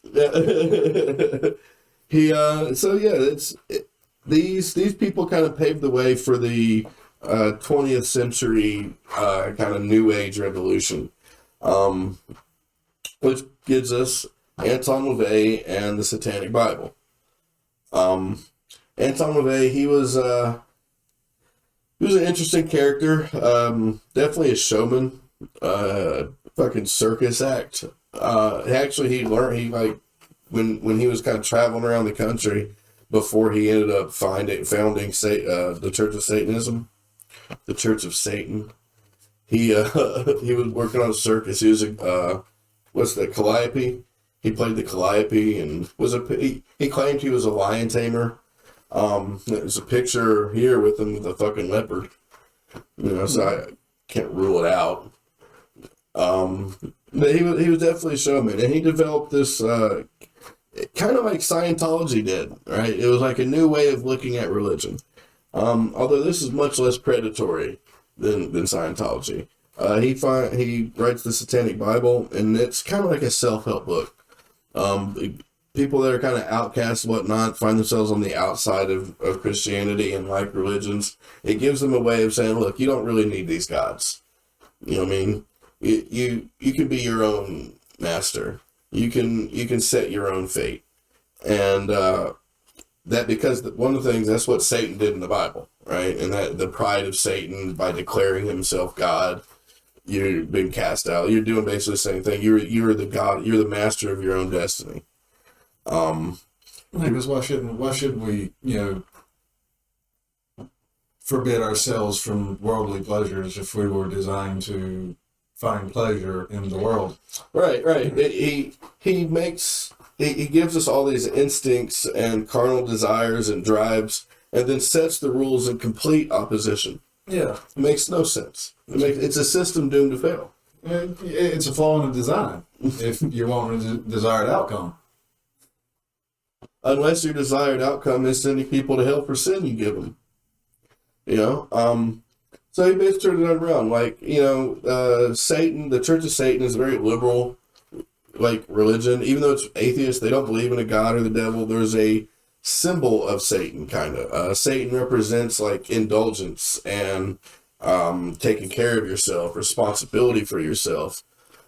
Speaker 1: These people kind of paved the way for the 20th century kind of New Age revolution, which gives us Anton LaVey and the Satanic Bible. Anton LaVey, he was an interesting character, definitely a showman, fucking circus act. When he was kind of traveling around the country before he ended up founding the Church of Satanism, the Church of Satan. He was working on a circus. He was Calliope. He played the Calliope and he claimed he was a lion tamer. There's a picture here with him with a fucking leopard. So I can't rule it out. But he was definitely a showman, and he developed this kind of like Scientology did, right? It was like a new way of looking at religion. Although this is much less predatory than Scientology. He writes the Satanic Bible, and it's kind of like a self-help book. People that are kind of outcasts and whatnot find themselves on the outside of Christianity and like religions. It gives them a way of saying, look, you don't really need these gods. You know what I mean? You can be your own master. You can set your own fate. And that because one of the things, that's what Satan did in the Bible, right? And that the pride of Satan by declaring himself God, you've been cast out. You're doing basically the same thing. You're the God. You're the master of your own destiny.
Speaker 6: Because why should we, forbid ourselves from worldly pleasures if we were designed to find pleasure in the world?
Speaker 1: Right. He gives us all these instincts and carnal desires and drives, and then sets the rules in complete opposition.
Speaker 6: Yeah,
Speaker 1: it makes no sense. It's a system doomed to fail.
Speaker 6: It's a flaw in the design if you want a desired outcome.
Speaker 1: Unless your desired outcome is sending people to hell for sin you give them. So he basically turned it around. Satan, the Church of Satan is a very liberal, religion. Even though it's atheist, they don't believe in a god or the devil. There's a symbol of Satan, kind of. Satan represents, indulgence and taking care of yourself, responsibility for yourself.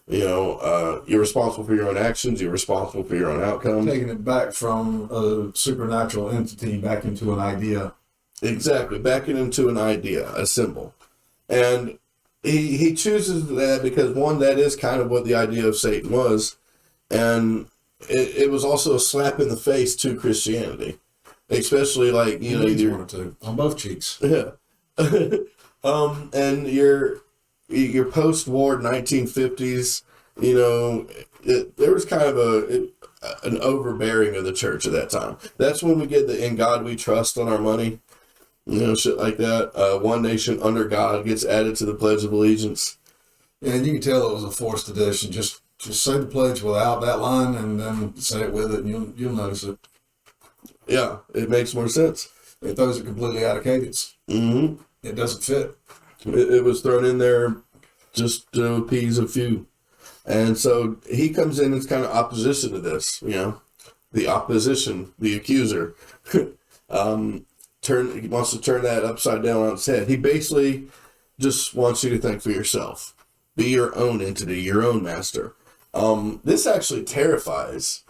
Speaker 1: You're responsible for your own actions. You're responsible for your own outcomes.
Speaker 6: Taking it back from a supernatural entity back into an idea.
Speaker 1: Exactly, backing into an idea, a symbol. And he chooses that because, one, that is kind of what the idea of Satan was. And it was also a slap in the face to Christianity. Especially,
Speaker 6: on both cheeks.
Speaker 1: Yeah. And your post-war 1950s, there was kind of an overbearing of the church at that time. That's when we get the "In God We Trust" on our money. Shit like that. One nation under God gets added to the Pledge of Allegiance.
Speaker 6: Yeah, and you can tell it was a forced addition. Just say the pledge without that line, and then say it with it, and you'll notice it.
Speaker 1: Yeah, it makes more sense.
Speaker 6: It throws it completely out of cadence.
Speaker 1: Mm-hmm.
Speaker 6: It doesn't fit.
Speaker 1: It was thrown in there just to appease a few. And so he comes in as kind of opposition to this, you know, the opposition, the accuser. He wants to turn that upside down on its head. He basically just wants you to think for yourself. Be your own entity, your own master. This actually terrifies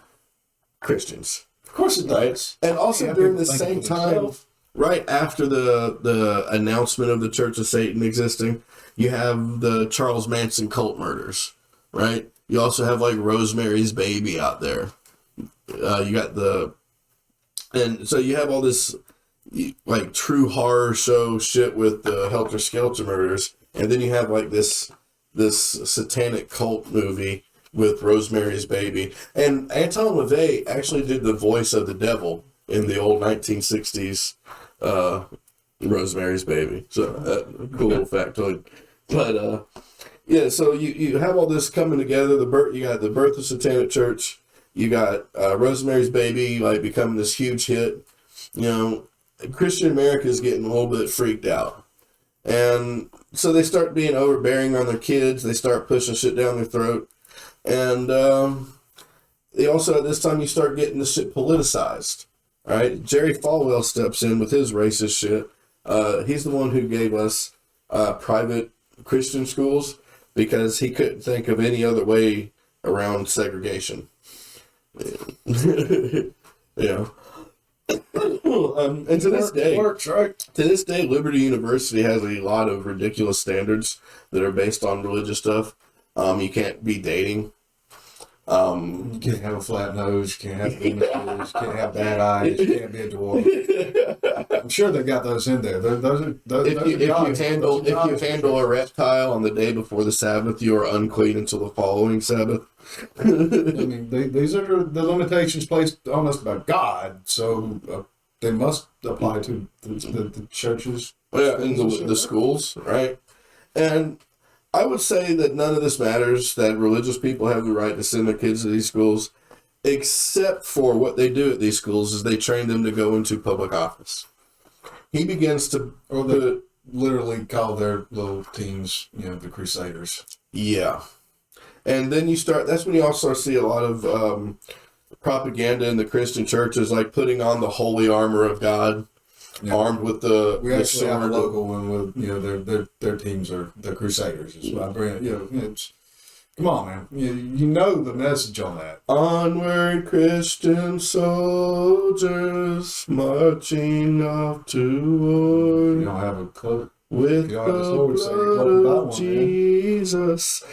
Speaker 1: Christians.
Speaker 6: Of course it does.
Speaker 1: And also during the same time, right after the announcement of the Church of Satan existing, you have the Charles Manson cult murders, right? You also have like Rosemary's Baby out there. You got and so you have all this like true horror show shit with the Helter Skelter murders, and then you have like this satanic cult movie with Rosemary's Baby. And Anton LaVey actually did the voice of the devil in the old 1960s Rosemary's Baby. So, cool little factoid. But, yeah, so you have all this coming together. You got the birth of Satanic Church. You got Rosemary's Baby, like, becoming this huge hit. You know, Christian America is getting a little bit freaked out. And so they start being overbearing on their kids. They start pushing shit down their throat. And they also, at this time, you start getting this shit politicized. Right? Jerry Falwell steps in with his racist shit. He's the one who gave us private Christian schools because he couldn't think of any other way around segregation. You know. And to this day,
Speaker 6: works, right?
Speaker 1: To this day, Liberty University has a lot of ridiculous standards that are based on religious stuff. You can't be dating.
Speaker 6: You can't have a flat nose, you can't have blemish, you can't have bad eyes, you can't be a dwarf. I'm sure they got those in there. If
Speaker 1: you handle a reptile on the day before the Sabbath, you are unclean until the following Sabbath.
Speaker 6: I mean, these are the limitations placed on us by God, so they must apply to the churches.
Speaker 1: Yeah, and the schools, right? And I would say that none of this matters, that religious people have the right to send their kids to these schools, except for what they do at these schools is they train them to go into public office. He begins to...
Speaker 6: Or they literally call their little teams, you know, the Crusaders.
Speaker 1: Yeah. And then that's when you also see a lot of propaganda in the Christian churches, like putting on the holy armor of God. Yeah. Armed with
Speaker 6: we actually
Speaker 1: sword.
Speaker 6: Have a local one with, you know, their teams are the Crusaders. Is what I bring. You know, come on, man. You know the message on that.
Speaker 1: Onward, Christian soldiers, marching off to war.
Speaker 6: You don't have a cloak
Speaker 1: with the blood of Jesus.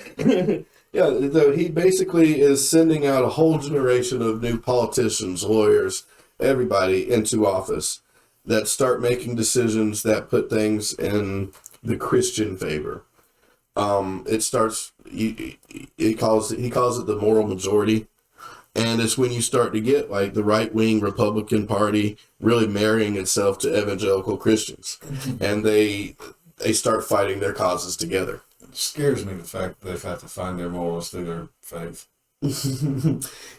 Speaker 1: Yeah, he basically is sending out a whole generation of new politicians, lawyers, everybody into office that start making decisions that put things in the Christian favor. It starts, he calls it the moral majority. And it's when you start to get like the right-wing Republican Party really marrying itself to evangelical Christians. And they start fighting their causes together.
Speaker 6: It scares me the fact that they have to find their morals through their faith.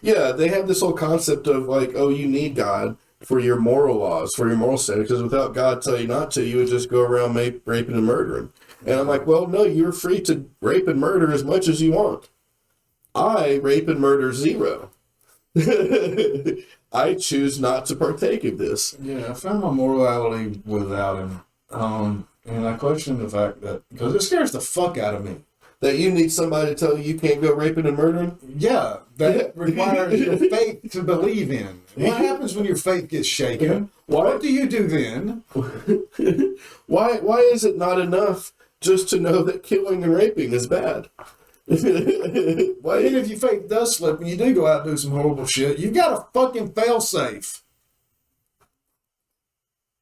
Speaker 1: Yeah, they have this whole concept of like, oh, you need God for your moral laws, for your moral standards, because without God telling you not to, you would just go around raping and murdering. And I'm like, well, no, you're free to rape and murder as much as you want. I rape and murder zero. I choose not to partake of this.
Speaker 6: Yeah, I found my morality without him. And I question the fact that, because it scares the fuck out of me.
Speaker 1: That you need somebody to tell you can't go raping and murdering?
Speaker 6: Yeah, that requires your faith to believe in. What happens when your faith gets shaken? What do you do then?
Speaker 1: Why is it not enough just to know that killing and raping is bad?
Speaker 6: Why? Even if your faith does slip and you do go out and do some horrible shit, you've got a fucking fail-safe.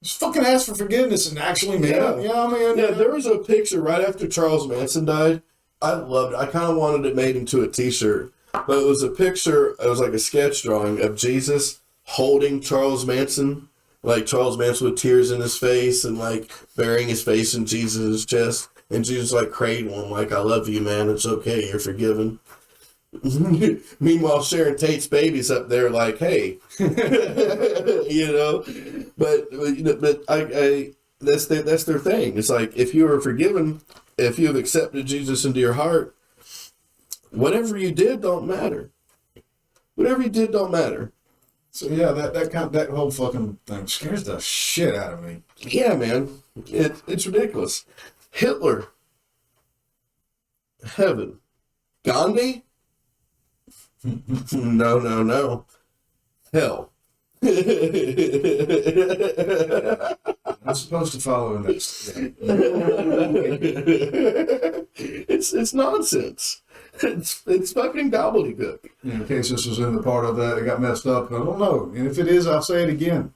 Speaker 6: Just fucking ask for forgiveness and actually mean it. Yeah, man.
Speaker 1: Yeah, there was a picture right after Charles Manson died. I loved it. I kind of wanted it made into a t-shirt. But it was a picture, it was like a sketch drawing of Jesus holding Charles Manson. Like Charles Manson with tears in his face and like burying his face in Jesus' chest. And Jesus like cradling him like, I love you, man. It's okay. You're forgiven. Meanwhile, Sharon Tate's baby's up there like, hey, you know, but I that's their thing. It's like, if you are forgiven, if you have accepted Jesus into your heart, whatever you did don't matter. Whatever you did don't matter.
Speaker 6: So yeah, that whole fucking thing scares the shit out of me.
Speaker 1: Yeah, man. It's ridiculous. Hitler. Heaven. Gandhi? No. Hell.
Speaker 6: I'm supposed to follow in this.
Speaker 1: It's nonsense. It's fucking gobbledygook.
Speaker 6: In case this was in the part of that got messed up, I don't know. And if it is, I'll say it again.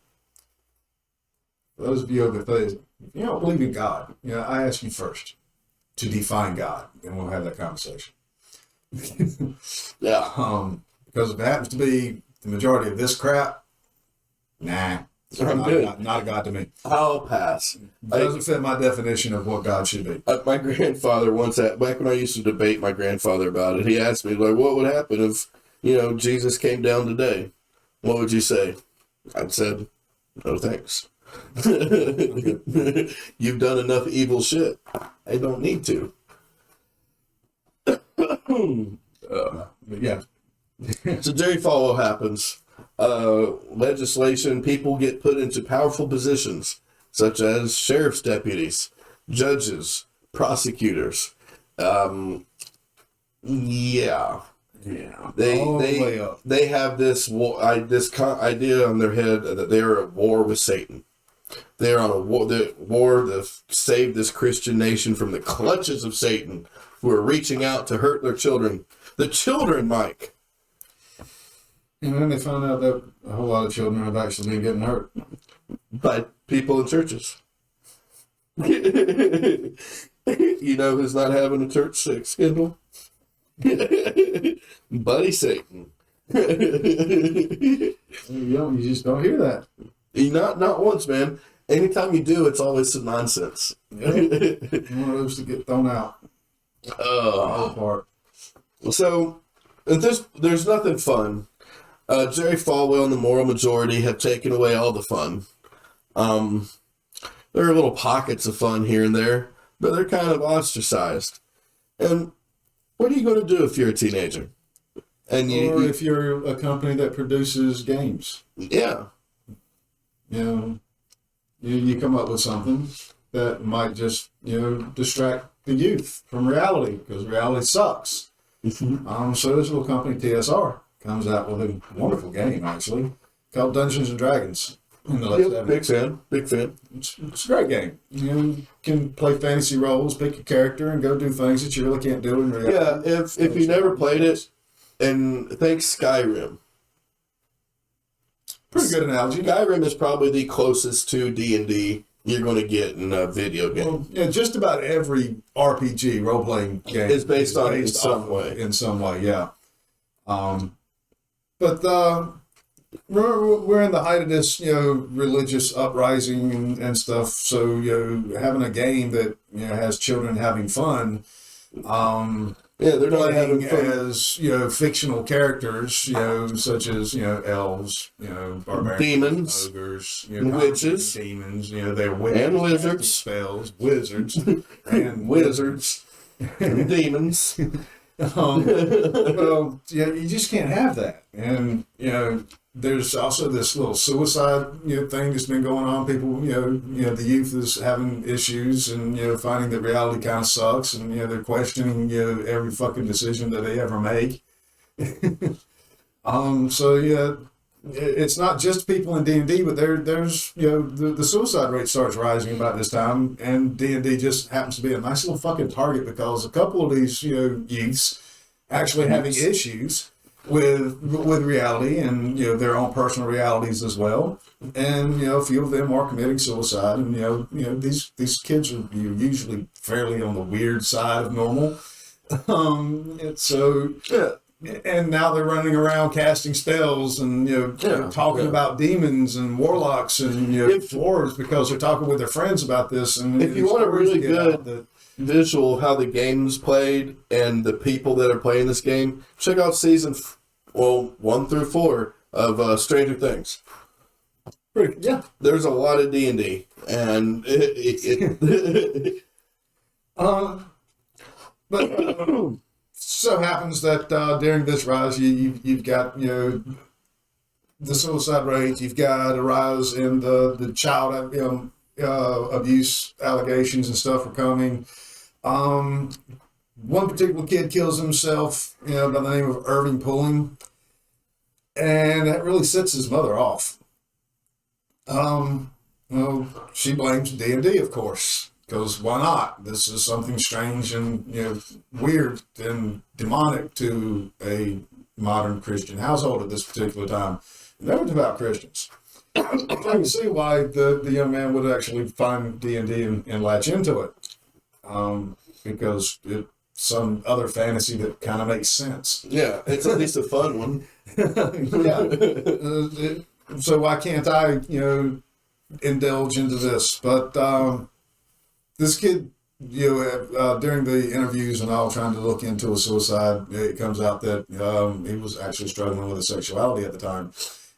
Speaker 6: For those of you over there, if you don't believe in God, I ask you first to define God, and we'll have that conversation.
Speaker 1: Yeah.
Speaker 6: Because if it happens to be the majority of this crap, nah.
Speaker 1: I'm good.
Speaker 6: Not a God to me.
Speaker 1: I'll pass.
Speaker 6: Doesn't fit my definition of what God should be.
Speaker 1: My grandfather once, back when I used to debate my grandfather about it, he asked me, like, what would happen if, Jesus came down today? What would you say? I said, no thanks. You've done enough evil shit. I don't need to.
Speaker 6: But yeah.
Speaker 1: So Jerry Falwell happens. Legislation, people get put into powerful positions, such as sheriff's deputies, judges, prosecutors. Yeah. They have this idea on their head that they're at war with Satan. They're on a war to save this Christian nation from the clutches of Satan, who are reaching out to hurt their children. The children, Mike.
Speaker 6: And then they found out that a whole lot of children have actually been getting hurt.
Speaker 1: By people in churches. You know who's not having a church sex scandal? Buddy Satan.
Speaker 6: You just don't hear that.
Speaker 1: Not once, man. Anytime you do, it's always some nonsense.
Speaker 6: One of those to get thrown out. Part.
Speaker 1: So, there's nothing fun. Jerry Falwell and the moral majority have taken away all the fun. There are little pockets of fun here and there, but they're kind of ostracized. And what are you going to do if you're a teenager? And
Speaker 6: if you're a company that produces games.
Speaker 1: Yeah.
Speaker 6: You come up with something that might just, distract the youth from reality, because reality sucks. So this little company, TSR, comes out with a wonderful game, actually, called Dungeons and Dragons.
Speaker 1: Big fan.
Speaker 6: It's a great game. You can play fantasy roles, pick your character, and go do things that you really can't do in reality.
Speaker 1: Yeah, if you never played it, and think Skyrim.
Speaker 6: Pretty good analogy.
Speaker 1: Skyrim is probably the closest to D&D you're going to get in a video game.
Speaker 6: Well, yeah, just about every RPG role-playing game
Speaker 1: is based on it in some way.
Speaker 6: In some way, yeah. But we're in the height of this, religious uprising and stuff. So, having a game that has children having fun.
Speaker 1: They're not having fun
Speaker 6: as fictional characters, such as elves, barbarians,
Speaker 1: demons,
Speaker 6: ogres,
Speaker 1: witches,
Speaker 6: demons. They're witches
Speaker 1: and wizards,
Speaker 6: spells, wizards,
Speaker 1: and wizards, and demons.
Speaker 6: Well, you just can't have that, and there's also this little suicide thing that's been going on. People, the youth is having issues and finding that reality kind of sucks, and they're questioning every fucking decision that they ever make. It's not just people in D&D, but there's the suicide rate starts rising about this time, and D&D just happens to be a nice little fucking target because a couple of these youths actually having issues with reality and their own personal realities as well, and a few of them are committing suicide, and these kids are usually fairly on the weird side of normal, and now they're running around casting spells and talking about demons and warlocks and dwarves because they're talking with their friends about this. And
Speaker 1: if you want a really good visual of how the game's played and the people that are playing this game, check out season 1 through 4 of Stranger Things. There's a lot of D&D, and
Speaker 6: But so happens that during this rise, you've got, the suicide rate, you've got a rise in the child abuse allegations and stuff are coming. One particular kid kills himself, by the name of Irving Pulling, and that really sets his mother off. She blames D&D, of course, because why not? This is something strange and weird and demonic to a modern Christian household at this particular time. And they were devout Christians. I can see why the young man would actually find D&D and latch into it, because it's some other fantasy that kind of makes sense.
Speaker 7: Yeah, it's at least a fun one.
Speaker 6: Yeah. So why can't I, indulge into this? But this kid, during the interviews and all, trying to look into a suicide, it comes out that he was actually struggling with his sexuality at the time.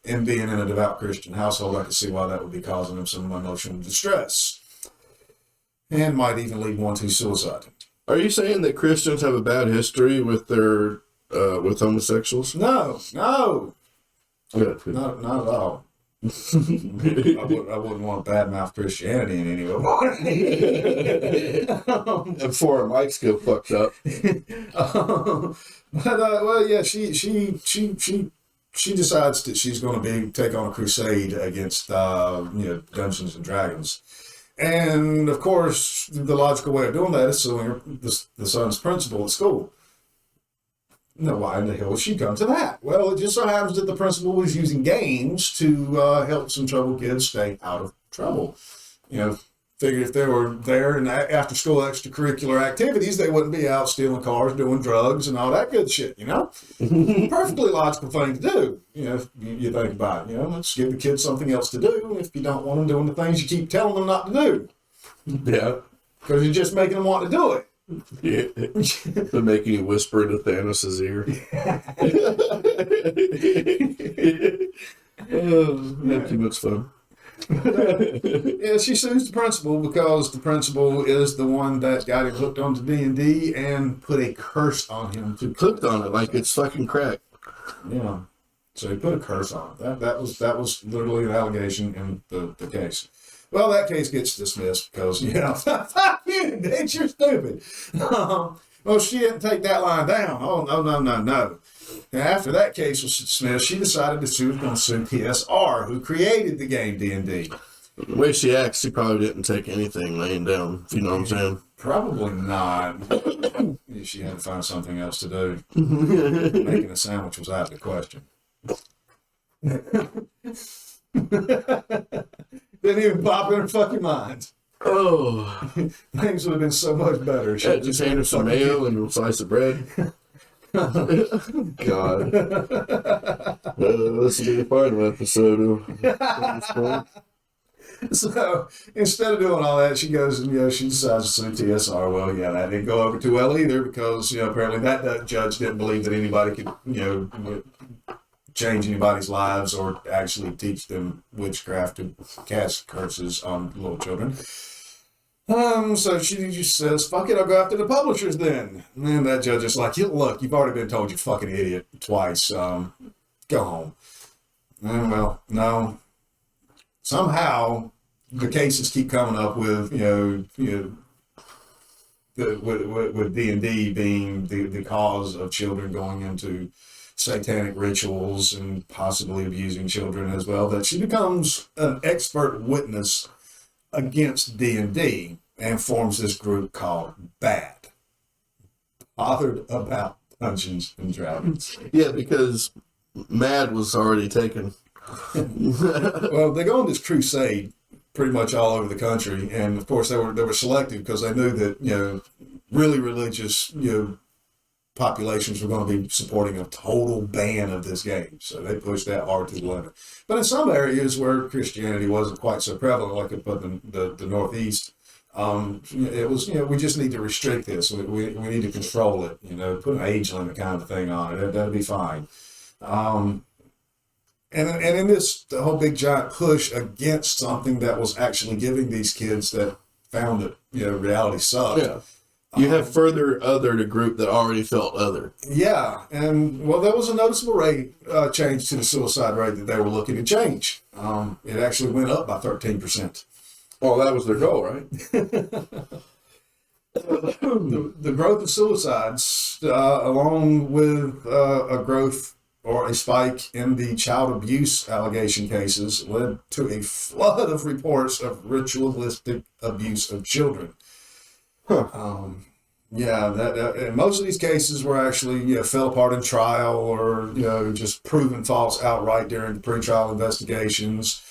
Speaker 6: And being in a devout Christian household, I could see why that would be causing him some emotional distress. And might even lead one to suicide.
Speaker 7: Are you saying that Christians have a bad history with their with homosexuals?
Speaker 6: No.
Speaker 7: Good.
Speaker 6: Not at all. I wouldn't want to badmouth Christianity in any way.
Speaker 7: Before our mics get fucked up.
Speaker 6: She decides that she's going to take on a crusade against Dungeons and Dragons. And of course, the logical way of doing that is suing the son's principal at school. Now, why in the hell would she come to that? Well, it just so happens that the principal was using games to help some troubled kids stay out of trouble. Figured if they were there in after school extracurricular activities, they wouldn't be out stealing cars, doing drugs, and all that good shit, Perfectly logical thing to do, if you think about it. Let's give the kids something else to do if you don't want them doing the things you keep telling them not to do.
Speaker 7: Yeah.
Speaker 6: Because you're just making them want to do it.
Speaker 7: Yeah. They're making you whisper into Thanos' ear. Not too much fun.
Speaker 6: Yeah, she sues the principal because the principal is the one that got him hooked onto D&D and put a curse on him.
Speaker 7: Hooked on it like it's fucking crack.
Speaker 6: Yeah. So he put a curse on it. That was literally an allegation in the case. Well, that case gets dismissed because, fuck you, bitch, you're stupid. Well, she didn't take that line down. Oh, no. And after that case was dismissed, she decided that she was going to sue TSR, who created the game D&D.
Speaker 7: The way she acts, she probably didn't take anything laying down, if you know what I'm saying.
Speaker 6: Probably not. She had to find something else to do. Making a sandwich was out of the question. Didn't even pop in her fucking mind.
Speaker 7: Oh.
Speaker 6: Things would have been so much better.
Speaker 7: Yeah, just hand her some mayo and a slice of bread. God. This will be the final episode of
Speaker 6: So instead of doing all that, she goes and she decides to sue TSR. Well, that didn't go over too well either because apparently that judge didn't believe that anybody could change anybody's lives or actually teach them witchcraft to cast curses on little children. So she just says, fuck it, I'll go after the publishers then. And that judge is like, look, you've already been told you fucking idiot twice. Go home. And well, no. Somehow the cases keep coming up with, with D&D being the cause of children going into satanic rituals and possibly abusing children as well, that she becomes an expert witness against D&D and forms this group called BAD, Bothered About Dungeons and Dragons.
Speaker 7: Yeah, because Mad was already taken.
Speaker 6: Well, they go on this crusade pretty much all over the country, and of course they were selective because they knew that really religious populations were going to be supporting a total ban of this game, so they pushed that hard to the limit. But in some areas where Christianity wasn't quite so prevalent, like in the Northeast, it was we just need to restrict this. We need to control it. Put an age limit kind of thing on it. That'll be fine. And in this the whole big giant push against something that was actually giving these kids that found that reality sucked.
Speaker 7: Yeah.
Speaker 8: You have further othered a group that already felt other.
Speaker 6: Yeah, and well, there was a noticeable rate change to the suicide rate that they were looking to change. It actually went up by 13%.
Speaker 8: Well, that was their goal, right?
Speaker 6: The growth of suicides, along with a growth or a spike in the child abuse allegation cases, led to a flood of reports of ritualistic abuse of children. Yeah, and most of these cases were actually fell apart in trial, or just proven false outright during the pretrial investigations.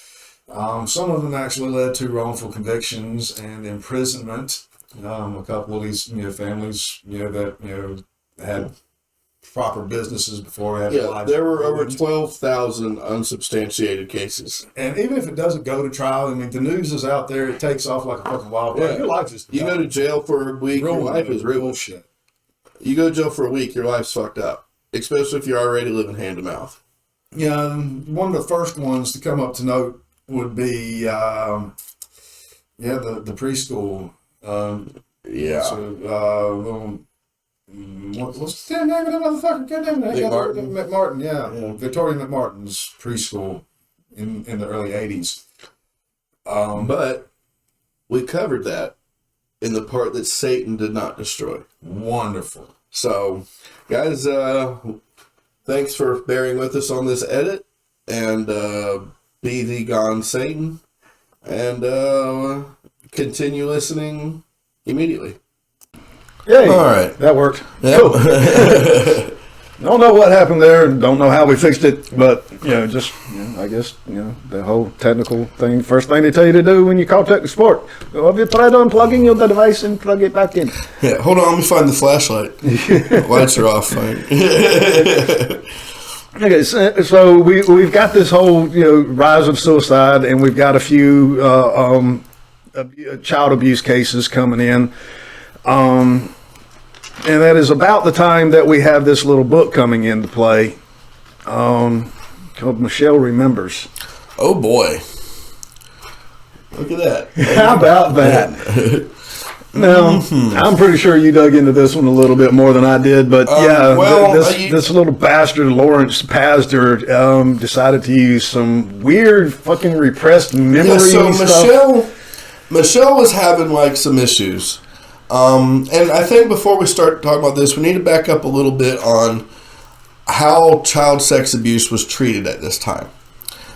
Speaker 6: Some of them actually led to wrongful convictions and imprisonment. A couple of these families that had proper businesses before they had lives.
Speaker 8: There were over 12,000 unsubstantiated cases.
Speaker 6: And even if it doesn't go to trial, I mean, the news is out there. It takes off like a fucking wildfire. Your life is
Speaker 8: you go to jail for a week, your life is real
Speaker 6: bullshit.
Speaker 8: You go to jail for a week, your life's fucked up. Especially if you're already living hand to mouth.
Speaker 6: Yeah, one of the first ones to come up to note would be the preschool. What's the name of that motherfucker? McMartin, yeah. Victoria McMartin's preschool in the early 80s.
Speaker 8: But we covered that in the part that Satan did not destroy.
Speaker 6: Wonderful.
Speaker 8: So, guys, thanks for bearing with us on this edit. And be thee gone, Satan. And continue listening immediately.
Speaker 5: Yay.
Speaker 8: All right.
Speaker 5: That worked.
Speaker 8: Yep.
Speaker 5: Cool. Don't know what happened there. Don't know how we fixed it, but I guess the whole technical thing. First thing they tell you to do when you contact the sport. Have you tried unplugging your device and plug it back in?
Speaker 8: Yeah. Hold on. Let me find the flashlight. Lights are off.
Speaker 5: Okay, so we've got this whole rise of suicide, and we've got a few child abuse cases coming in. And that is about the time that we have this little book coming into play called Michelle Remembers.
Speaker 8: Oh, boy. Look at that.
Speaker 5: How about that? Now, I'm pretty sure you dug into this one a little bit more than I did, but this little bastard, Lawrence Pazder, decided to use some weird fucking repressed memory stuff.
Speaker 8: Michelle was having some issues. And I think before we start talking about this, we need to back up a little bit on how child sex abuse was treated at this time.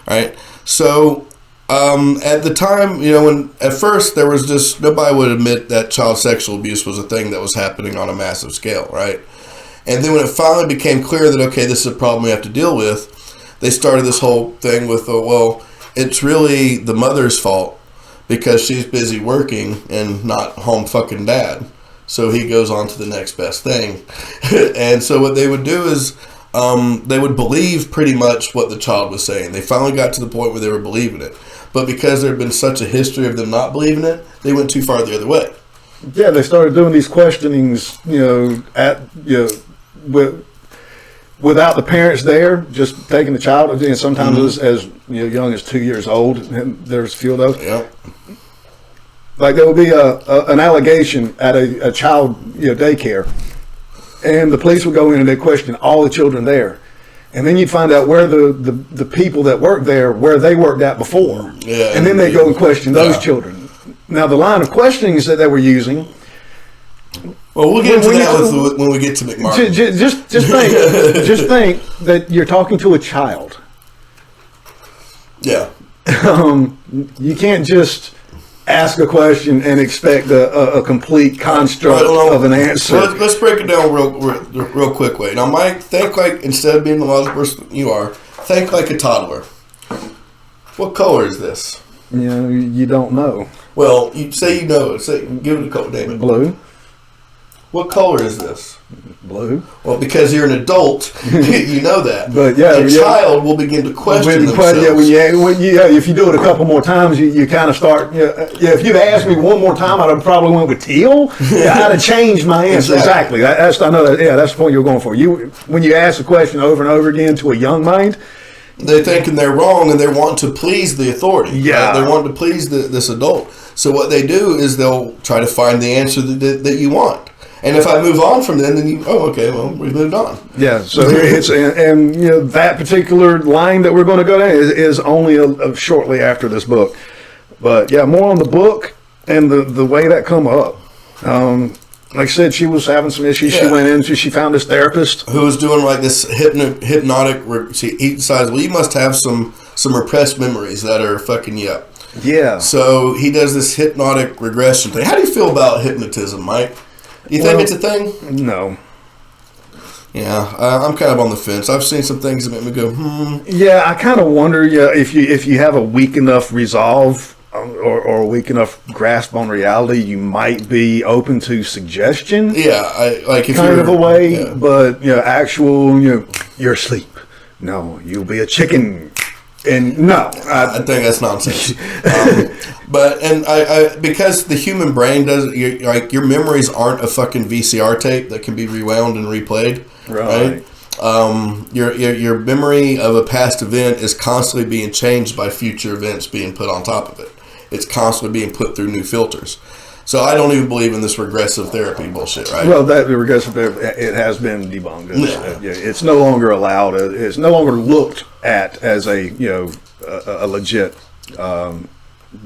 Speaker 8: Right? So, at the time, when at first there was just, nobody would admit that child sexual abuse was a thing that was happening on a massive scale, right? And then when it finally became clear that, okay, this is a problem we have to deal with, they started this whole thing with, it's really the mother's fault, because she's busy working and not home fucking dad. So he goes on to the next best thing. And so what they would do is they would believe pretty much what the child was saying. They finally got to the point where they were believing it. But because there had been such a history of them not believing it, they went too far the other way.
Speaker 5: Yeah, they started doing these questionings, without the parents there, just taking the child, and sometimes as young as 2 years old. And there's a few of those.
Speaker 8: Yep.
Speaker 5: Like there will be an allegation at a child daycare, and the police would go in and they question all the children there, and then you'd find out where the people that work there, where they worked at before, and then they go and question those children. Now the line of questionings that they were using.
Speaker 8: Well, we'll get into that when we get to McMartin.
Speaker 5: Just think that you're talking to a child.
Speaker 8: Yeah.
Speaker 5: You can't just ask a question and expect a complete construct of an answer.
Speaker 8: Let's break it down real quick way. Now, Mike, think instead of being the logical person you are, think like a toddler. What color is this?
Speaker 5: You don't know.
Speaker 8: Well, you say you know. Give it a color, David.
Speaker 5: Blue.
Speaker 8: What color is this?
Speaker 5: Blue.
Speaker 8: Well, because you're an adult, you know that.
Speaker 5: But
Speaker 8: a child will begin to question themselves.
Speaker 5: If you do it a couple more times, you kind of start. If you'd asked me one more time, I'd have probably went with teal. I'd have changed my answer. Exactly. I know that. Yeah, that's the point you're going for. When you ask a question over and over again to a young mind,
Speaker 8: they're thinking they're wrong and they want to please the authority.
Speaker 5: Yeah,
Speaker 8: right? They want to please this adult. So what they do is they'll try to find the answer that you want. And if I move on from then you, okay, well, we've moved on.
Speaker 5: Yeah, so it's and you know that particular line that we're going to go down is only shortly after this book, but yeah, more on the book and the way that come up. Like I said, she was having some issues.
Speaker 8: Yeah.
Speaker 5: She went into, she found this therapist
Speaker 8: who was doing like this hypnotic. He decides, well, you must have some repressed memories that are fucking you up.
Speaker 5: Yeah.
Speaker 8: So he does this hypnotic regression thing. How do you feel about hypnotism, Mike? You think it's a thing?
Speaker 5: No.
Speaker 8: Yeah, I'm kind of on the fence. I've seen some things that make me go,
Speaker 5: Yeah, I kind of wonder, if you have a weak enough resolve or a weak enough grasp on reality, you might be open to suggestion.
Speaker 8: Yeah, if
Speaker 5: kind of a way,
Speaker 8: yeah.
Speaker 5: but actual, you're asleep. No, you'll be a chicken. And no,
Speaker 8: I think that's nonsense. But I because the human brain does, your memories aren't a fucking VCR tape that can be rewound and replayed, right? Your memory of a past event is constantly being changed by future events being put on top of it. It's constantly being put through new filters. So I don't even believe in this regressive therapy bullshit, right?
Speaker 5: Well, that regressive therapy, it has been debunked. It's no longer allowed. It's no longer looked at as a legit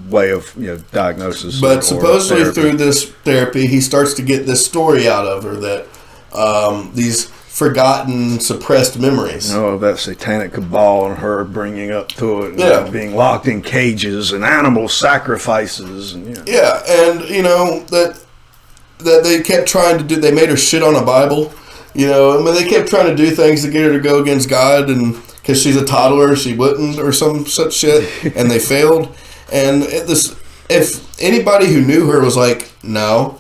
Speaker 5: way of diagnosis.
Speaker 8: But supposedly through this therapy, he starts to get this story out of her that these forgotten, suppressed memories.
Speaker 5: That satanic cabal and her bringing up to it,
Speaker 8: and
Speaker 5: being locked in cages and animal sacrifices, and
Speaker 8: and that they kept trying to do. They made her shit on a Bible, they kept trying to do things to get her to go against God, and because she's a toddler, she wouldn't, or some such shit, and they failed. And if anybody who knew her was like, no,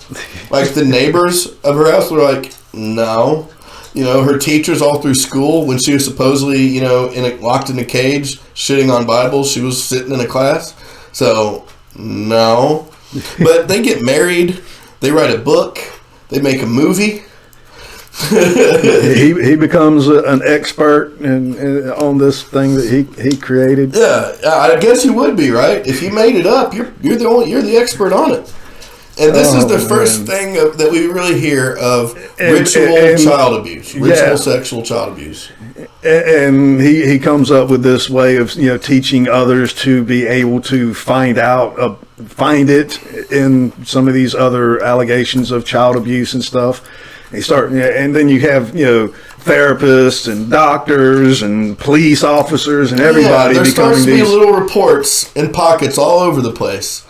Speaker 8: like the neighbors of her house were like, no. Her teachers all through school, when she was supposedly, locked in a cage, shitting on Bibles, she was sitting in a class. So, no. But they get married, they write a book, they make a movie.
Speaker 5: he becomes an expert on this thing that he created.
Speaker 8: Yeah, I guess you would be, right? If you made it up, you're the expert on it. And this is the first thing that we really hear of ritual child abuse, sexual child abuse.
Speaker 5: And he comes up with this way of teaching others to be able to find it in some of these other allegations of child abuse and stuff. And then you have therapists and doctors and police officers and everybody.
Speaker 8: There starts to be little reports in pockets all over the place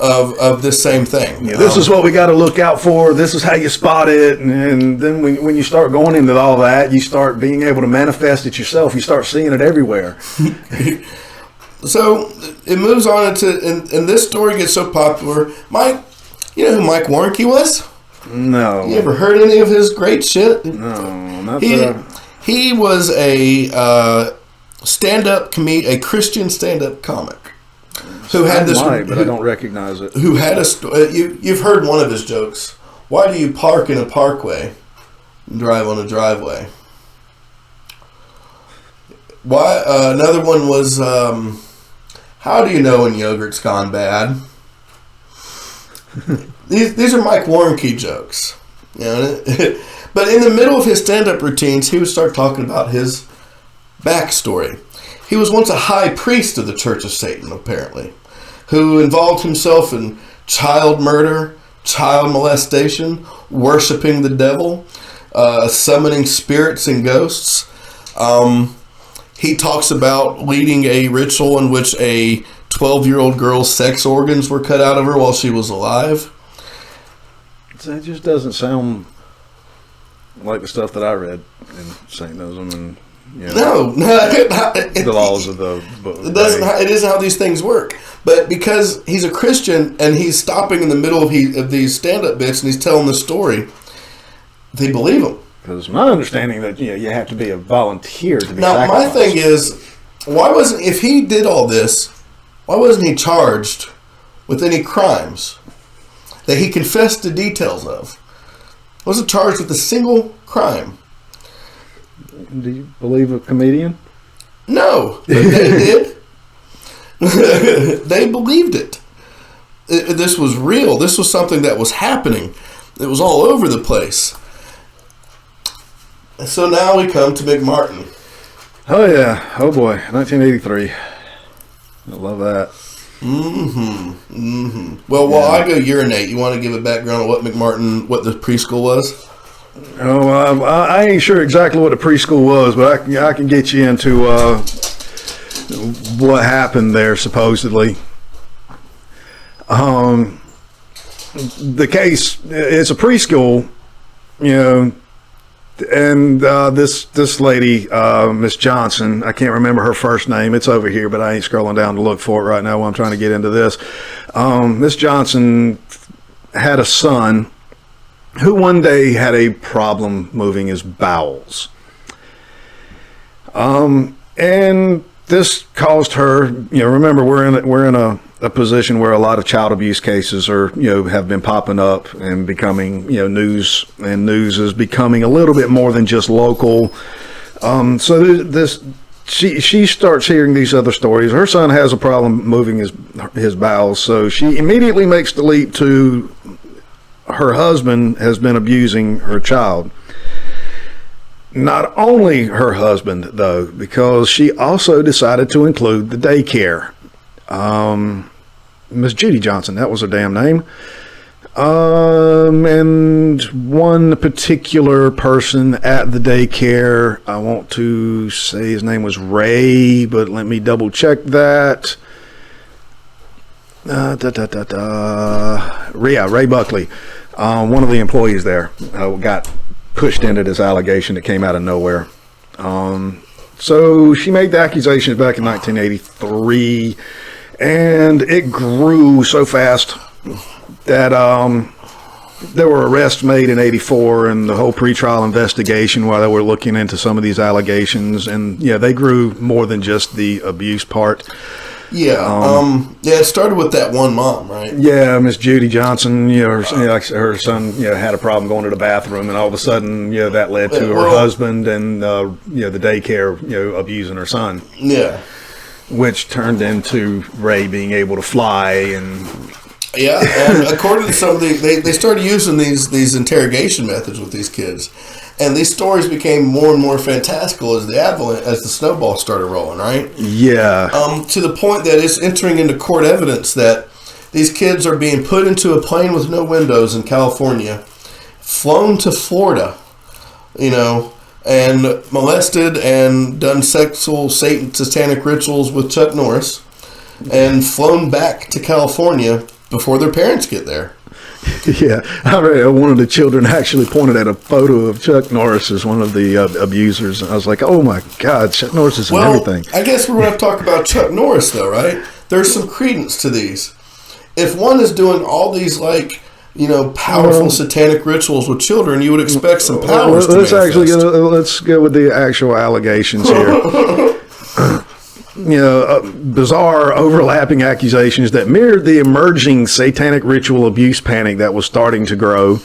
Speaker 8: of this same thing.
Speaker 5: This is what we got to look out for. This is how you spot it. And then when you start going into all that, you start being able to manifest it yourself. You start seeing it everywhere.
Speaker 8: So it moves on and this story gets so popular. Mike, you know who Mike Warnke was?
Speaker 5: No.
Speaker 8: You ever heard any of his great shit?
Speaker 5: No, not
Speaker 8: he was a a Christian stand-up comic. Who had this?
Speaker 5: But I don't recognize it.
Speaker 8: Who had you've heard one of his jokes? Why do you park in a parkway and drive on a driveway? Why? Another one was, how do you know when yogurt's gone bad? These are Mike Warnke jokes, But in the middle of his stand-up routines, he would start talking about his backstory. He was once a high priest of the Church of Satan, apparently, who involved himself in child murder, child molestation, worshiping the devil, summoning spirits and ghosts. He talks about leading a ritual in which a 12-year-old girl's sex organs were cut out of her while she was alive.
Speaker 5: That just doesn't sound like the stuff that I read in Satanism and
Speaker 8: no,
Speaker 5: the laws of the book.
Speaker 8: It isn't how these things work. But because he's a Christian and he's stopping in the middle of these stand-up bits and he's telling the story, they believe him.
Speaker 5: Because my understanding that you have to be a volunteer to be
Speaker 8: now.
Speaker 5: sacrificed.
Speaker 8: My thing is, if he did all this, why wasn't he charged with any crimes that he confessed the details of? Wasn't charged with a single crime.
Speaker 5: Do you believe a comedian?
Speaker 8: No, they did. They believed it. This was real. This was something that was happening. It was all over the place. So now we come to McMartin.
Speaker 5: Oh yeah. Oh boy. 1983. I love that.
Speaker 8: Well, while I go urinate, you want to give a background on what the preschool was?
Speaker 5: Oh, I ain't sure exactly what the preschool was, but I can get you into what happened there, supposedly. The case, it's a preschool, you know, and this lady, Miss Johnson, I can't remember her first name. It's over here, but I ain't scrolling down to look for it right now while I'm trying to get into this. Miss Johnson had a son who one day had a problem moving his bowels. And this caused her, remember we're in a position where a lot of child abuse cases are, have been popping up and becoming, news, and news is becoming a little bit more than just local. She starts hearing these other stories. Her son has a problem moving his bowels, so she immediately makes the leap to her husband has been abusing her child. Not only her husband, though, because she also decided to include the daycare. Miss Judy Johnson, that was her damn name. And one particular person at the daycare, I want to say his name was Ray, but let me double check that. Ray Buckley, one of the employees there, got pushed into this allegation that came out of nowhere. So she made the accusations back in 1983, and it grew so fast that there were arrests made in 84 and the whole pretrial investigation while they were looking into some of these allegations, and they grew more than just the abuse part.
Speaker 8: It started with that one mom, right?
Speaker 5: Yeah, Miss Judy Johnson, her son, had a problem going to the bathroom, and all of a sudden, that led to her husband and, the daycare, abusing her son.
Speaker 8: Yeah.
Speaker 5: Which turned into Ray being able to fly and...
Speaker 8: Yeah, and according to some of they started using these interrogation methods with these kids, and these stories became more and more fantastical as the snowball started rolling, right?
Speaker 5: Yeah.
Speaker 8: To the point that it's entering into court evidence that these kids are being put into a plane with no windows in California, flown to Florida, and molested and done sexual satanic rituals with Chuck Norris, and flown back to California before their parents get there.
Speaker 5: Yeah, I read one of the children actually pointed at a photo of Chuck Norris as one of the abusers, and I was like, "Oh my God, Chuck Norris is in everything."
Speaker 8: I guess we're going to talk about Chuck Norris, though, right? There's some credence to these. If one is doing all these powerful satanic rituals with children, you would expect some powers.
Speaker 5: Let's go with the actual allegations here. Bizarre overlapping accusations that mirrored the emerging satanic ritual abuse panic that was starting to grow.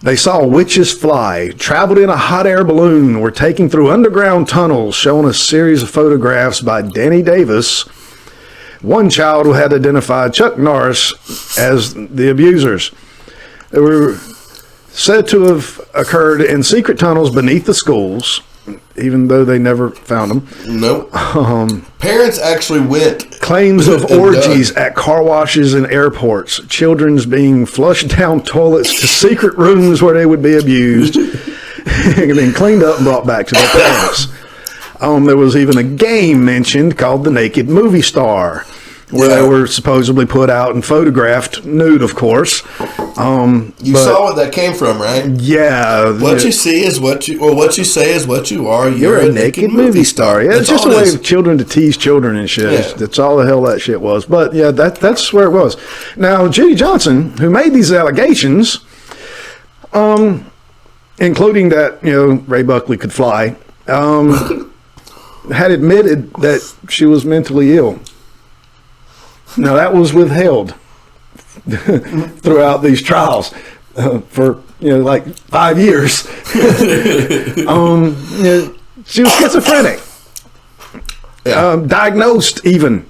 Speaker 5: They saw witches fly, traveled in a hot air balloon, were taken through underground tunnels, showing a series of photographs by Danny Davis. One child who had identified Chuck Norris as the abusers. They were said to have occurred in secret tunnels beneath the schools, even though they never found them.
Speaker 8: Nope. Parents actually went.
Speaker 5: Claims of orgies at car washes and airports. Children's being flushed down toilets to secret rooms where they would be abused and then cleaned up and brought back to their parents. There was even a game mentioned called The Naked Movie Star, where they were supposedly put out and photographed nude, of course.
Speaker 8: You saw what that came from, right?
Speaker 5: Yeah.
Speaker 8: What you see is what you say is what you are.
Speaker 5: You're a naked movie star. Yeah, it's just a way of children to tease children and shit. Yeah. That's all the hell that shit was. But yeah, that's where it was. Now, Judy Johnson, who made these allegations, including that Ray Buckley could fly, had admitted that she was mentally ill. Now, that was withheld throughout these trials for, like 5 years. She was schizophrenic, diagnosed even.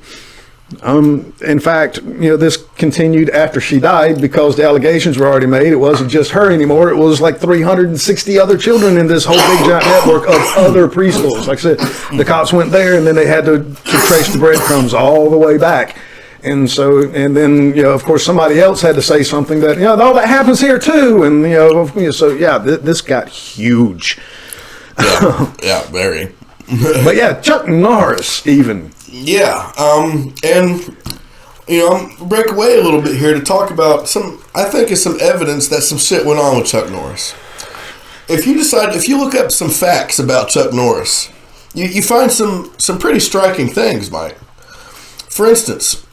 Speaker 5: In fact, this continued after she died because the allegations were already made. It wasn't just her anymore. It was like 360 other children in this whole big giant network of other preschools. Like I said, the cops went there and then they had to trace the breadcrumbs all the way back. And then, of course, somebody else had to say something that, all that happens here too. And, this got huge.
Speaker 8: Yeah, very.
Speaker 5: But yeah, Chuck Norris even.
Speaker 8: Yeah, and break away a little bit here to talk about I think it's some evidence that some shit went on with Chuck Norris. If you look up some facts about Chuck Norris, you find some pretty striking things, Mike. For instance,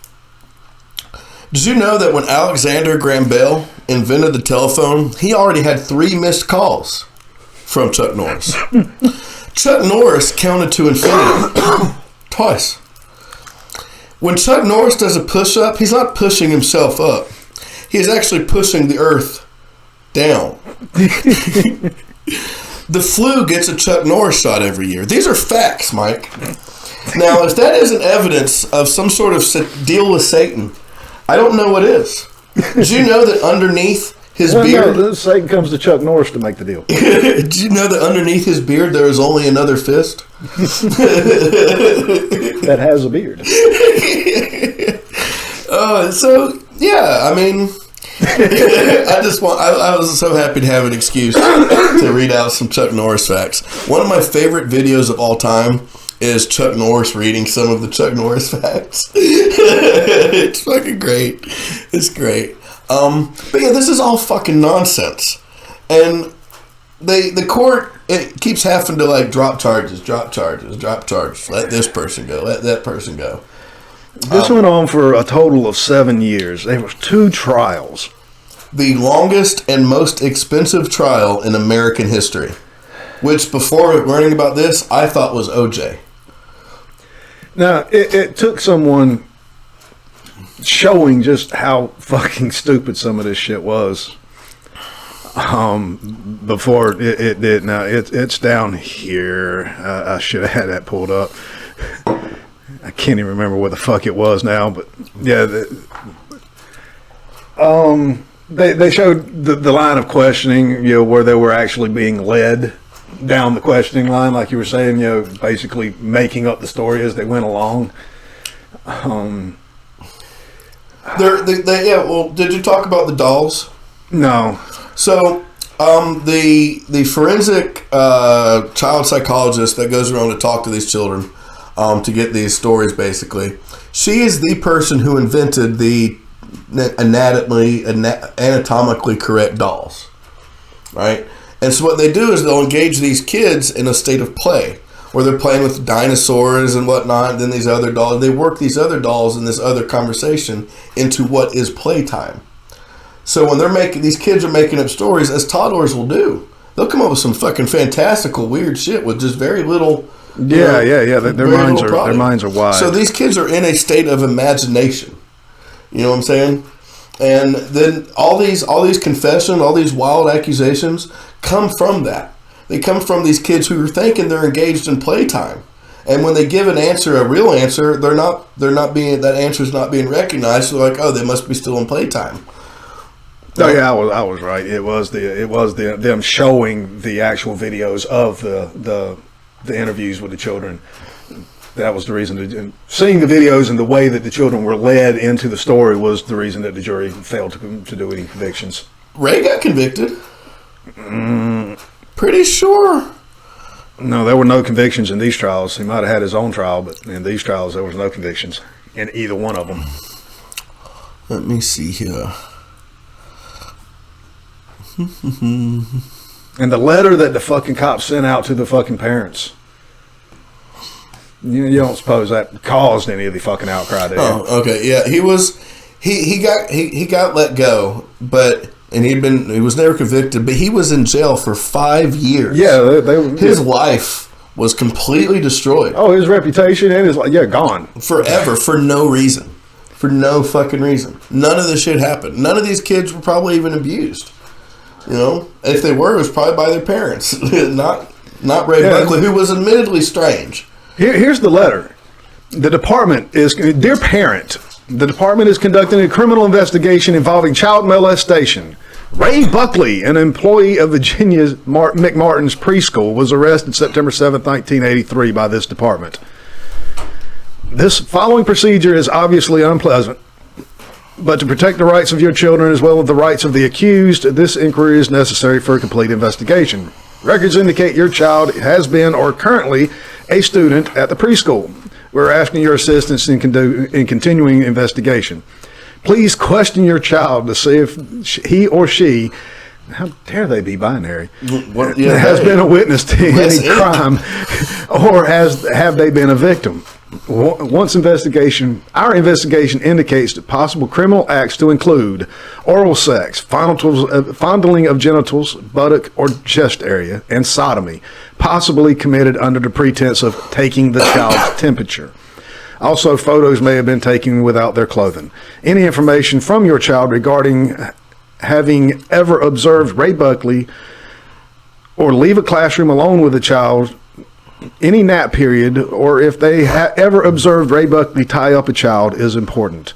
Speaker 8: did you know that when Alexander Graham Bell invented the telephone, he already had 3 missed calls from Chuck Norris? Chuck Norris counted to infinity twice. When Chuck Norris does a push-up, he's not pushing himself up. He is actually pushing the earth down. The flu gets a Chuck Norris shot every year. These are facts, Mike. Now, if that isn't evidence of some sort of deal with Satan, I don't know what is. Did you know that underneath his beard...
Speaker 5: No, Satan comes to Chuck Norris to make the deal.
Speaker 8: Did you know that underneath his beard there is only another fist?
Speaker 5: That has a beard.
Speaker 8: I mean... I was so happy to have an excuse to read out some Chuck Norris facts. One of my favorite videos of all time is Chuck Norris reading some of the Chuck Norris facts. It's fucking great. It's great. But yeah, this is all fucking nonsense. And the court, it keeps having to drop charges. Let this person go. Let that person go.
Speaker 5: This went on for a total of 7 years. There were 2 trials.
Speaker 8: The longest and most expensive trial in American history. Which, before learning about this, I thought was OJ.
Speaker 5: Now, it took someone showing just how fucking stupid some of this shit was before it did. Now, it's down here. I should have had that pulled up. I can't even remember what the fuck it was now, but yeah. They showed the line of questioning, where they were actually being led down the questioning line, like you were saying, basically making up the story as they went along.
Speaker 8: Did you talk about the dolls?
Speaker 5: No.
Speaker 8: So, the forensic child psychologist that goes around to talk to these children, to get these stories, basically, she is the person who invented the anatomically correct dolls, right? And so what they do is they'll engage these kids in a state of play where they're playing with dinosaurs and whatnot, and then these other dolls, they work these other dolls in this other conversation into what is playtime. So when these kids are making up stories, as toddlers will do, they'll come up with some fucking fantastical weird shit with just very little.
Speaker 5: Yeah. Their minds are wide.
Speaker 8: So these kids are in a state of imagination. You know what I'm saying? And then all these confessions, all these wild accusations come from that. They come from these kids who are thinking they're engaged in playtime. And when they give an answer, a real answer, that answer's not being recognized. So they're like, oh, they must be still in playtime.
Speaker 5: Oh yeah, I was right. It was them showing the actual videos of the interviews with the children. That was the reason. Seeing the videos and the way that the children were led into the story was the reason that the jury failed to do any convictions.
Speaker 8: Ray got convicted. Pretty sure.
Speaker 5: No, there were no convictions in these trials. He might have had his own trial, but in these trials there was no convictions in either one of them.
Speaker 8: Let me see here.
Speaker 5: And the letter that the fucking cops sent out to the fucking parents. You don't suppose that caused any of the fucking outcry, do you?
Speaker 8: Oh, okay, yeah. He got let go, and he was never convicted, but he was in jail for 5 years.
Speaker 5: Yeah,
Speaker 8: his life was completely destroyed.
Speaker 5: Oh, his reputation and his life, gone
Speaker 8: forever for no reason, for no fucking reason. None of this shit happened. None of these kids were probably even abused. If they were, it was probably by their parents, not Ray Buckley, who was admittedly strange.
Speaker 5: Here's the letter. The department is, dear parent, the department is conducting a criminal investigation involving child molestation. Ray Buckley, an employee of Virginia's McMartin's Preschool, was arrested September 7, 1983 by this department. This following procedure is obviously unpleasant, but to protect the rights of your children as well as the rights of the accused, this inquiry is necessary for a complete investigation. Records indicate your child has been or currently a student at the preschool. We're asking your assistance in continuing investigation. Please question your child to see if he or she, how dare they be binary, has been a witness to any crime or have they been a victim. Our investigation indicates that possible criminal acts to include oral sex, fondling of genitals, buttock or chest area, and sodomy, possibly committed under the pretense of taking the child's temperature. Also, photos may have been taken without their clothing. Any information from your child regarding having ever observed Ray Buckley or leave a classroom alone with a child, any nap period, or if they ever observed Ray Buckley tie up a child is important.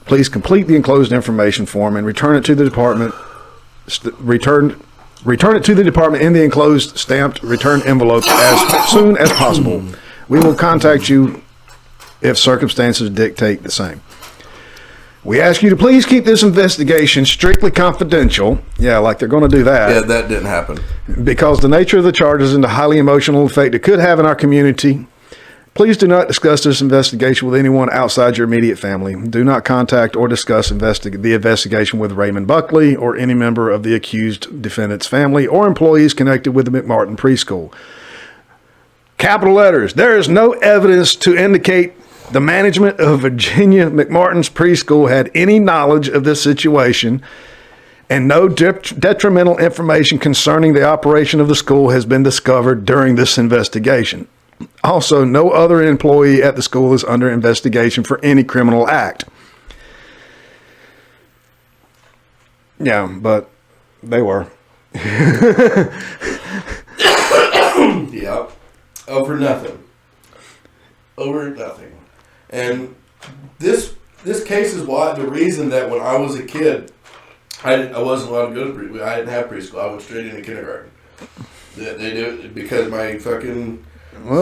Speaker 5: Please complete the enclosed information form and return it to the department. Return it to the department in the enclosed stamped return envelope as soon as possible. We will contact you if circumstances dictate the same. We ask you to please keep this investigation strictly confidential. Yeah, like they're going to do that.
Speaker 8: Yeah, that didn't happen.
Speaker 5: Because the nature of the charges and the highly emotional effect it could have in our community. Please do not discuss this investigation with anyone outside your immediate family. Do not contact or discuss the investigation with Raymond Buckley or any member of the accused defendant's family or employees connected with the McMartin Preschool. Capital letters. There is no evidence to indicate the management of Virginia McMartin's Preschool had any knowledge of this situation, and no detrimental information concerning the operation of the school has been discovered during this investigation. Also, no other employee at the school is under investigation for any criminal act. Yeah, but they were.
Speaker 8: Yeah. Over nothing. And this case is why the reason that when I was a kid, I wasn't allowed to go to preschool. I didn't have preschool. I went straight into kindergarten. They do it because my fucking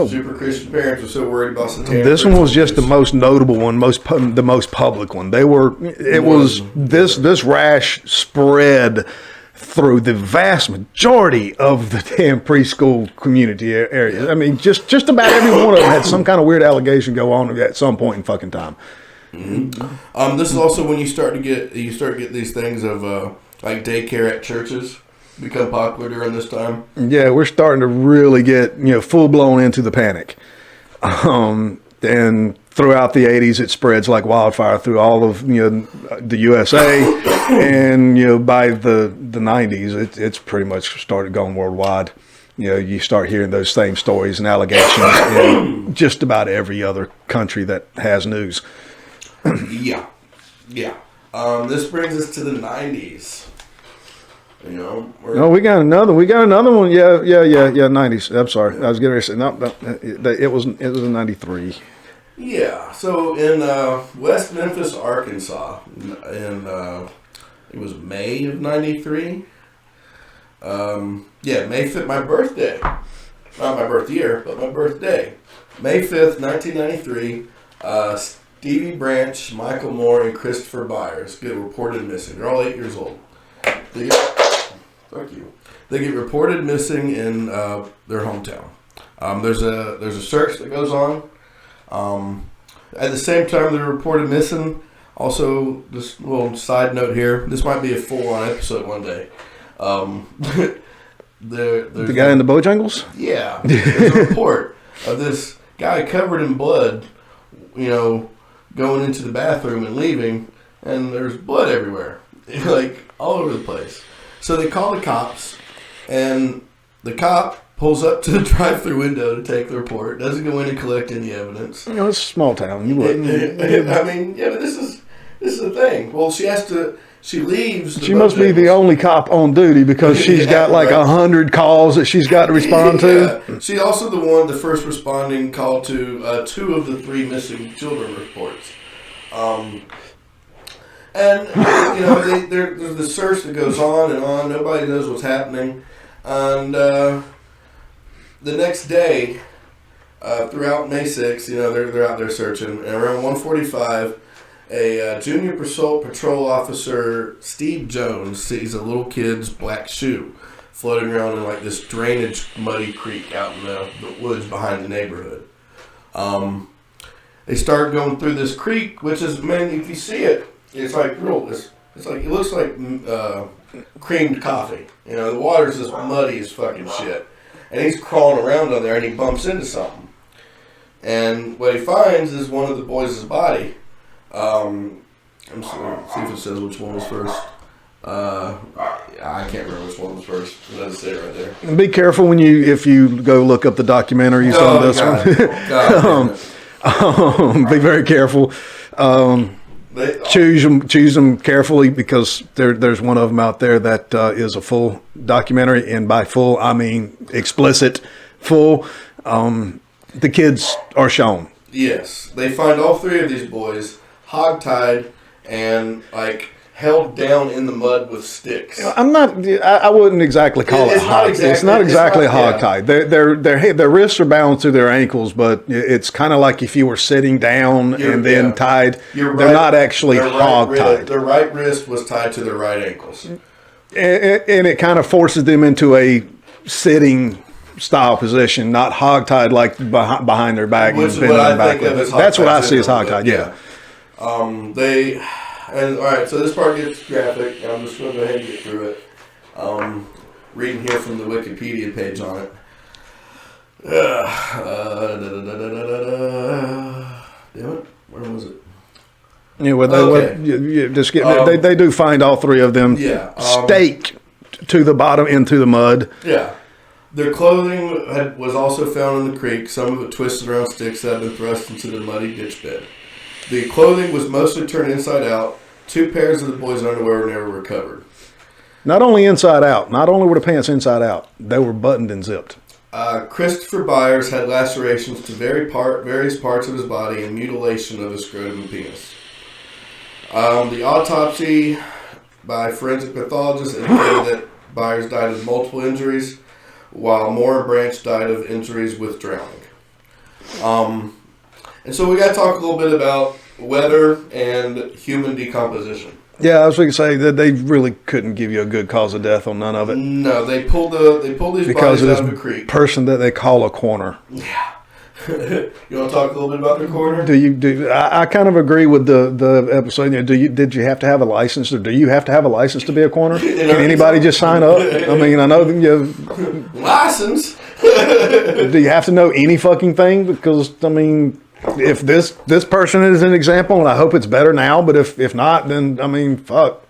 Speaker 8: super Christian parents were so worried about satanic.
Speaker 5: This one was just the most notable one, the most public one. This rash spread through the vast majority of the damn preschool community area. I mean, just about every one of them had some kind of weird allegation go on at some point in fucking time.
Speaker 8: Mm-hmm. This is also when you start to get these things of like daycare at churches become popular during this time.
Speaker 5: Yeah, we're starting to really get full blown into the panic. And throughout the 80s, it spreads like wildfire through all of the USA, and by the 90s, it's pretty much started going worldwide. You start hearing those same stories and allegations in just about every other country that has news.
Speaker 8: Yeah. This brings us to the 90s.
Speaker 5: We got another one. Yeah. 90s. I'm sorry. I was getting ready to say no. It was in 93.
Speaker 8: Yeah. So in West Memphis, Arkansas, in it was May of 93. May 5th, my birthday. Not my birth year, but my birthday. May 5th, 1993. Stevie Branch, Michael Moore, and Christopher Byers get reported missing. They're all 8 years old. They get reported missing in their hometown. There's a search that goes on. At the same time they're reported missing. Also, just a little side note here. This might be a full-on episode one day.
Speaker 5: The guy in the Bojangles?
Speaker 8: Yeah. There's a report of this guy covered in blood, going into the bathroom and leaving, and there's blood everywhere. Like, all over the place. So they call the cops, and the cop pulls up to the drive-through window to take the report. Doesn't go in and collect any evidence.
Speaker 5: It's a small town. You wouldn't.
Speaker 8: I mean, yeah, but this is the thing. Well, she has to. She leaves.
Speaker 5: She must be the only cop on duty because she's got like 100 calls that she's got to respond to.
Speaker 8: Yeah. She's also the first responding call to 2 of the 3 missing children reports. And, there's the search that goes on and on. Nobody knows what's happening. And the next day, throughout May 6th, they're out there searching. And around 1:45, a junior patrol officer, Steve Jones, sees a little kid's black shoe floating around in like this drainage muddy creek out in the woods behind the neighborhood. They start going through this creek, which is, man, if you see it, it's like real. It's like, it looks like creamed coffee. The water's just muddy as fucking shit. And he's crawling around on there, and he bumps into something. And what he finds is one of the boys' body. I'm sorry, see if it says which one was first. I can't remember which one was first. It doesn't say it right there.
Speaker 5: And be careful if you go look up the documentaries on this one. Be very careful. Choose them carefully because there's one of them out there that is a full documentary, and by full I mean explicit full. The kids are shown.
Speaker 8: Yes, they find all 3 of these boys hogtied and like held down in the mud with sticks.
Speaker 5: I wouldn't exactly call it hog. It's not exactly hogtied. Their wrists are bound to their ankles, but it's kind of like if you were sitting down and then tied. They're not actually hogtied.
Speaker 8: Their right wrist was tied to their right ankles,
Speaker 5: and it kind of forces them into a sitting style position, not hogtied like behind their back.
Speaker 8: Which is what I think of as hogtied.
Speaker 5: That's what I see as hogtied. Yeah.
Speaker 8: And all right, so this part gets graphic, and I'm just going to go ahead and get through it. Reading here from the Wikipedia page on it. Damn it, where was it?
Speaker 5: Yeah, they do find all 3 of them staked to the bottom into the mud.
Speaker 8: Yeah. Their clothing was also found in the creek, some of it twisted around sticks that had been thrust into the muddy ditch bed. The clothing was mostly turned inside out. 2 pairs of the boys' underwear were never recovered.
Speaker 5: Not only inside out, not only were the pants inside out, they were buttoned and zipped.
Speaker 8: Christopher Byers had lacerations to various parts of his body and mutilation of his scrotum and penis. The autopsy by forensic pathologists indicated that Byers died of multiple injuries, while Moore and Branch died of injuries with drowning. And so we got to talk a little bit about weather and human decomposition.
Speaker 5: Yeah, I was going to say that they really couldn't give you a good cause of death on none of it.
Speaker 8: No, they pulled these bodies out of the creek.
Speaker 5: Person that they call a coroner.
Speaker 8: Yeah. You want to talk a little bit about the coroner?
Speaker 5: I kind of agree with the episode. Did you have to have a license, or do you have to have a license to be a coroner? Can anybody just sign up? I mean, I know
Speaker 8: license.
Speaker 5: Do you have to know any fucking thing? Because I mean, if this person is an example, and I hope it's better now, but if not, then I mean, fuck.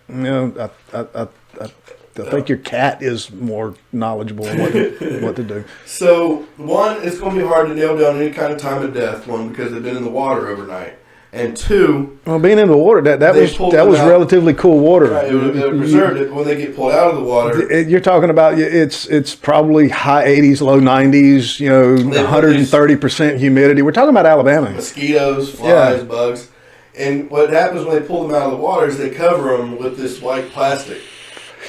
Speaker 5: I think your cat is more knowledgeable on what to do.
Speaker 8: So, one, it's going to be hard to nail down any kind of time of death. One, because they've been in the water overnight, and 2,
Speaker 5: well, being in the water that was relatively cool water.
Speaker 8: Right, it preserved it. But when they get pulled out of the water,
Speaker 5: you're talking about it's probably high 80s, low 90s. 130% humidity. We're talking about Alabama.
Speaker 8: Mosquitoes, flies, bugs, and what happens when they pull them out of the water is they cover them with this white plastic.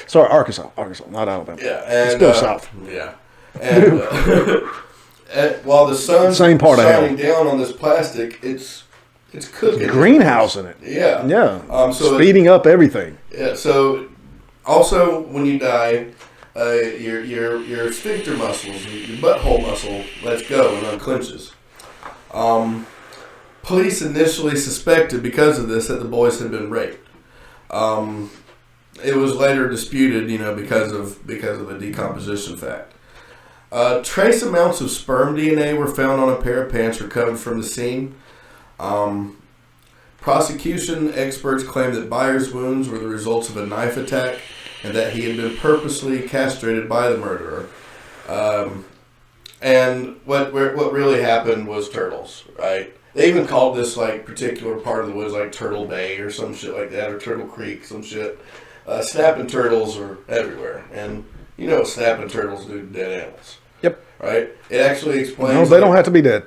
Speaker 5: Sorry, Arkansas, not Alabama.
Speaker 8: Yeah, and,
Speaker 5: still south.
Speaker 8: Yeah, and while the sun's shining down on this plastic, it's cooking.
Speaker 5: It's greenhousing it.
Speaker 8: Yeah.
Speaker 5: So speeding up everything.
Speaker 8: Yeah. So also, when you die, your sphincter muscles, your butthole muscle, lets go and unclenches. Police initially suspected because of this that the boys had been raped. It was later disputed, because of the decomposition fact. Trace amounts of sperm DNA were found on a pair of pants recovered from the scene. Prosecution experts claimed that Byers' wounds were the results of a knife attack and that he had been purposely castrated by the murderer. And what really happened was turtles, right? They even called this like particular part of the woods like Turtle Bay or some shit like that, or Turtle Creek, some shit. Snapping turtles are everywhere, and you know snapping turtles do to dead animals.
Speaker 5: Yep.
Speaker 8: Right? It actually explains.
Speaker 5: No, they don't have to be dead.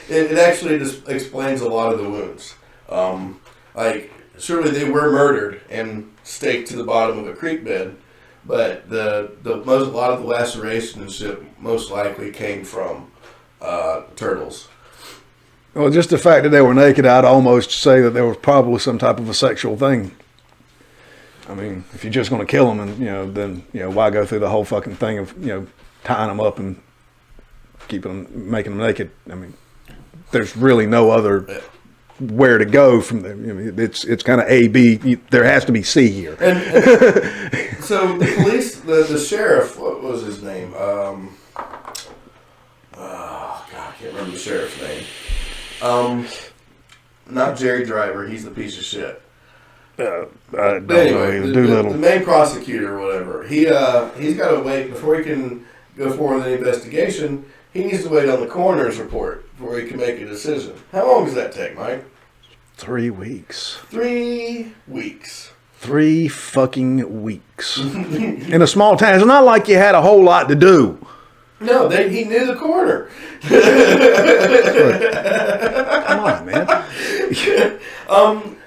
Speaker 8: It actually just explains a lot of the wounds. Like, surely they were murdered and staked to the bottom of a creek bed, but a lot of the laceration and shit most likely came from turtles.
Speaker 5: Well, just the fact that they were naked, I'd almost say that there was probably some type of a sexual thing. I mean, if you're just going to kill them, and then why go through the whole fucking thing of tying them up and making them naked? I mean, there's really no other where to go from there. I mean, it's kind of A, B. There has to be C here.
Speaker 8: And so the police, the sheriff, what was his name? God, I can't remember the sheriff's name. Not Jerry Driver. He's the piece of shit.
Speaker 5: But
Speaker 8: anyway, the main prosecutor or whatever, he's got to wait before he can go forward with an investigation. He needs to wait on the coroner's report before he can make a decision. How long does that take, Mike?
Speaker 5: 3 weeks.
Speaker 8: 3 weeks.
Speaker 5: 3 fucking weeks. In a small town. It's not like you had a whole lot to do.
Speaker 8: No, he knew the coroner.
Speaker 5: Come on, man.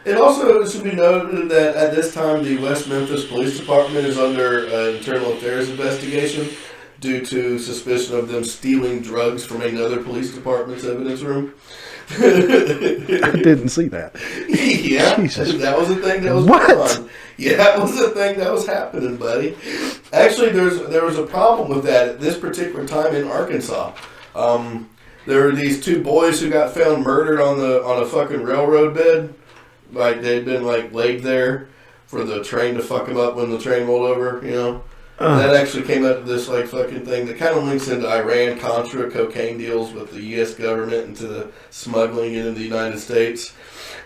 Speaker 8: It also should be noted that at this time, the West Memphis Police Department is under an internal affairs investigation due to suspicion of them stealing drugs from another police department's evidence room.
Speaker 5: I didn't see that.
Speaker 8: Yeah,
Speaker 5: Jesus.
Speaker 8: That was a thing that was
Speaker 5: What?
Speaker 8: going on. Yeah, it was a thing that was happening, buddy. Actually, there was a problem with that at this particular time in Arkansas. There were these 2 boys who got found murdered on a fucking railroad bed. Like, they'd been, like, laid there for the train to fuck them up when the train rolled over, That actually came out of this, like, fucking thing that kind of links into Iran-Contra cocaine deals with the U.S. government into the smuggling it into the United States.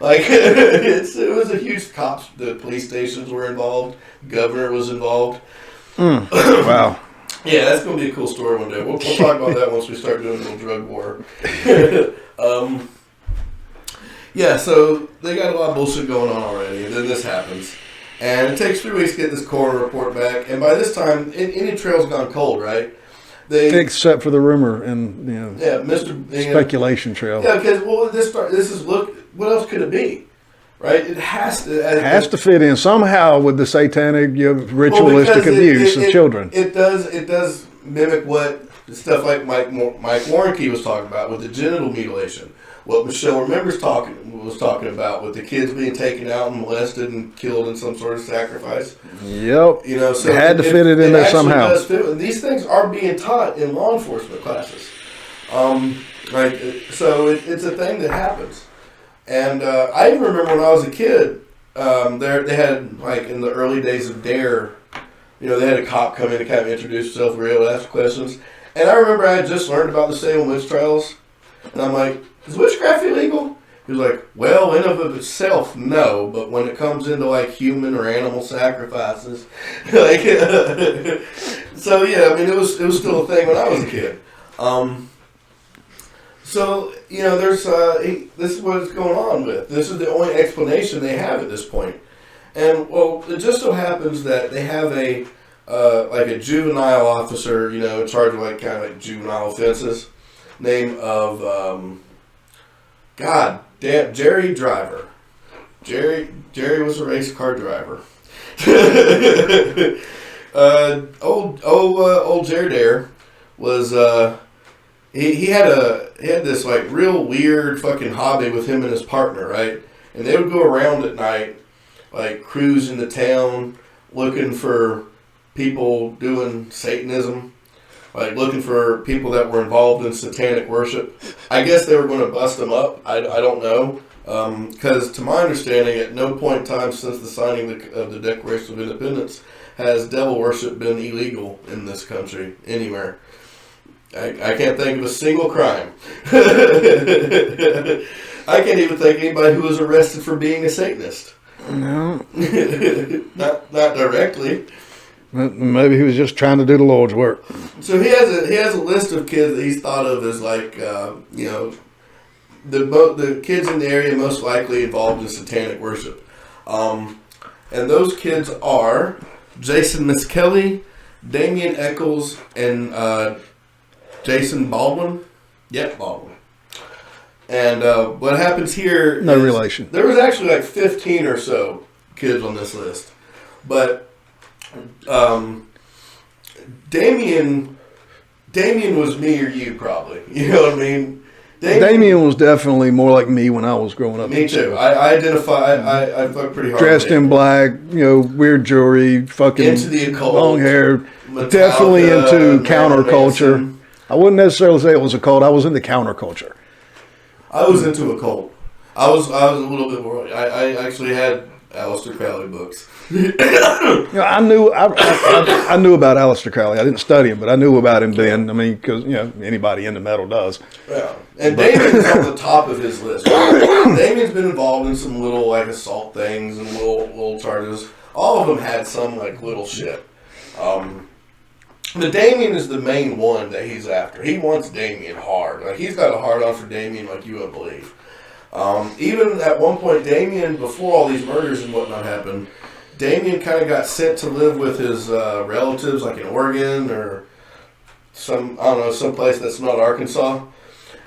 Speaker 8: Like, it was a huge the police stations were involved, governor was involved.
Speaker 5: Wow.
Speaker 8: Yeah, that's going to be a cool story one day. We'll talk about that once we start doing a little drug war. Yeah, so they got a lot of bullshit going on already, and then this happens. And it takes 3 weeks to get this coroner report back, and by this time, any trail's gone cold, right?
Speaker 5: Except for the rumor and speculation trail.
Speaker 8: Yeah, because what else could it be, right? It has to
Speaker 5: fit in somehow with the satanic ritualistic abuse of children.
Speaker 8: It does mimic what stuff like Mike Warnke was talking about with the genital mutilation. What Michelle was talking about with the kids being taken out and molested and killed in some sort of sacrifice.
Speaker 5: Yep.
Speaker 8: So
Speaker 5: it had to fit it in there somehow.
Speaker 8: Does fit, and these things are being taught in law enforcement classes. So it's a thing that happens. And I even remember when I was a kid, they had, like, in the early days of DARE, they had a cop come in to kind of introduce himself, we were able to ask questions. And I remember I had just learned about the Salem witch trials, and I'm like, is witchcraft illegal? He was like, well, in of itself, no, but when it comes into, like, human or animal sacrifices, like, so yeah, I mean, it was still a thing when I was a kid. So, there's, this is what it's going on with. This is the only explanation they have at this point. And, well, it just so happens that they have a juvenile officer, in charge of, like, kind of like juvenile offenses, name of, Jerry Driver. Jerry was a race car driver. Old Jerry Dare was, he had this, like, real weird fucking hobby with him and his partner, right? And they would go around at night, like, cruising the town, looking for people doing Satanism, like, looking for people that were involved in satanic worship. I guess they were going to bust them up. I don't know. Because to my understanding, at no point in time since the signing of the Declaration of Independence has devil worship been illegal in this country anywhere. I can't think of a single crime. I can't even think of anybody who was arrested for being a Satanist.
Speaker 5: No.
Speaker 8: Not directly.
Speaker 5: Maybe he was just trying to do the Lord's work.
Speaker 8: So he has a list of kids that he's thought of as like the kids in the area most likely involved in satanic worship, and those kids are Jason Miskelly, Damian Eccles, and Jason Baldwin. Yep, Baldwin. And what happens here?
Speaker 5: No relation.
Speaker 8: There was actually like 15 or so kids on this list, but Damien was me or you probably. You know what I mean?
Speaker 5: Damien was definitely more like me when I was growing up.
Speaker 8: Me too. I identify. I fuck pretty hard.
Speaker 5: Dressed in black, weird jewelry, fucking
Speaker 8: into the occult,
Speaker 5: long hair.
Speaker 8: Metallica,
Speaker 5: definitely into counterculture.
Speaker 8: Manson.
Speaker 5: I wouldn't necessarily say it was a cult. I was into counterculture.
Speaker 8: I was into a cult. I was a little bit more. I actually had Aleister Crowley books.
Speaker 5: I knew about Aleister Crowley. I didn't study him, but I knew about him then. I mean, because anybody into metal does.
Speaker 8: Yeah, and Damien's on the top of his list. Right? Damien's been involved in some little like assault things and little charges. All of them had some like little shit. But Damien is the main one that he's after. He wants Damien hard. Like he's got a hard on for Damien like you wouldn't believe. Even at one point, Damien, before all these murders and whatnot happened, Damien kind of got sent to live with his relatives, like in Oregon or some place that's not Arkansas.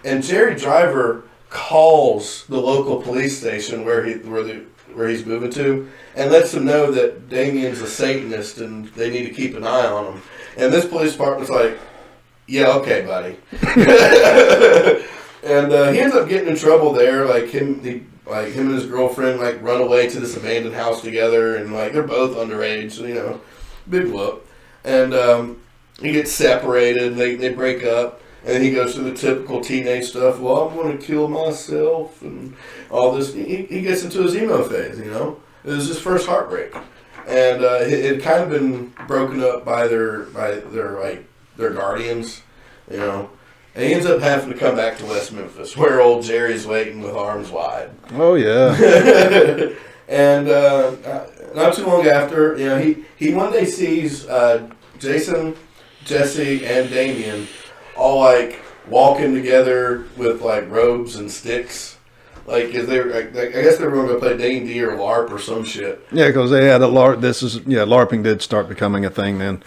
Speaker 8: And Jerry Driver calls the local police station where he's moving to and lets them know that Damien's a Satanist and they need to keep an eye on him. And this police department's like, yeah, okay, buddy. And he ends up getting in trouble there. Like him and his girlfriend like run away to this abandoned house together, and like they're both underage, so big whoop. And he gets separated. They break up, and he goes through the typical teenage stuff. Well, I'm going to kill myself and all this. He gets into his emo phase. It was his first heartbreak, and it had kind of been broken up by their guardians. And he ends up having to come back to West Memphis, where old Jerry's waiting with arms wide.
Speaker 5: Oh, yeah.
Speaker 8: And not too long after, he one day sees Jason, Jesse, and Damien all, like, walking together with, like, robes and sticks. Like, I guess they were going to play D&D or LARP or some shit.
Speaker 5: Yeah, because they had a LARP. LARPing did start becoming a thing then.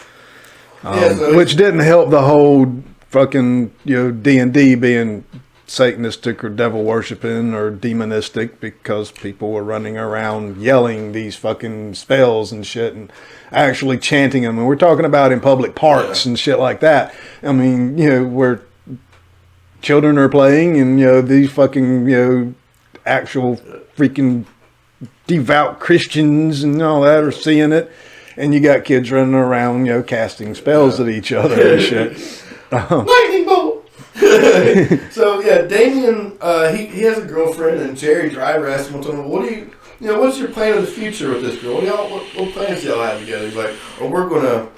Speaker 5: Which didn't help the whole fucking D&D being satanistic or devil worshiping or demonistic, because people were running around yelling these fucking spells and shit and actually chanting them. And we're talking about in public parks and shit like that. I mean, where children are playing and these fucking actual freaking devout Christians and all that are seeing it, and you got kids running around casting spells at each other and shit.
Speaker 8: Lightning bolt. So yeah, Damien, he has a girlfriend, and Jerry Driver asked him, what's your plan of the future with this girl? What plans do y'all have together? He's like, we're gonna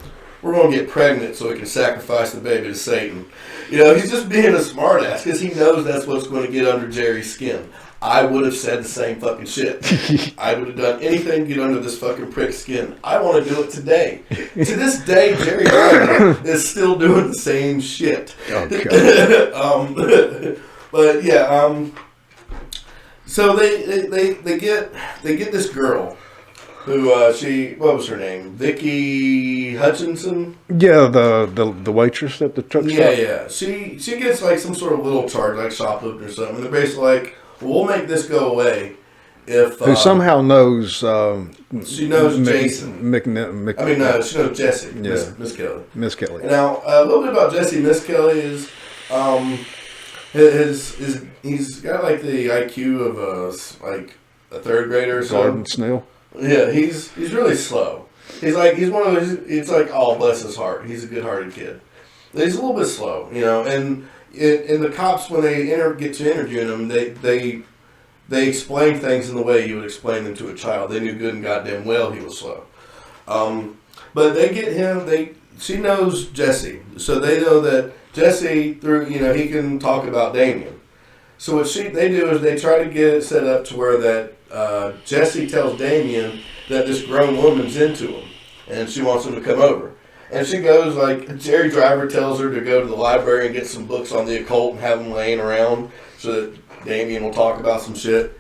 Speaker 8: get pregnant so we can sacrifice the baby to Satan. He's just being a smartass because he knows that's what's going to get under Jerry's skin. I would have said the same fucking shit. I would have done anything to get under this fucking prick's skin. I want to do it today. To this day, Jerry Driver is still doing the same shit.
Speaker 5: Okay.
Speaker 8: But yeah, so they get this girl who what was her name? Vicky Hutchinson.
Speaker 5: Yeah, the waitress at the truck stop.
Speaker 8: Yeah. She gets like some sort of little charge, like shoplifting or something. And they're basically like, we'll make this go away if
Speaker 5: who somehow knows.
Speaker 8: She knows Jason.
Speaker 5: she
Speaker 8: knows Jesse.
Speaker 5: Yeah.
Speaker 8: Miss Kelly.
Speaker 5: Miss Kelly.
Speaker 8: Now, a little bit about Jesse Miss Kelly is, he's got like the IQ of a third grader or so.
Speaker 5: Garden snail.
Speaker 8: Yeah, he's really slow. He's one of those. It's like, oh, bless his heart. He's a good-hearted kid. But he's a little bit slow, and. And the cops, when they get to interviewing him, they explain things in the way you would explain them to a child. They knew good and goddamn well he was slow. But they get him. She knows Jesse, so they know that Jesse he can talk about Damien. So what they do is they try to get it set up to where that Jesse tells Damien that this grown woman's into him. and she wants him to come over. And she goes, like, Jerry Driver tells her to go to the library and get some books on the occult and have them laying around so that Damien will talk about some shit.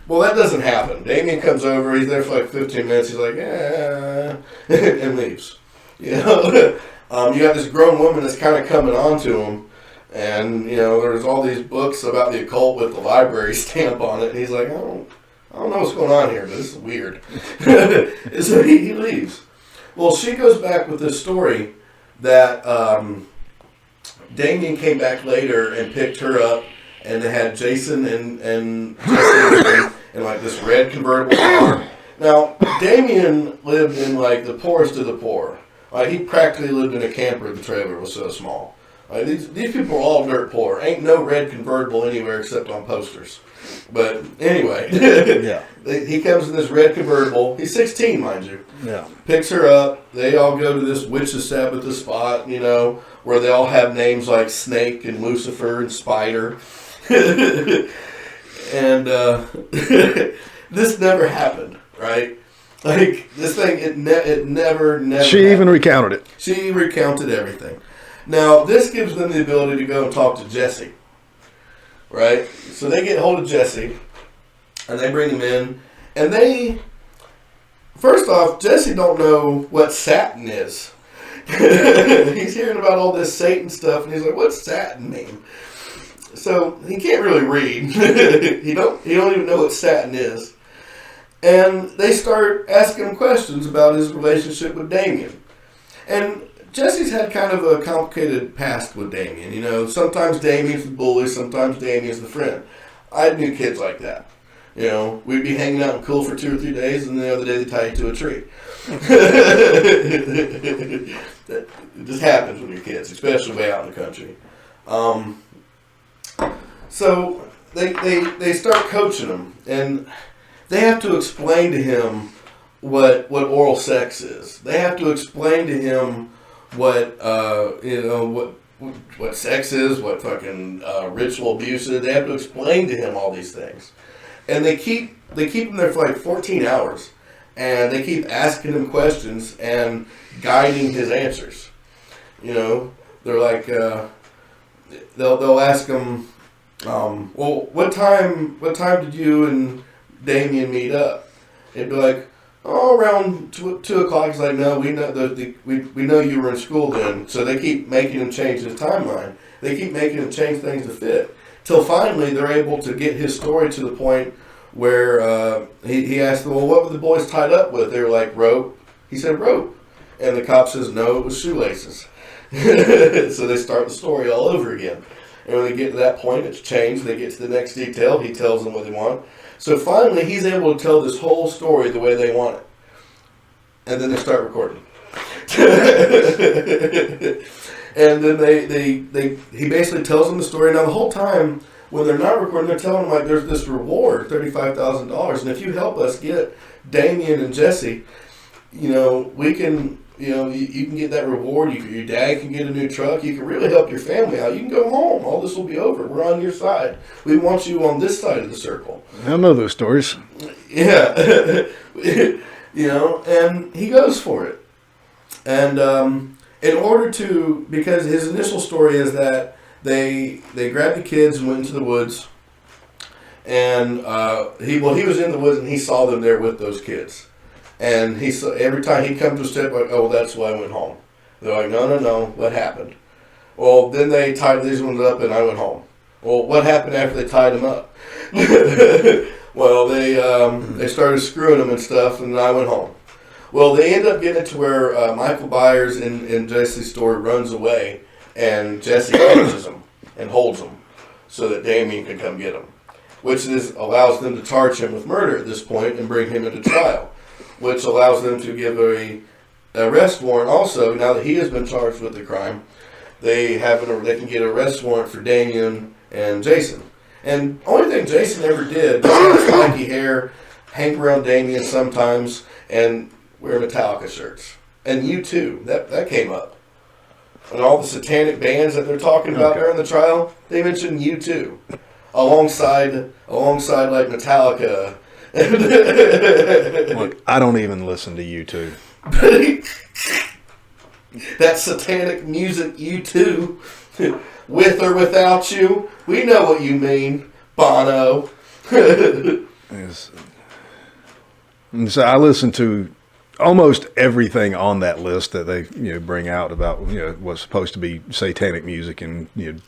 Speaker 8: Well, that doesn't happen. Damien comes over, he's there for like 15 minutes, he's like, and leaves. You know, you got this grown woman that's kind of coming on to him, and, you know, there's all these books about the occult with the library stamp on it, and he's like, I don't know what's going on here, but this is weird. So he leaves. Well, she goes back with this story that Damien came back later and picked her up, and they had Jason and Jesse in like this red convertible car. Now, Damien lived in like the poorest of the poor. Like, he practically lived in a camper. The trailer was so small. Like, these people are all dirt poor. Ain't no red convertible anywhere except on posters. But anyway,
Speaker 5: Yeah.
Speaker 8: He comes in this red convertible. He's 16, mind you.
Speaker 5: Yeah.
Speaker 8: Picks her up. They all go to this witch's Sabbath spot, you know, where they all have names like Snake and Lucifer and Spider. And this never happened, right? Like, this thing, it never
Speaker 5: She
Speaker 8: happened.
Speaker 5: even recounted it.
Speaker 8: She recounted everything. Now, this gives them the ability to go and talk to Jesse, right? So they get hold of Jesse, and they bring him in, and they, first off, Jesse don't know what Satan is. He's hearing about all this Satan stuff, and he's like, what's Satan mean? So he can't really read. he don't even know what Satan is. And they start asking him questions about his relationship with Damien. And Jesse's had kind of a complicated past with Damien. You know, sometimes Damien's the bully, sometimes Damien's the friend. I knew kids like that. You know, we'd be hanging out in cool for 2 or 3 days, and the other day they tie you to a tree. It just happens when you're kids, especially way out in the country. So they start coaching him, and they have to explain to him what oral sex is. They have to explain to him what sex is, what fucking ritual abuse is. They have to explain to him all these things, and they keep him there for like 14 hours, and they keep asking him questions and guiding his answers. You know, they're like they'll ask him, well, what time did you and Damien meet up? It'd be like, oh, around 2 o'clock. He's like, no, we know we know you were in school then. So they keep making him change his timeline. They keep making him change things to fit. Till finally they're able to get his story to the point where he asked them, well, what were the boys tied up with? They were like, rope. He said, rope. And the cop says, no, it was shoelaces. So they start the story all over again. And when they get to that point, it's changed. They get to the next detail. He tells them what they want. So finally, he's able to tell this whole story the way they want it. And then they start recording. And then he basically tells them the story. Now, the whole time, when they're not recording, they're telling them, like, there's this reward, $35,000. And if you help us get Damien and Jesse, you know, we can... You know, you can get that reward. Your dad can get a new truck. You can really help your family out. You can go home. All this will be over. We're on your side. We want you on this side of the circle.
Speaker 5: I know those stories.
Speaker 8: Yeah. You know, and he goes for it. And in order to, because his initial story is that they grabbed the kids and went into the woods. And he was in the woods and he saw them there with those kids. And every time he'd come to a step, like, oh, that's why I went home. They're like, no, what happened? Well, then they tied these ones up and I went home. Well, what happened after they tied them up? Well, they started screwing them and stuff, and I went home. Well, they end up getting it to where Michael Byers in Jesse's story runs away, and Jesse catches him and holds him so that Damien can come get him, which allows them to charge him with murder at this point and bring him into trial, which allows them to give a arrest warrant also. Now that he has been charged with the crime, they can get an arrest warrant for Damien and Jason. And only thing Jason ever did was have spiky hair, hang around Damien sometimes, and wear Metallica shirts. And U2, that came up. And all the satanic bands that they're talking about during the trial, they mentioned U2. Alongside like Metallica.
Speaker 5: Look, I don't even listen to U2.
Speaker 8: That satanic music, U2, with or without you, we know what you mean, Bono.
Speaker 5: Yes. And so I listened to almost everything on that list that they bring out about what's supposed to be satanic music, and U2.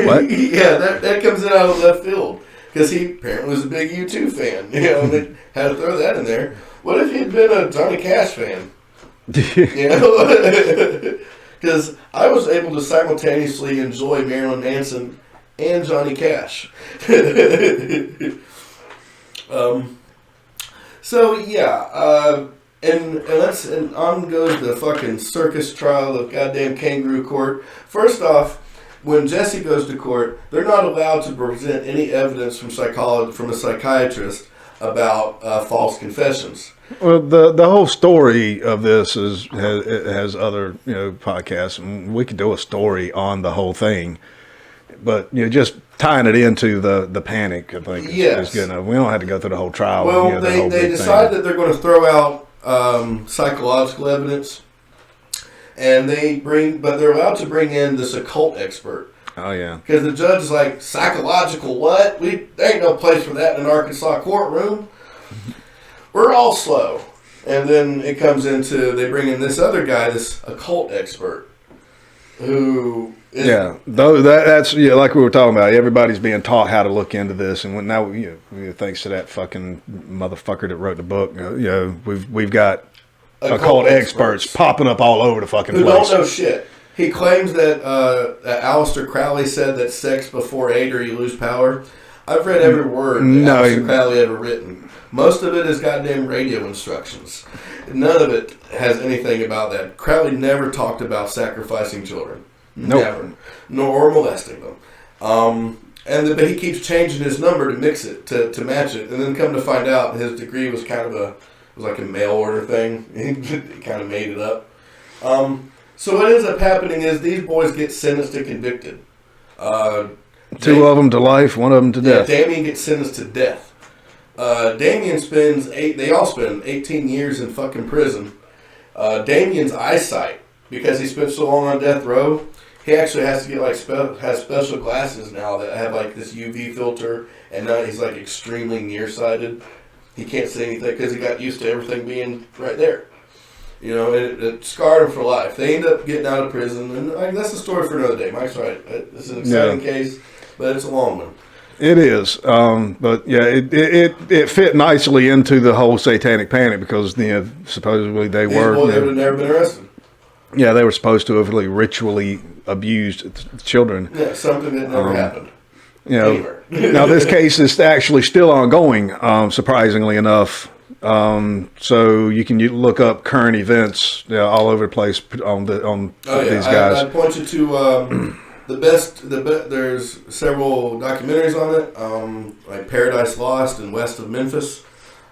Speaker 5: What?
Speaker 8: Yeah, that comes in out of left field because he apparently was a big U2 fan. And they had to throw that in there. What if he'd been a Johnny Cash fan? Because I was able to simultaneously enjoy Marilyn Manson and Johnny Cash. So yeah, and on goes the fucking circus trial of goddamn kangaroo court. First off, when Jesse goes to court, they're not allowed to present any evidence from a psychiatrist about false confessions.
Speaker 5: Well, the whole story of this has other podcasts, and we could do a story on the whole thing. But just tying it into the panic, I think is good enough. We don't have to go through the whole trial.
Speaker 8: Well, they decide that they're going to throw out psychological evidence, and but they're allowed to bring in this occult expert.
Speaker 5: Oh yeah,
Speaker 8: because the judge is like, psychological what? There ain't no place for that in an Arkansas courtroom. We're all slow, and then it comes into they bring in this other guy, this occult expert, who.
Speaker 5: That's like we were talking about. Everybody's being taught how to look into this, and now thanks to that fucking motherfucker that wrote the book, we've got occult experts popping up all over the fucking
Speaker 8: who
Speaker 5: place.
Speaker 8: Don't know shit. He claims that Aleister Crowley said that sex before 8 or you lose power. I've read every word Aleister Crowley ever written. Most of it is goddamn radio instructions. None of it has anything about that. Crowley never talked about sacrificing children.
Speaker 5: Nope.
Speaker 8: Never. Nor molesting them. But he keeps changing his number to mix it, to match it. And then come to find out his degree was kind of like a mail order thing. He kind of made it up. So what ends up happening is these boys get sentenced to convicted.
Speaker 5: Two of them to life, one of them to death.
Speaker 8: Damien gets sentenced to death. Damien they all spend 18 years in fucking prison. Damien's eyesight, because he spent so long on death row, he actually has to get has special glasses now that have like this UV filter, and now he's like extremely nearsighted. He can't see anything because he got used to everything being right there. It scarred him for life. They end up getting out of prison, and that's a story for another day. Mike's right. It's an exciting case, but it's a long one.
Speaker 5: It is, but yeah, it fit nicely into the whole satanic panic because supposedly they
Speaker 8: would have never been arrested.
Speaker 5: Yeah, they were supposed to have ritually abused children.
Speaker 8: Yeah, something that never happened.
Speaker 5: Now this case is actually still ongoing, surprisingly enough. So you can look up current events all over the place on these guys.
Speaker 8: I point you to there's several documentaries on it, like Paradise Lost and West of Memphis.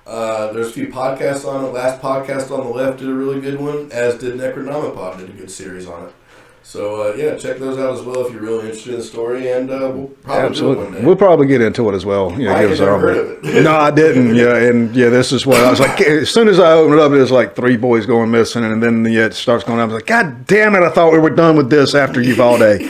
Speaker 8: There's a few podcasts on it. Last Podcast on the Left did a really good one, as did Necronomipod, did a good series on it. So, check those out as well if you're really interested in the story, and we'll probably do it one day.
Speaker 5: We'll probably get into it as well.
Speaker 8: I had never heard of it.
Speaker 5: No, I didn't. This is what I was like. As soon as I opened it up, there's like 3 boys going missing, and then it starts going on. I was like, God damn it, I thought we were done with this after Uvalde.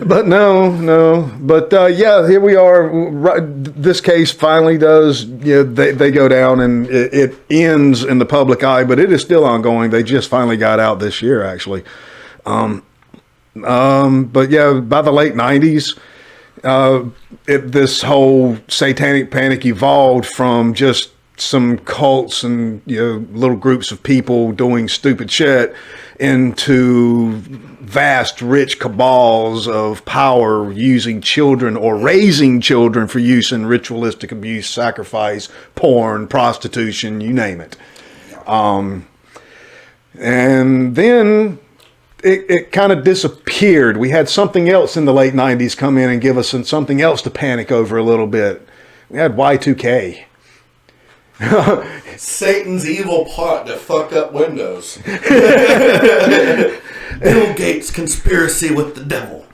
Speaker 5: But no. But here we are. This case finally does. They go down and it ends in the public eye, but it is still ongoing. They just finally got out this year, actually. But by the late 90s, this whole satanic panic evolved from just some cults and little groups of people doing stupid shit into vast rich cabals of power using children or raising children for use in ritualistic abuse, sacrifice, porn, prostitution, you name it. And then it kind of disappeared. We had something else in the late 90s come in and give us something else to panic over a little bit. We had Y2K.
Speaker 8: Satan's evil plot to fuck up Windows. Bill Gates' conspiracy with the devil.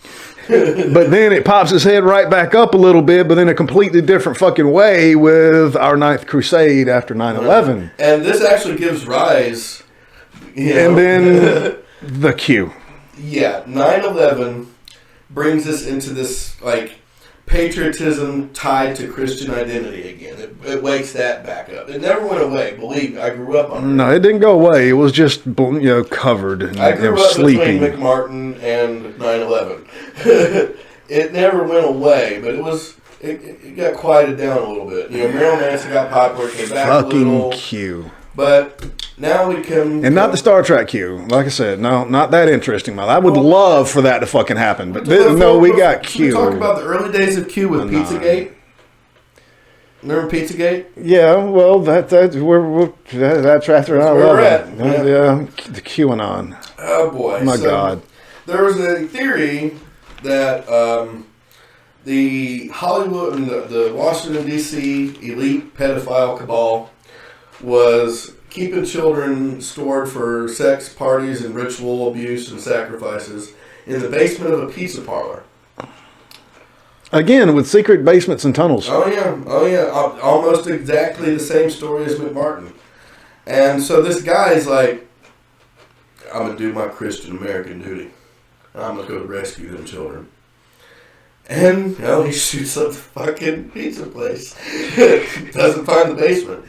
Speaker 5: But then it pops its head right back up a little bit, but in a completely different fucking way with our Ninth Crusade after 9/11.
Speaker 8: And this actually gives rise,
Speaker 5: And then the Q.
Speaker 8: Yeah, 9/11 brings us into this, like, patriotism tied to Christian identity again. It wakes that back up. It never went away. Believe me, I grew up on it.
Speaker 5: No, it didn't go away. It was just, covered and
Speaker 8: I grew up
Speaker 5: sleeping.
Speaker 8: between McMartin and 9/11. It never went away, but it got quieted down a little bit. Marilyn Manson got popular, came back a little.
Speaker 5: Fucking Q.
Speaker 8: But now we can...
Speaker 5: And not the Star Trek Q. Like I said, no, not that interesting, man. I would love for that to fucking happen. But no, we got Q.
Speaker 8: We talk about the early days of Q with Pizzagate. Remember Pizzagate?
Speaker 5: Yeah, well, that's after 9/11. Yeah, the QAnon.
Speaker 8: Oh boy!
Speaker 5: My God.
Speaker 8: There was a theory that the Hollywood and the Washington D.C. elite pedophile cabal was keeping children stored for sex parties and ritual abuse and sacrifices in the basement of a pizza parlor.
Speaker 5: Again, with secret basements and tunnels.
Speaker 8: Oh yeah. Almost exactly the same story as McMartin. And so this guy's like, I'm going to do my Christian American duty. I'm going to go rescue them children. And, he shoots up the fucking pizza place. Doesn't find the basement.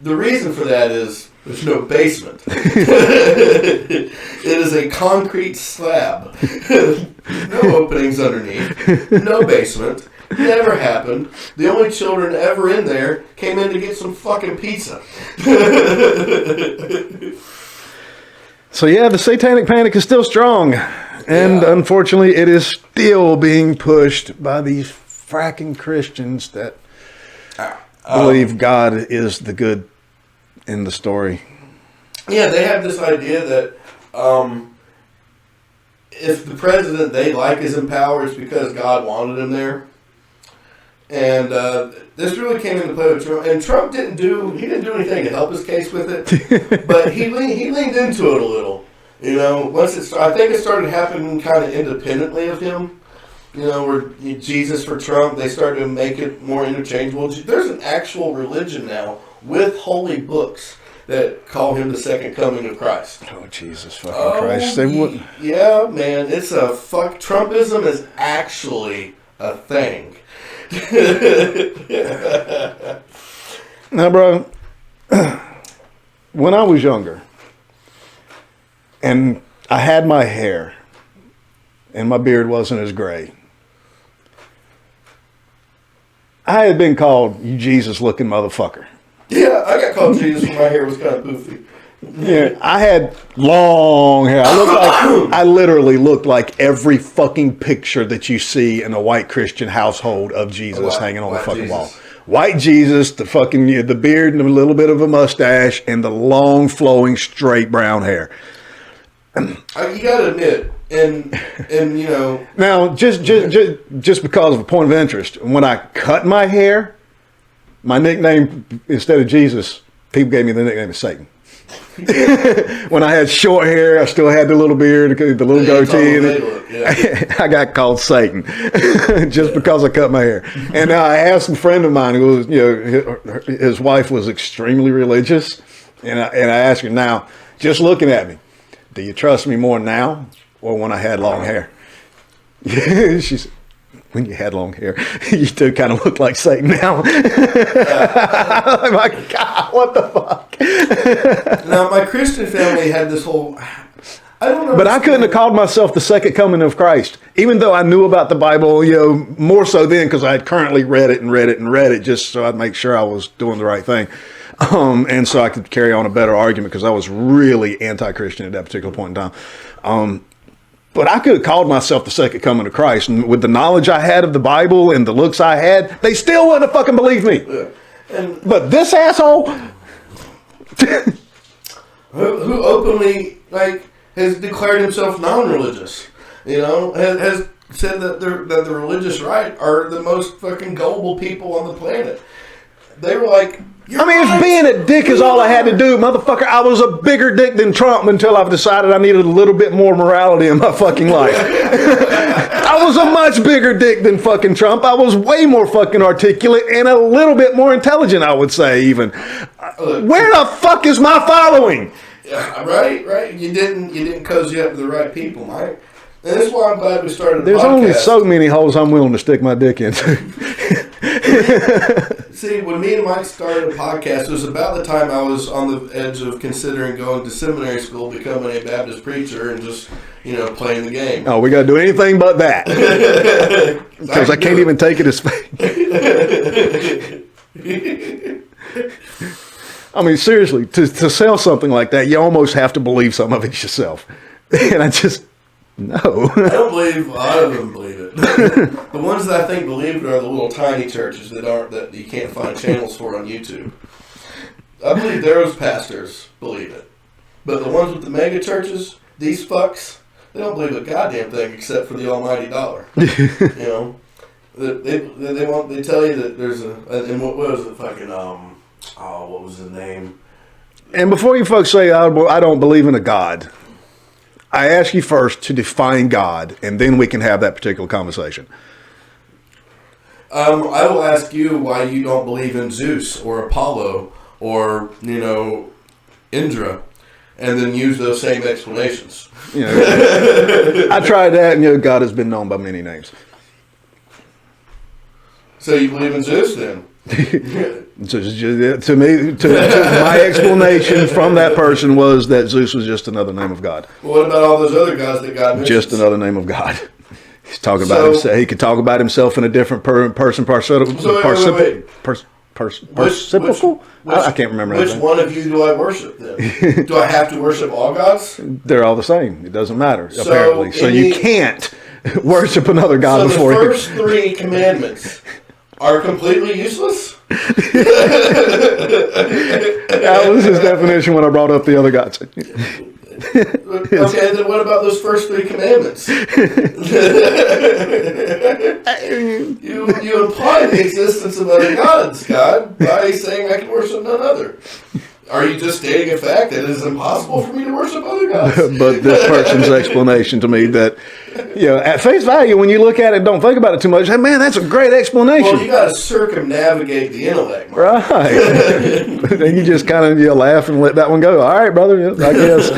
Speaker 8: The reason for that is there's no basement. It is a concrete slab. No openings underneath. No basement. Never happened. The only children ever in there came in to get some fucking pizza.
Speaker 5: So yeah, the satanic panic is still strong. And unfortunately, it is still being pushed by these fracking Christians that believe God is the good in the story.
Speaker 8: Yeah, they have this idea that if the president they like is in power, it's because God wanted him there. And this really came into play with Trump. And Trump didn't do anything to help his case with it, but he leaned into it a little. Once I think it started happening kind of independently of him. Where Jesus for Trump, they started to make it more interchangeable. There's an actual religion now with holy books that call him the second coming of Christ.
Speaker 5: Oh, Jesus fucking Christ.
Speaker 8: Yeah, man. It's Trumpism is actually a thing.
Speaker 5: Now, bro, when I was younger and I had my hair and my beard wasn't as gray, I had been called you Jesus-looking motherfucker.
Speaker 8: Yeah, I got called Jesus when my hair was kind of poofy.
Speaker 5: Yeah, I had long hair. I literally looked like every fucking picture that you see in a white Christian household of Jesus hanging on the fucking wall. White Jesus, the fucking the beard and a little bit of a mustache and the long flowing straight brown hair.
Speaker 8: You gotta admit, and
Speaker 5: now just because of a point of interest, when I cut my hair, my nickname instead of Jesus, people gave me the nickname of Satan. When I had short hair, I still had the little beard, the little goatee, and I got called Satan just because I cut my hair. And now I asked a friend of mine who was, his wife was extremely religious, and I asked her, now, just looking at me, do you trust me more now or when I had long hair? She said, when you had long hair, you do kind of look like Satan now. Oh my God, what the fuck?
Speaker 8: Now, my Christian family had this whole... I don't know.
Speaker 5: But I couldn't have called myself the second coming of Christ, even though I knew about the Bible, more so then because I had currently read it just so I'd make sure I was doing the right thing. And so I could carry on a better argument because I was really anti-Christian at that particular point in time. But I could have called myself the second coming of Christ. And with the knowledge I had of the Bible and the looks I had, they still wouldn't have fucking believed me.
Speaker 8: Yeah.
Speaker 5: But this asshole...
Speaker 8: who openly, has declared himself non-religious, has said that the religious right are the most fucking gullible people on the planet. They were like,
Speaker 5: I mean, if being a dick is all I had to do, motherfucker, I was a bigger dick than Trump until I've decided I needed a little bit more morality in my fucking life. I was a much bigger dick than fucking Trump. I was way more fucking articulate and a little bit more intelligent, I would say, even. Where the fuck is my following?
Speaker 8: Yeah, right. You didn't cozy up to the right people, Mike. And that's why I'm glad we started.
Speaker 5: There's only so many holes I'm willing to stick my dick into.
Speaker 8: See, when me and Mike started a podcast, it was about the time I was on the edge of considering going to seminary school, becoming a Baptist preacher, and just, playing the game.
Speaker 5: Oh, we got to do anything but that. Because I can't even take it as fake. I mean, seriously, to sell something like that, you almost have to believe some of it yourself. And I just, no.
Speaker 8: I don't believe a lot of them believe it. The ones that I think believe it are the little tiny churches that you can't find channels for on YouTube. I believe those pastors believe it. But the ones with the mega churches, these fucks, they don't believe a goddamn thing except for the almighty dollar. They tell you that there's and what was it fucking what was the name?
Speaker 5: And before you folks say I don't believe in a God, I ask you first to define God, and then we can have that particular conversation.
Speaker 8: I will ask you why you don't believe in Zeus or Apollo or Indra, and then use those same explanations.
Speaker 5: I tried that, and God has been known by many names.
Speaker 8: So you believe in Zeus then?
Speaker 5: To me, my explanation from that person was that Zeus was just another name of God.
Speaker 8: Well, what about all those other guys that God mentions?
Speaker 5: Just another name of God. He's talking about himself. He could talk about himself in a different person. Reciprocal? I can't remember.
Speaker 8: Which one of you do I worship then? Do I have to worship all gods?
Speaker 5: They're all the same. It doesn't matter, apparently. So you can't worship another God before
Speaker 8: the first 3 commandments are completely useless?
Speaker 5: That was his definition when I brought up the other gods.
Speaker 8: Okay, then what about those first 3 commandments? You imply the existence of other gods, God, by saying I can worship none other. Are you just stating a fact that it is impossible for me to worship other gods?
Speaker 5: But this person's explanation to me that, at face value, when you look at it, don't think about it too much. Hey, man, that's a great explanation.
Speaker 8: Well, you got to circumnavigate the intellect, Mark.
Speaker 5: Right. Then you just kind of laugh and let that one go. All right, brother, I guess.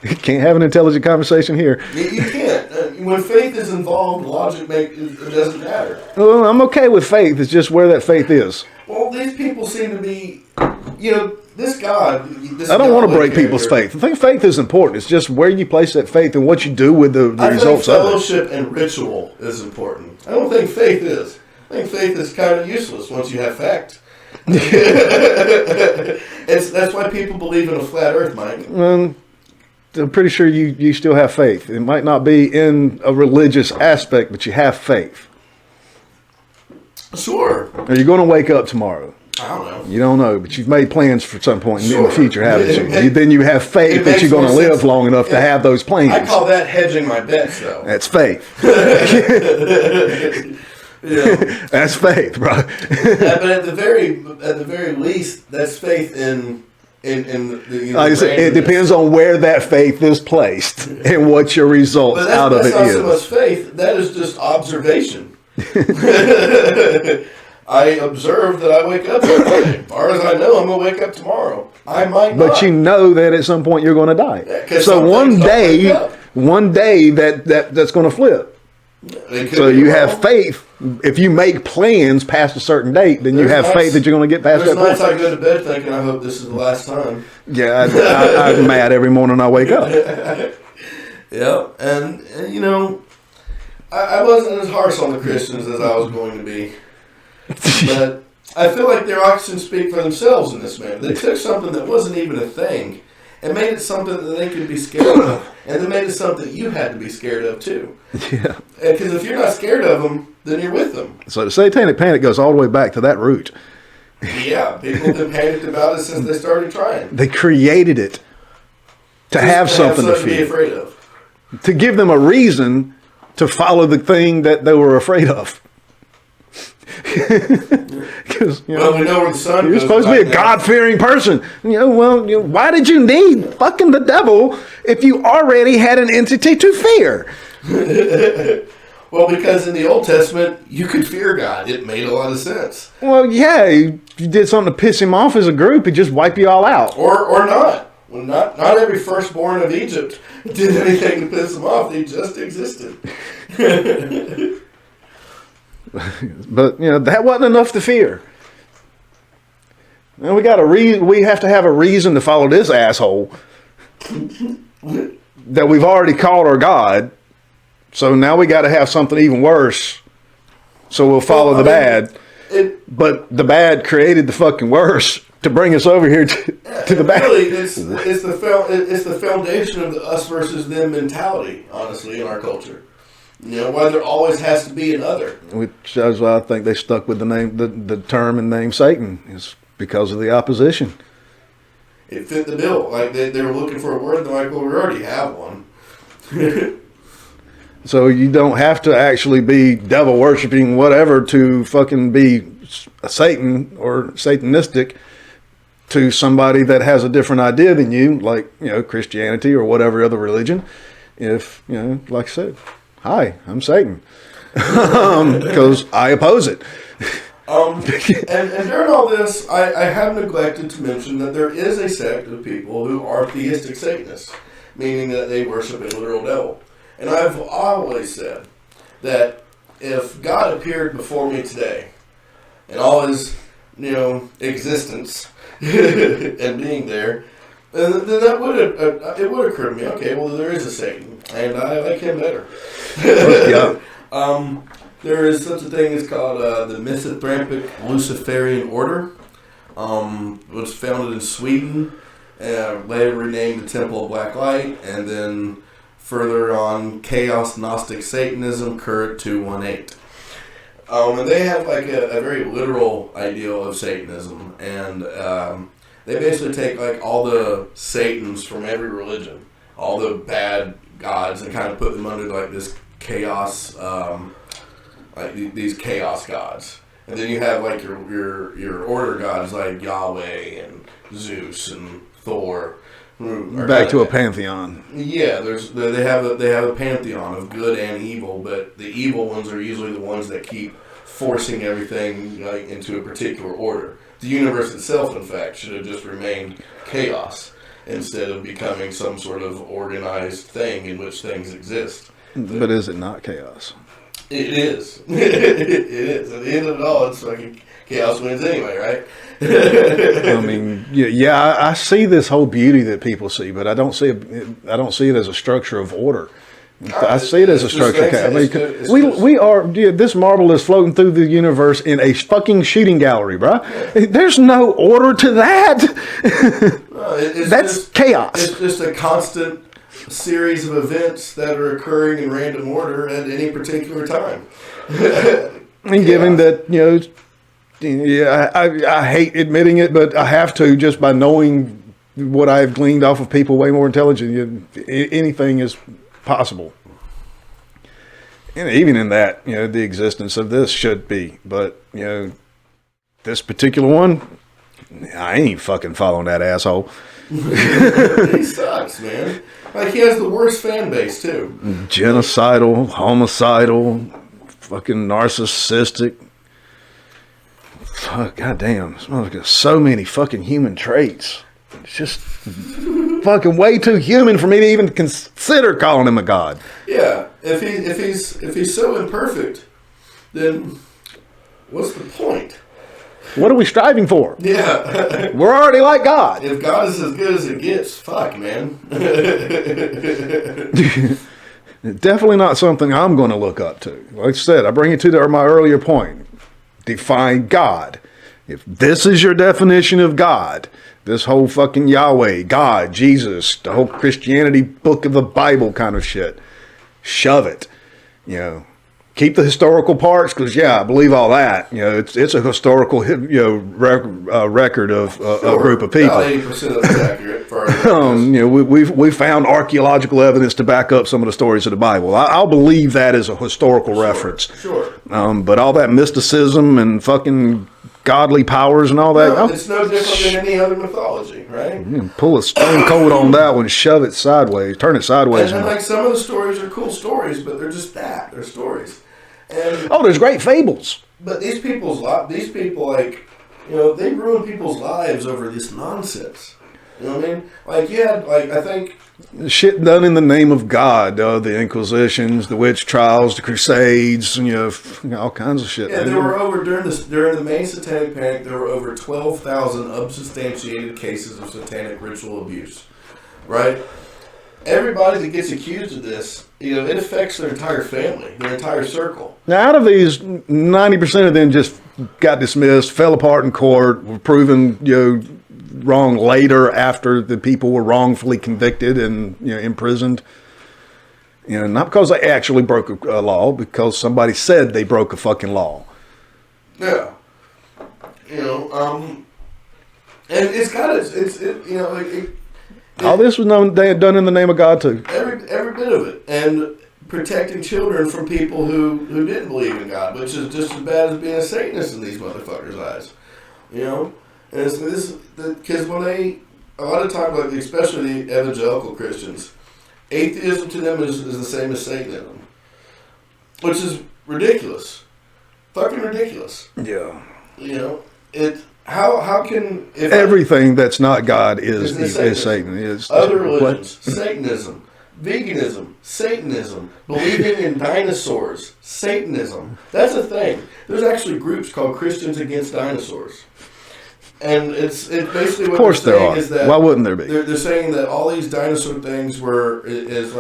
Speaker 5: You can't have an intelligent conversation here.
Speaker 8: You can't. When faith is involved, logic it doesn't matter.
Speaker 5: Well, I'm okay with faith. It's just where that faith is.
Speaker 8: Well, these people seem to be, this God.
Speaker 5: I don't want to break people's faith. I think faith is important. It's just where you place that faith and what you do with the results of it.
Speaker 8: Fellowship and ritual is important. I don't think faith is. I think faith is kind of useless once you have fact. That's why people believe in a flat earth, Mike.
Speaker 5: I'm pretty sure you still have faith. It might not be in a religious aspect, but you have faith.
Speaker 8: Sure.
Speaker 5: Are you going to wake up tomorrow?
Speaker 8: I don't know.
Speaker 5: You don't know, but you've made plans for some point in the future, haven't you? Then you have faith that you're going to live long enough to have those plans.
Speaker 8: I call that hedging my bets, though.
Speaker 5: That's faith. That's faith, bro.
Speaker 8: But at the very least, that's faith in the.
Speaker 5: Like I said, it depends on where that faith is placed and what your results out of it is.
Speaker 8: That's not so much faith. That is just observation. I observe that I wake up every day. As far as I know, I'm going to wake up tomorrow. I might not.
Speaker 5: But you know that at some point you're going to die. So one day that's going to flip. So you have faith. If you make plans past a certain date, then you have faith that you're going to get past that point.
Speaker 8: There's nights I go to bed thinking, I hope this is the last time.
Speaker 5: Yeah, I'm mad every morning I wake up.
Speaker 8: Yeah, and I wasn't as harsh on the Christians as I was going to be. But I feel like their actions speak for themselves in this matter. They took something that wasn't even a thing and made it something that they could be scared of. And they made it something you had to be scared of too.
Speaker 5: Yeah.
Speaker 8: Because if you're not scared of them, then you're with them.
Speaker 5: So the satanic panic goes all the way back to that root.
Speaker 8: Yeah, people have been panicked about it since they started trying.
Speaker 5: They created it to have something to
Speaker 8: be afraid of.
Speaker 5: To give them a reason to follow the thing that they were afraid of. Because
Speaker 8: Well, we know where the sun
Speaker 5: you're
Speaker 8: goes
Speaker 5: supposed to be
Speaker 8: right
Speaker 5: a
Speaker 8: now.
Speaker 5: God-fearing person. Why did you need fucking the devil if you already had an entity to fear?
Speaker 8: Well, because in the Old Testament, you could fear God. It made a lot of sense.
Speaker 5: Well, yeah, if you did something to piss him off as a group, he'd just wipe you all out.
Speaker 8: Or not. Well, not every firstborn of Egypt did anything to piss them off. They just existed.
Speaker 5: But that wasn't enough to fear. And we have to have a reason to follow this asshole that we've already called our God. So now we got to have something even worse. So we'll follow the bad. But the bad created the fucking worse to bring us over here to the bad.
Speaker 8: Really, it's the foundation of the us versus them mentality, honestly, in our culture. Why there always has to be another.
Speaker 5: Which is why I think they stuck with the name, the term and name Satan, is because of the opposition.
Speaker 8: It fit the bill. Like they were looking for a word. They're like, well, we already have one.
Speaker 5: So you don't have to actually be devil worshiping whatever to fucking be a Satan or Satanistic to somebody that has a different idea than you, like Christianity or whatever other religion. If like I said, hi, I'm Satan, because I oppose it.
Speaker 8: And during all this, I have neglected to mention that there is a sect of people who are theistic Satanists, meaning that they worship a literal devil. And I've always said that if God appeared before me today, in all his, existence and being there, then that it would occur to me, okay, well, there is a Satan, and I like him better.
Speaker 5: Yeah.
Speaker 8: There is such a thing as called the Misanthropic Luciferian Order. It was founded in Sweden, later renamed the Temple of Black Light, and then further on Chaos Gnostic Satanism, Current 218. And they have like a very literal ideal of Satanism, and they basically take like all the Satans from every religion, all the bad gods, and kind of put them under like this chaos, like these chaos gods. And then you have like your order gods like Yahweh and Zeus and Thor.
Speaker 5: Back to a pantheon.
Speaker 8: Yeah, they have a pantheon of good and evil, but the evil ones are usually the ones that keep forcing everything like into a particular order. The universe itself, in fact, should have just remained chaos instead of becoming some sort of organized thing in which things exist.
Speaker 5: But is it not chaos?
Speaker 8: It is. It is. At the end of it all, it's fucking chaos wins anyway, right?
Speaker 5: I mean, yeah, I see this whole beauty that people see, but I don't see it as a structure of order. I see it as a structure. This marble is floating through the universe in a fucking shooting gallery, bro. There's no order to that. That's chaos.
Speaker 8: It's just a constant series of events that are occurring in random order at any particular time.
Speaker 5: And given that, I hate admitting it, but I have to, just by knowing what I've gleaned off of people way more intelligent. Anything is possible. And even in that, the existence of this should be. But, this particular one, I ain't fucking following that asshole.
Speaker 8: He sucks, man. Like, he has the worst fan base, too.
Speaker 5: Genocidal, homicidal, fucking narcissistic. Fuck, goddamn. This motherfucker got so many fucking human traits. It's just fucking way too human for me to even consider calling him a god.
Speaker 8: Yeah, if he's so imperfect, then what's the point?
Speaker 5: What are we striving for?
Speaker 8: Yeah.
Speaker 5: We're already like God.
Speaker 8: If God is as good as it gets, fuck, man.
Speaker 5: Definitely not something I'm going to look up to. Like I said, I bring it to my earlier point. Define God. If this is your definition of God, this whole fucking Yahweh, God, Jesus, the whole Christianity book of the Bible kind of shit, shove it. Keep the historical parts, because I believe all that. It's a historical record of a group of people.
Speaker 8: About 80% of it's accurate.
Speaker 5: We found archaeological evidence to back up some of the stories of the Bible. I'll believe that as a historical reference.
Speaker 8: Sure.
Speaker 5: But all that mysticism and fucking godly powers and all that.
Speaker 8: No, it's no different than any other mythology, right?
Speaker 5: You can pull a stone cold on that one, shove it sideways, turn it sideways.
Speaker 8: And like some of the stories are cool stories, but they're just that. They're stories. And
Speaker 5: oh, there's great fables.
Speaker 8: but these people like, you know, they ruin people's lives over this nonsense. You know what I mean? Like you had like I think
Speaker 5: Shit done in the name of God, the Inquisitions, the witch trials, the Crusades, and all kinds of shit.
Speaker 8: yeah, there were over during the main Satanic Panic, there were over 12,000 unsubstantiated cases of satanic ritual abuse. Right? Everybody that gets accused of this, you know, it affects their entire family, their entire circle.
Speaker 5: Now, out of these, 90% of them just got dismissed, fell apart in court, were proven, wrong later after the people were wrongfully convicted and, imprisoned. Not because they actually broke a law, because somebody said they broke a fucking law.
Speaker 8: Yeah. And it's got
Speaker 5: all this was done in the name of God too.
Speaker 8: Every bit of it. And protecting children from people who didn't believe in God, which is just as bad as being a Satanist in these motherfuckers' eyes. And it's because a lot of times, like especially the evangelical Christians, atheism to them is the same as Satanism, which is ridiculous, fucking ridiculous.
Speaker 5: Yeah.
Speaker 8: How can
Speaker 5: everything that's not God is Satan? Is
Speaker 8: other religions, Satanism, veganism, Satanism, believing in dinosaurs, Satanism. That's a thing. There's actually groups called Christians Against Dinosaurs. And it's basically what
Speaker 5: of course
Speaker 8: they're saying
Speaker 5: there are.
Speaker 8: Is that
Speaker 5: why wouldn't there be?
Speaker 8: They're saying that all these dinosaur things is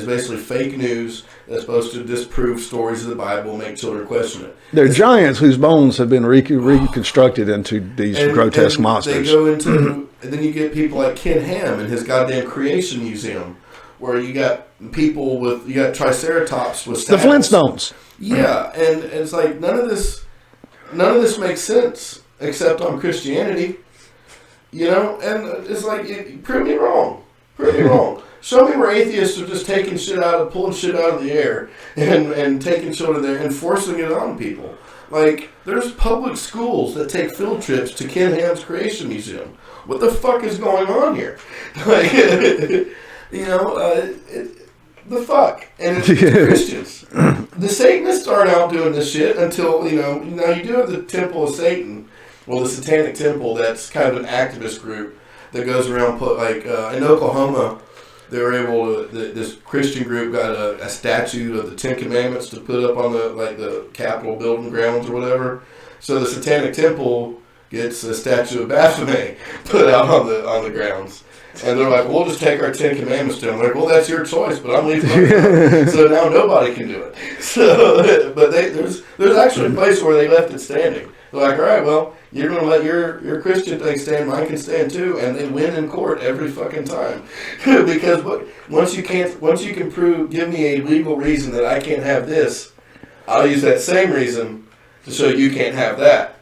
Speaker 8: basically fake news that's supposed to disprove stories of the Bible, make children question it.
Speaker 5: They're giants whose bones have been reconstructed into these grotesque monsters.
Speaker 8: They go into, and then you get people like Ken Ham and his goddamn Creation Museum, where you got Triceratops with
Speaker 5: the
Speaker 8: saddles.
Speaker 5: Flintstones.
Speaker 8: Yeah, and it's like none of this makes sense. Except on Christianity, and it's like, prove me wrong. Show me where atheists are just taking pulling shit out of the air and taking children there and forcing it on people. Like, there's public schools that take field trips to Ken Ham's Creation Museum. What the fuck is going on here? Like, the fuck? And it's Christians. The Satanists aren't out doing this shit until, now you do have the Temple of Satan. Well, the Satanic Temple, that's kind of an activist group that goes around, in Oklahoma, they were able to, this Christian group got a statue of the Ten Commandments to put up on the Capitol building grounds or whatever. So the Satanic Temple gets a statue of Baphomet put out on the grounds. And they're like, we'll just take our Ten Commandments to them. We're like, well, that's your choice, but I'm leaving it. So now nobody can do it. So, but there's actually a place where they left it standing. They're like, all right, well, you're going to let your Christian thing stand, mine can stand too, and they win in court every fucking time. Because once you can give me a legal reason that I can't have this, I'll use that same reason to show you can't have that.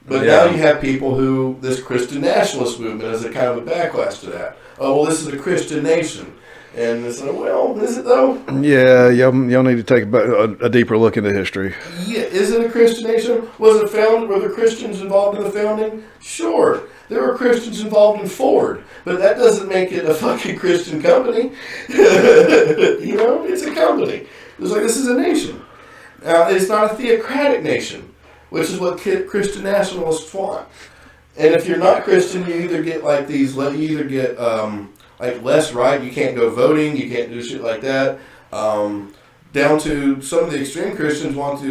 Speaker 8: But now you have people this Christian nationalist movement is a kind of a backlash to that. Oh, well, this is a Christian nation. And it's like, well, is it though?
Speaker 5: Yeah, y'all need to take a deeper look into history.
Speaker 8: Yeah, is it a Christian nation? Was it founded? Were there Christians involved in the founding? Sure. There were Christians involved in Ford, but that doesn't make it a fucking Christian company. It's a company. It's like, this is a nation. Now, it's not a theocratic nation, which is what Christian nationalists want. And if you're not Christian, you either get less right, you can't go voting, you can't do shit like that. Down to some of the extreme Christians want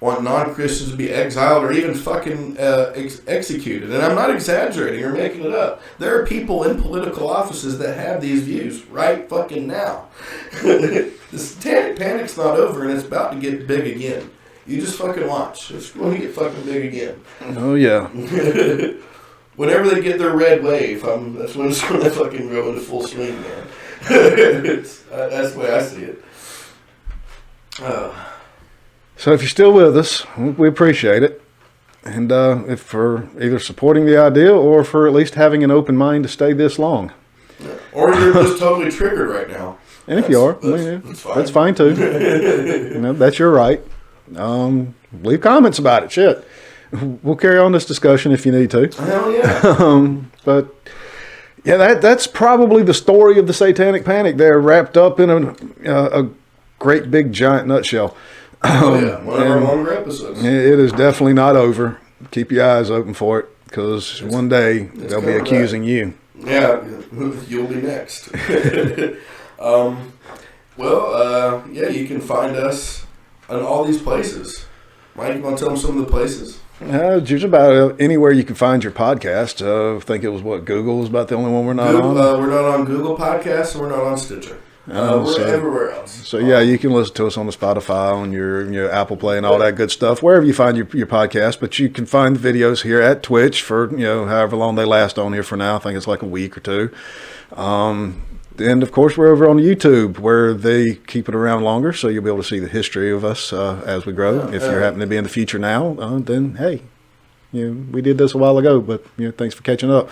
Speaker 8: non-Christians to be exiled or even fucking executed. And I'm not exaggerating or making it up. There are people in political offices that have these views right fucking now. The Satanic Panic's not over, and it's about to get big again. You just fucking watch. It's going to get fucking big again.
Speaker 5: Oh, yeah.
Speaker 8: Whenever they get their red wave, that's when it's going to fucking go into full swing, man. That's the way I see it.
Speaker 5: So if you're still with us, we appreciate it. And if for either supporting the idea or for at least having an open mind to stay this long.
Speaker 8: Or you're just totally triggered right now.
Speaker 5: And if you are, that's fine too. That's your right. Leave comments about it. Shit. we'll carry on this discussion if you need to.
Speaker 8: Hell yeah.
Speaker 5: But yeah, that's probably the story of the Satanic Panic. They're wrapped up in a great big giant nutshell.
Speaker 8: Oh yeah, one of our longer episodes.
Speaker 5: It is definitely not over. Keep your eyes open for it, because one day they'll be accusing you.
Speaker 8: Yeah, you'll be next. Yeah, you can find us on all these places. Mike, you want to tell them some of the places?
Speaker 5: Just about anywhere you can find your podcast. I think it was Google was about the only one we're not on.
Speaker 8: We're not on Google Podcasts, and we're not on Stitcher. We're everywhere else.
Speaker 5: So yeah, you can listen to us on the Spotify, on your Apple Play, and all that good stuff, wherever you find your podcast. But you can find the videos here at Twitch for however long they last on here for now. I think it's like a week or two. And of course, we're over on YouTube, where they keep it around longer, so you'll be able to see the history of us as we grow. If you happen to be in the future now, then hey. We did this a while ago, but thanks for catching up.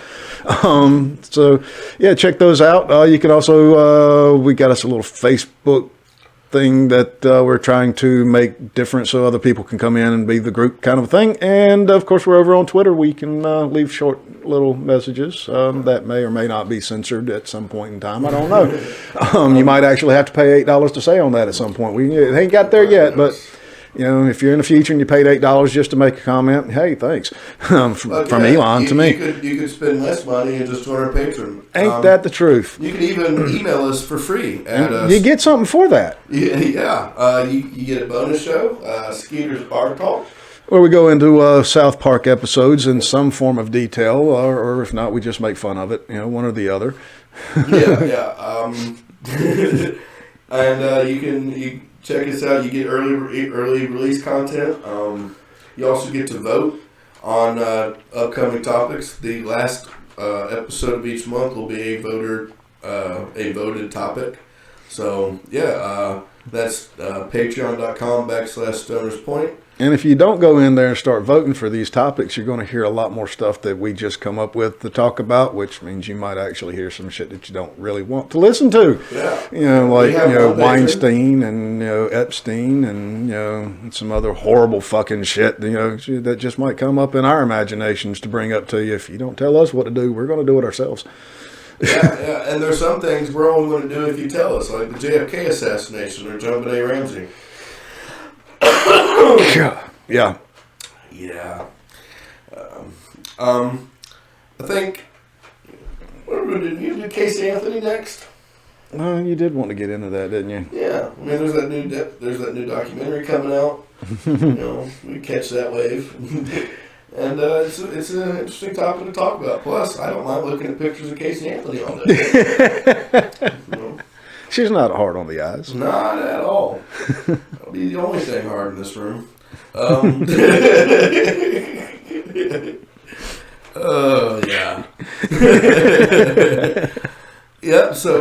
Speaker 5: So yeah, check those out. You can also we got us a little Facebook thing that we're trying to make different, so other people can come in and be the group kind of thing. And of course, we're over on Twitter. We can leave short little messages that may or may not be censored at some point in time. I don't know. You might actually have to pay $8 to say on that at some point. It ain't got there yet, but. If you're in the future and you paid $8 just to make a comment, hey, thanks. From Elon to me.
Speaker 8: You could spend less money and just join our Patreon.
Speaker 5: Ain't that the truth?
Speaker 8: You can even email us for free.
Speaker 5: You get something for that.
Speaker 8: Yeah. You get a bonus show, Skeeter's Bar Talk.
Speaker 5: Where we go into South Park episodes in some form of detail, or if not, we just make fun of it, one or the other.
Speaker 8: Yeah. And you check us out. You get early release content. You also get to vote on upcoming topics. The last episode of each month will be a voted topic. So yeah, that's patreon.com/stonerspoint.
Speaker 5: And if you don't go in there and start voting for these topics, you're going to hear a lot more stuff that we just come up with to talk about, which means you might actually hear some shit that you don't really want to listen to.
Speaker 8: Yeah.
Speaker 5: Like Weinstein and Epstein and some other horrible fucking shit, that just might come up in our imaginations to bring up to you. If you don't tell us what to do, we're going to do it ourselves.
Speaker 8: Yeah. And there's some things we're only going to do if you tell us, like the JFK assassination or John Benet Ramsey.
Speaker 5: Yeah.
Speaker 8: I think what are we going to do? You do Casey Anthony next?
Speaker 5: You did want to get into that, didn't you?
Speaker 8: Yeah. I mean, there's that new documentary coming out. We catch that wave. And it's an interesting topic to talk about. Plus, I don't mind looking at pictures of Casey Anthony all day.
Speaker 5: She's not hard on the eyes.
Speaker 8: Not at all. That'll be the only thing hard in this room. Oh, yeah. Yep, so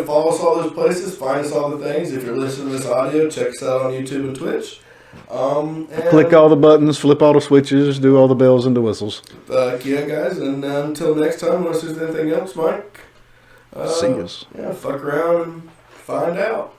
Speaker 8: follow us all those places, find us all the things. If you're listening to this audio, check us out on YouTube and Twitch. And
Speaker 5: click all the buttons, flip all the switches, do all the bells and the whistles.
Speaker 8: Yeah, guys, and until next time, unless there's anything else, Mike.
Speaker 5: See us.
Speaker 8: Yeah, fuck around and find out.